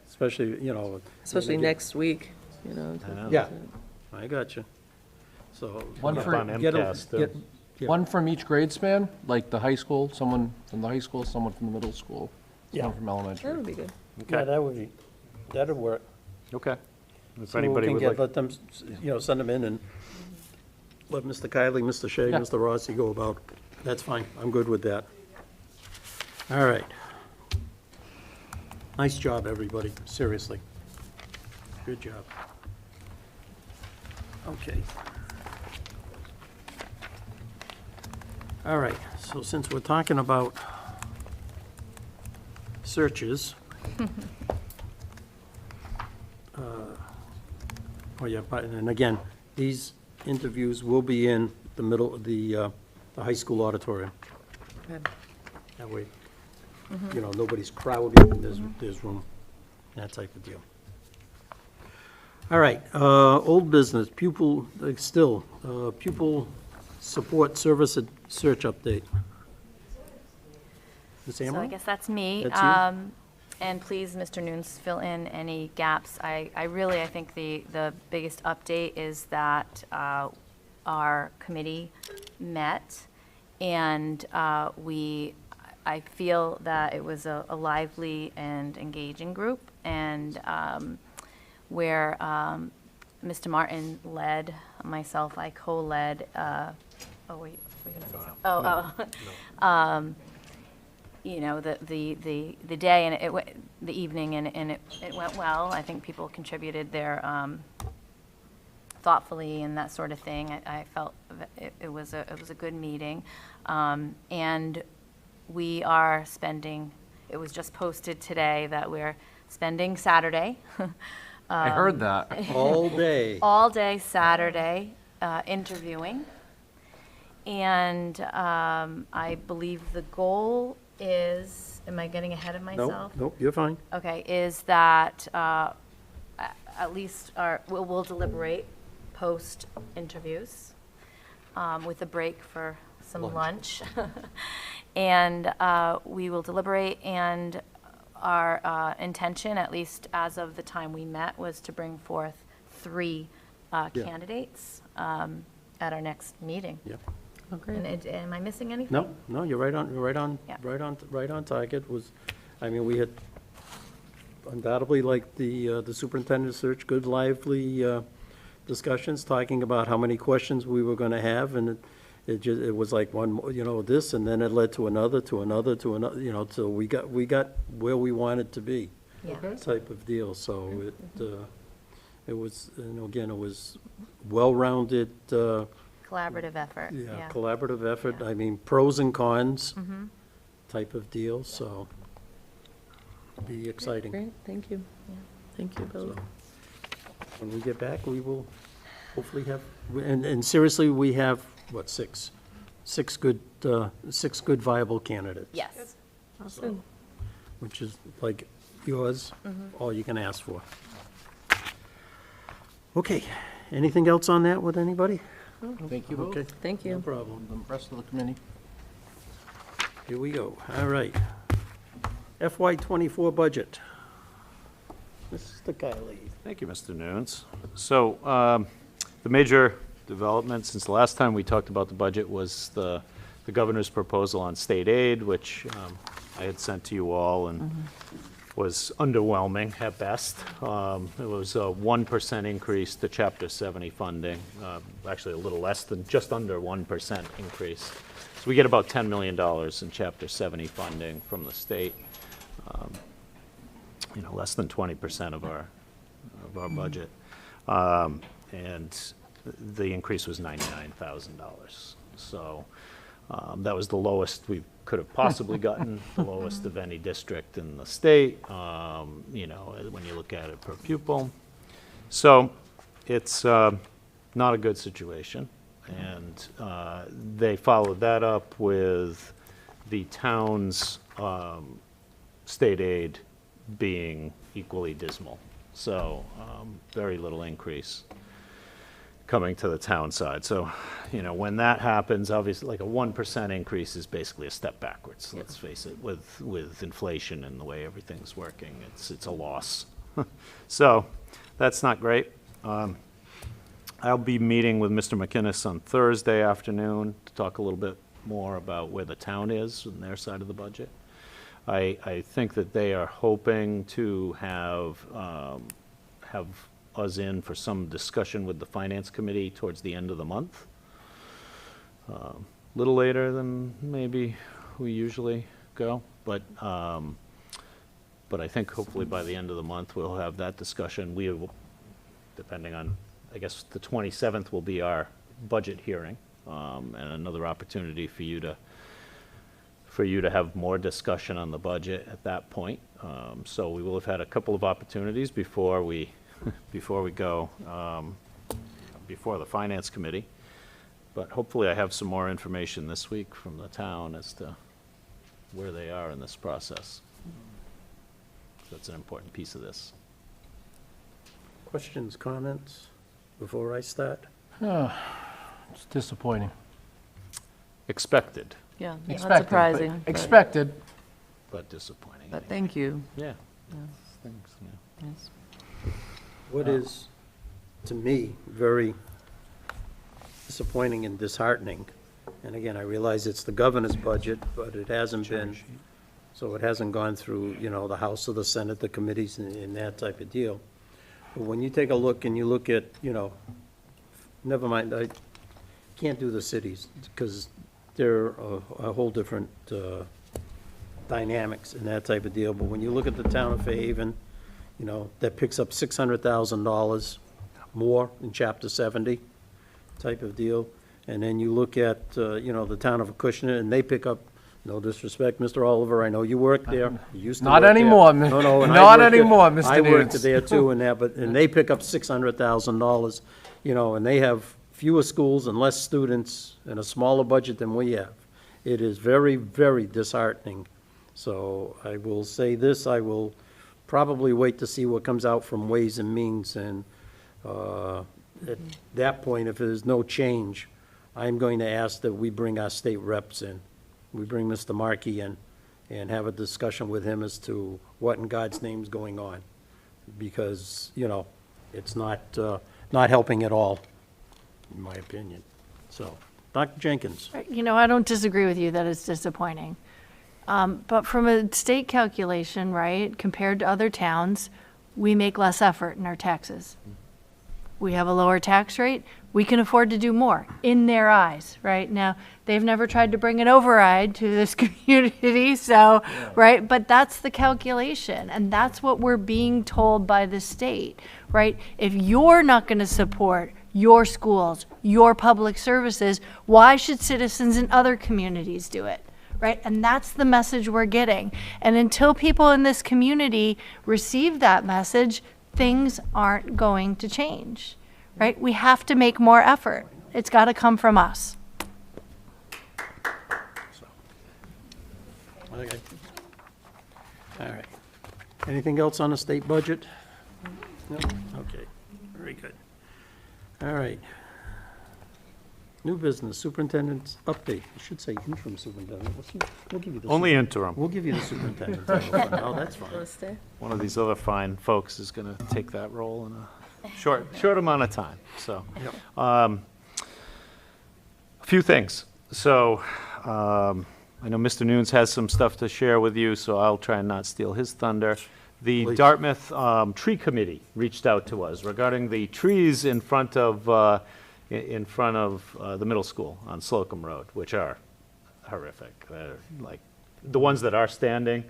Especially, you know. especially again- next week, you know. I know. Yeah, I got you. So. One Up for- on get 'em- MCAS, too. get- yeah. One from each grade span, like the high school, someone from the high school, someone from the middle school, Yeah. someone from elementary. That would be good. Yeah, that would be, that'd work. Okay. If So we anybody can would get, like, let them, send them in and let Mr. Kiley, Mr. Shea, Yeah. Mr. Rossi go about. That's fine. I'm good with that. All right. Nice job, everybody. Seriously. Good job. Okay. All right, so since we're talking about searches, oh yeah, but, and again, these interviews will be in the middle of the high school auditorium. Good. That way, nobody's crowded, and there's room, that type of deal. All right, old business, pupil support service and search update. Ms. So I Amaro? guess that's me. That's you? And please, Mr. Nunes, fill in any gaps. I think the biggest update is that our committee met, and I feel that it was a lively and engaging group, and where Mr. Martin led, myself, I co-led, oh, wait, we're gonna say something. The day and the evening, and it went well. I think people contributed their thoughtfully and that sort of thing. I felt it was a good meeting, and we are spending. It was just posted today that we're spending Saturday. I heard that. All day. All day Saturday, interviewing. And I believe the goal is, am I getting ahead of myself? Nope, you're fine. Okay, is that at least we'll deliberate post-interviews with a break for some lunch. And we will deliberate, and our intention, at least as of the time we met, was to bring forth 3 candidates at our next meeting. Yeah. Okay. And am I missing anything? No, you're right on, Yeah. right on target. We had undoubtedly, like the superintendent search, good lively discussions, talking about how many questions we were gonna have, and it was like one, this, and then it led to another, so we got where we wanted to be. Yeah. Type of deal, so it was, again, it was well-rounded, Collaborative effort, yeah, yeah. collaborative effort, pros and cons Mhm. type of deal, so be exciting. Great, thank you. Yeah. Thank you, Bill. So, when we get back, we will hopefully have, and seriously, we have, what, six good viable candidates, Yes. Awesome. which is like yours, Mhm. all you can ask for. Okay, anything else on that with anybody? Thank you both. Okay. Thank No you. problem. The rest of the committee. Here we go. All right. FY '24 budget. Mr. Kiley. Thank you, Mr. Nunes. So, the major development since the last time we talked about the budget was the governor's proposal on state aid, which I had sent to you all and was underwhelming at best. It was a 1% increase to Chapter 70 funding, actually a little less than, just under 1% increase. So we get about $10 million in Chapter 70 funding from the state. Less than 20% of our budget. And the increase was $99,000. So that was the lowest we could have possibly gotten, the lowest of any district in the state, when you look at it per pupil. So it's not a good situation. And they followed that up with the town's state aid being equally dismal. So very little increase coming to the town side. So, when that happens, obviously, like a 1% increase is basically a step backwards. Let's face it, with inflation and the way everything's working, it's a loss. So that's not great. I'll be meeting with Mr. McInnes on Thursday afternoon to talk a little bit more about where the town is on their side of the budget. I think that they are hoping to have us in for some discussion with the Finance Committee towards the end of the month. A little later than maybe we usually go, but I think hopefully by the end of the month we'll have that discussion. We will, depending on, I guess the 27th will be our budget hearing, and another opportunity for you to have more discussion on the budget at that point. So we will have had a couple of opportunities before we go before the Finance Committee. But hopefully I have some more information this week from the town as to where they are in this process. That's an important piece of this. Questions, comments before I start? It's disappointing. Expected, Yeah, not Expected, but- surprising. Expected. but disappointing. But thank you. Yeah. Yeah. Thanks, yeah. Yes. What is, to me, very disappointing and disheartening, and again, I realize it's the governor's budget, but it hasn't been, so it hasn't gone through, the House or the Senate, the committees and that type of deal. But when you take a look and you look at, never mind, I can't do the cities, because they're a whole different dynamics and that type of deal, but when you look at the town of Fairhaven, that picks up $600,000 more in Chapter 70 type of deal. And then you look at, the town of Acushnet, and they pick up, no disrespect, Mr. Oliver, I know you worked there. You used to Not work there. anymore, No, and I not worked there. anymore, Mr. I worked Nance. there too, and they pick up $600,000, and they have fewer schools and less students and a smaller budget than we have. It is very, very disheartening. So I will say this, I will probably wait to see what comes out from Ways and Means, and at that point, if there's no change, I'm going to ask that we bring our state reps in. We bring Mr. Markey in and have a discussion with him as to what in God's name is going on. Because, it's not helping at all, in my opinion. So, Dr. Jenkins. I don't disagree with you that it's disappointing. But from a state calculation, right, compared to other towns, we make less effort in our taxes. We have a lower tax rate. We can afford to do more in their eyes, right? Now, they've never tried to bring an override to this community, so, right? But that's the calculation, and that's what we're being told by the state, right? If you're not going to support your schools, your public services, why should citizens in other communities do it? Right? And that's the message we're getting. And until people in this community receive that message, things aren't going to change. Right? We have to make more effort. It's got to come from us. Okay. All right. Anything else on the state budget? No? Okay, very good. All right. New business, superintendent's update. I should say interim superintendent. We'll give you the. Only interim. We'll give you the superintendent title for now, that's fine. One of these other fine folks is going to take that role in a short amount of time, so. A few things. So, I know Mr. Nunes has some stuff to share with you, so I'll try and not steal his thunder. The Please. Dartmouth Tree Committee reached out to us regarding the trees in front of the middle school on Slocum Road, which are horrific. They're like, the ones that are standing.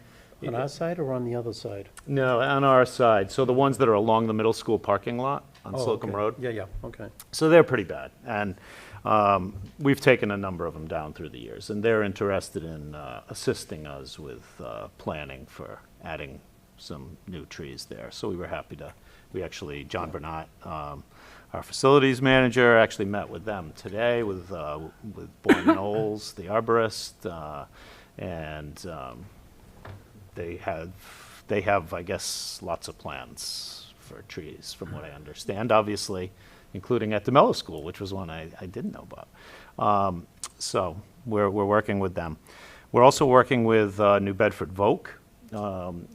On our side or on the other side? No, on our side. So the ones that are along the middle school parking lot on Oh, Slocum okay. Road. Yeah, okay. So they're pretty bad. And we've taken a number of them down through the years. And they're interested in assisting us with planning for adding some new trees there. So we were happy to, John Burnett, our facilities manager, actually met with them today with Bourne Knowles, the arborist, and they have, I guess, lots of plans for trees, from what I understand, obviously, including at Demello School, which was one I didn't know about. So we're working with them. We're also working with New Bedford Voc.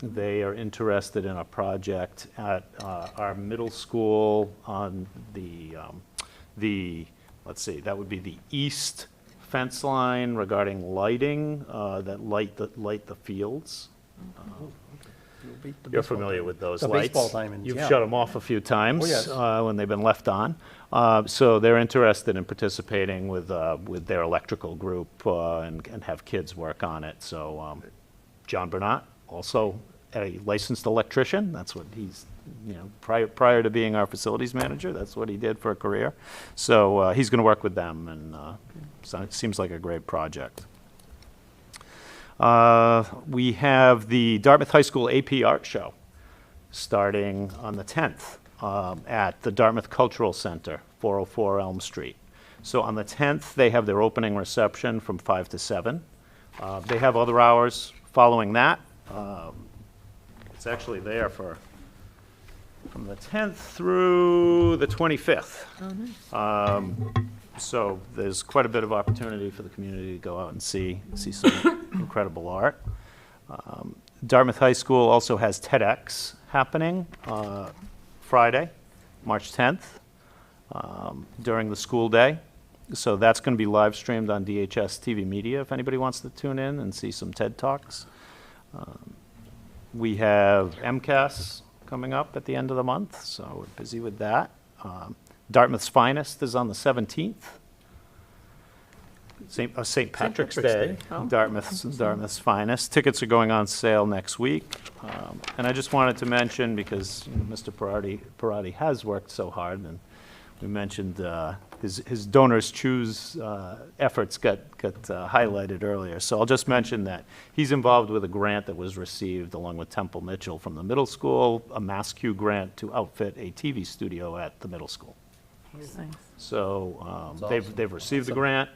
They are interested in a project at our middle school on the let's see, that would be the east fence line regarding lighting that light the fields. You're familiar with those The lights. baseball diamonds, You've yeah. shut them off a few times Oh, yes. when they've been left on. So they're interested in participating with their electrical group and have kids work on it. So John Burnett, also a licensed electrician. That's what he's, prior to being our facilities manager, that's what he did for a career. So he's going to work with them, and so it seems like a great project. We have the Dartmouth High School AP Art Show starting on the 10th at the Dartmouth Cultural Center, 404 Elm Street. So on the 10th, they have their opening reception from 5 to 7. They have other hours following that. It's actually there from the 10th through the 25th. So there's quite a bit of opportunity for the community to go out and see some incredible art. Dartmouth High School also has TEDx happening Friday, March 10th, during the school day. So that's going to be live streamed on DHS TV Media if anybody wants to tune in and see some TED Talks. We have MCAS coming up at the end of the month, so we're busy with that. Dartmouth's Finest is on the 17th. St. Patrick's Day, Oh. Dartmouth's Finest. Tickets are going on sale next week. And I just wanted to mention, because Mr. Parati has worked so hard, and we mentioned his Donors Choose efforts got highlighted earlier. So I'll just mention that he's involved with a grant that was received along with Temple Mitchell from the middle school, a MassQ grant to outfit a TV studio at the middle school. Nice. So they've received the grant.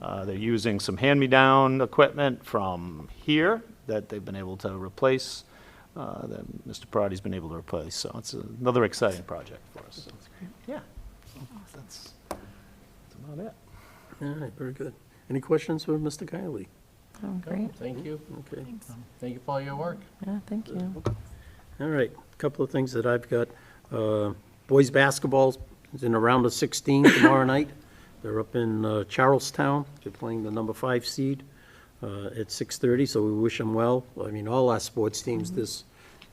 They're using some hand-me-down equipment from here that they've been able to replace, that Mr. Parati's been able to replace. So it's another exciting project for us. That's great. Yeah. So that's about it. All right, very good. Any questions for Mr. Kiley? Oh, great. Thank you. Okay. Thank you for all your work. Yeah, thank you. All right, a couple of things that I've got. Boys' basketball is in a round of 16 tomorrow night. They're up in Charlestown. They're playing the number 5 seed at 6:30, so we wish them well. I mean, all our sports teams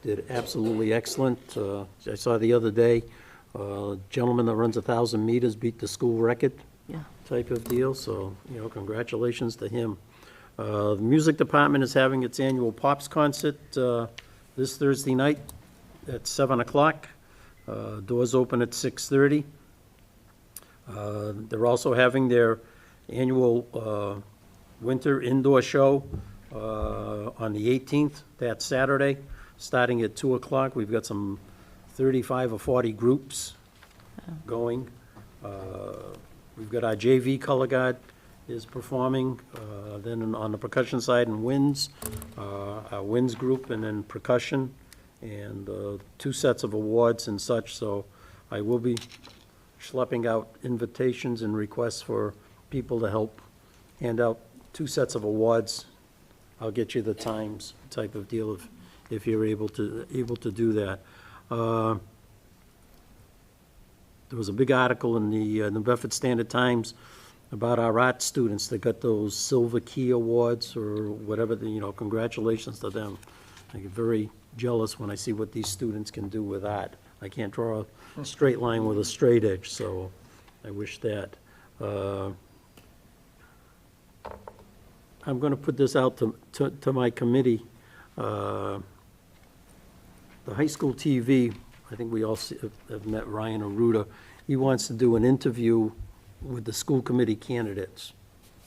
did absolutely excellent. I saw the other day, a gentleman that runs 1,000 meters beat the school record. Yeah. Type of deal, so, congratulations to him. The music department is having its annual Pops concert this Thursday night at 7 o'clock. Doors open at 6:30. They're also having their annual winter indoor show on the 18th, that Saturday, starting at 2 o'clock. We've got some 35 or 40 groups going. We've got our JV color guard is performing, then on the percussion side and winds, our winds group and then percussion, and 2 sets of awards and such, so I will be schlepping out invitations and requests for people to help hand out 2 sets of awards. I'll get you the times type of deal if you're able to do that. There was a big article in the New Bedford Standard Times about our art students that got those Silver Key Awards or whatever, congratulations to them. I get very jealous when I see what these students can do with art. I can't draw a straight line with a straight edge, so I wish that. I'm going to put this out to my committee. The high school TV, I think we all have met Ryan Aruda. He wants to do an interview with the school committee candidates,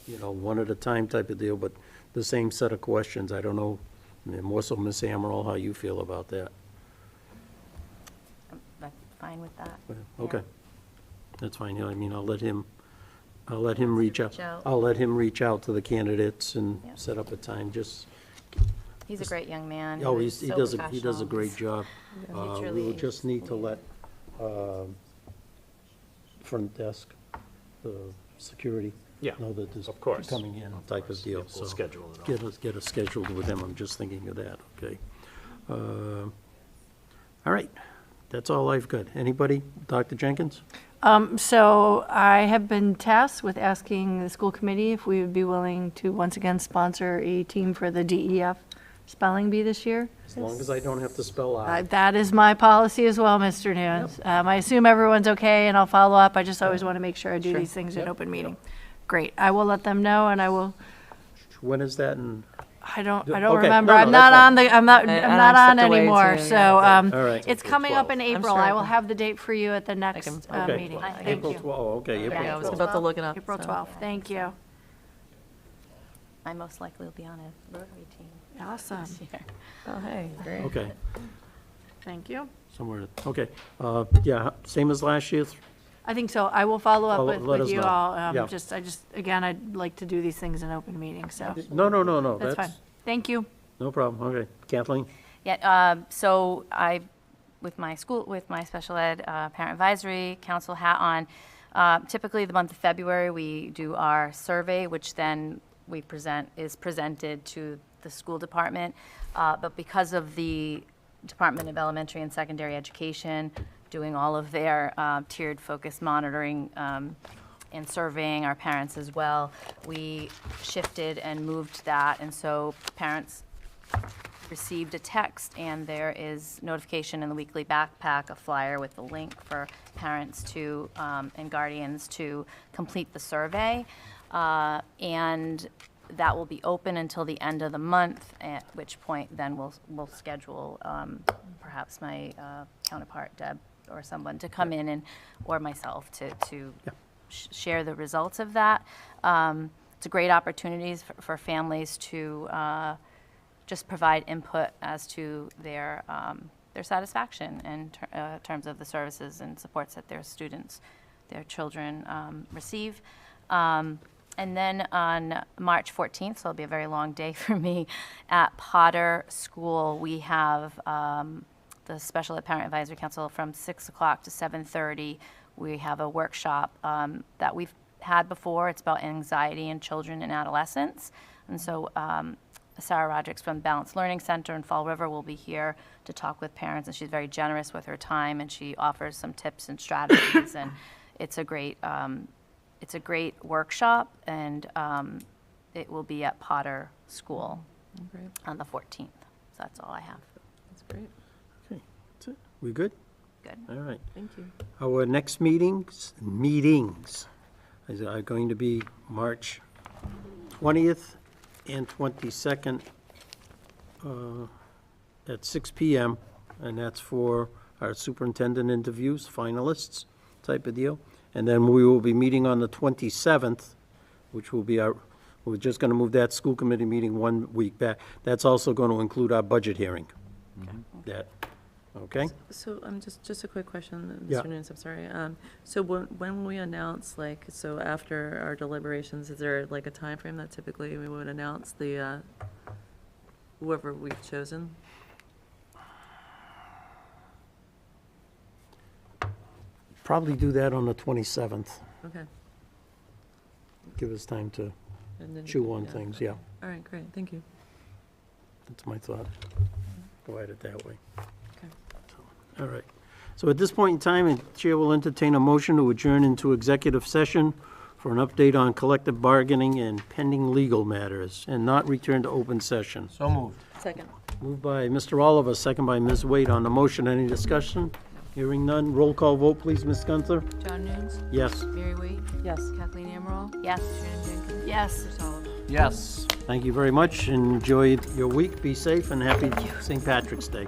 you know, one at a time type of deal, but the same set of questions. I don't know, more so Ms. Amaral, how you feel about that. I'm fine with that. Okay, that's fine. I mean, I'll let him reach out. Reach out. I'll let him reach out to the candidates and Yep. set up a time, just. He's a great young man. Oh, was he so does a professional. great job. He We truly will is. just need to let, front desk, the security. Yeah, Know that this of course. coming in type of deal, Yep, we'll so. schedule it all. Get us scheduled with them, I'm just thinking of that, okay. All right, that's all I've got. Anybody? Dr. Jenkins? So I have been tasked with asking the school committee if we would be willing to once again sponsor a team for the DEF spelling bee this year. As long as I don't have to spell out. That is my policy as well, Mr. Nunes. I assume everyone's okay, and I'll follow up. I just always want to make sure I do these things in Yep. open meeting. Great. I will let them know, and I will. When is that, and? I don't Okay, remember. no, I'm that's not fine. on the, I'm not on stepped away anymore. too, So, yeah. All right. it's coming up in April. sure I I will can- have the date for you at the next Okay. meeting. Thank April you. 12th, okay, April Yeah, I was 12th. about to look it up. April so. 12th. Thank you. I most likely will be on a Rotary team Awesome. this year. Oh, hey, great. Okay, Thank you. somewhere, okay. Yeah, same as last year? I think so. I will follow up Let with us you know. all. Yeah. Again, I'd like to do these things in open meeting, so. No, That's fine. Thank you. No problem, okay. Kathleen? Yeah, so with my special ed parent advisory council hat on, typically the month of February, we do our survey, which then is presented to the school department. But because of the Department of Elementary and Secondary Education doing all of their tiered focus monitoring and surveying our parents as well, we shifted and moved that. And so parents received a text, and there is notification in the weekly backpack, a flyer with a link for parents to and guardians to complete the survey. And that will be open until the end of the month, at which point then we'll schedule perhaps my counterpart, Deb, or someone to come in, or myself to share the results of that. It's a great opportunity for families to just provide input as to their satisfaction in terms of the services and supports that their children receive. And then on March 14th, so it'll be a very long day for me, at Potter School, we have the Special Ed Parent Advisory Council from 6 o'clock to 7:30. We have a workshop that we've had before. It's about anxiety in children and adolescents. And so Sarah Rodricks from Balanced Learning Center in Fall River will be here to talk with parents, and she's very generous with her time, and she offers some tips and strategies, and it's a great workshop, and it will be at Potter School Great. on the 14th. So that's all I have. That's great. Okay, that's it. We good? Good. All right. Thank you. Our next meetings are going to be March 20th and 22nd at 6 PM, and that's for our superintendent interviews, finalists type of deal. And then we will be meeting on the 27th, which will be we're just going to move that school committee meeting 1 week back. That's also going to include our budget hearing. That, okay? So, just a quick question, Yeah. Mr. Nunes, I'm sorry. So when we announce, so after our deliberations, is there like a time frame that typically we would announce the, whoever we've chosen? Probably do that on the 27th. Okay. Give us time to And then- chew on yeah, things, okay. yeah. All right, great, thank you. That's my thought. Go at it that way. Okay. All right. So at this point in time, the Chair will entertain a motion to adjourn into executive session for an update on collective bargaining and pending legal matters, and not return to open session. So moved. Second. Moved by Mr. Oliver, second by Ms. Wade. On the motion, any discussion? Hearing none. Roll call vote, please, Ms. Gunther? John Nunes? Yes. Mary Wade? Yes. Kathleen Amaral? Yes. Shannon Jenkins? Yes. Chris Oliver? Yes. Thank you very much. Enjoy your week. Be safe and happy St. Patrick's Day.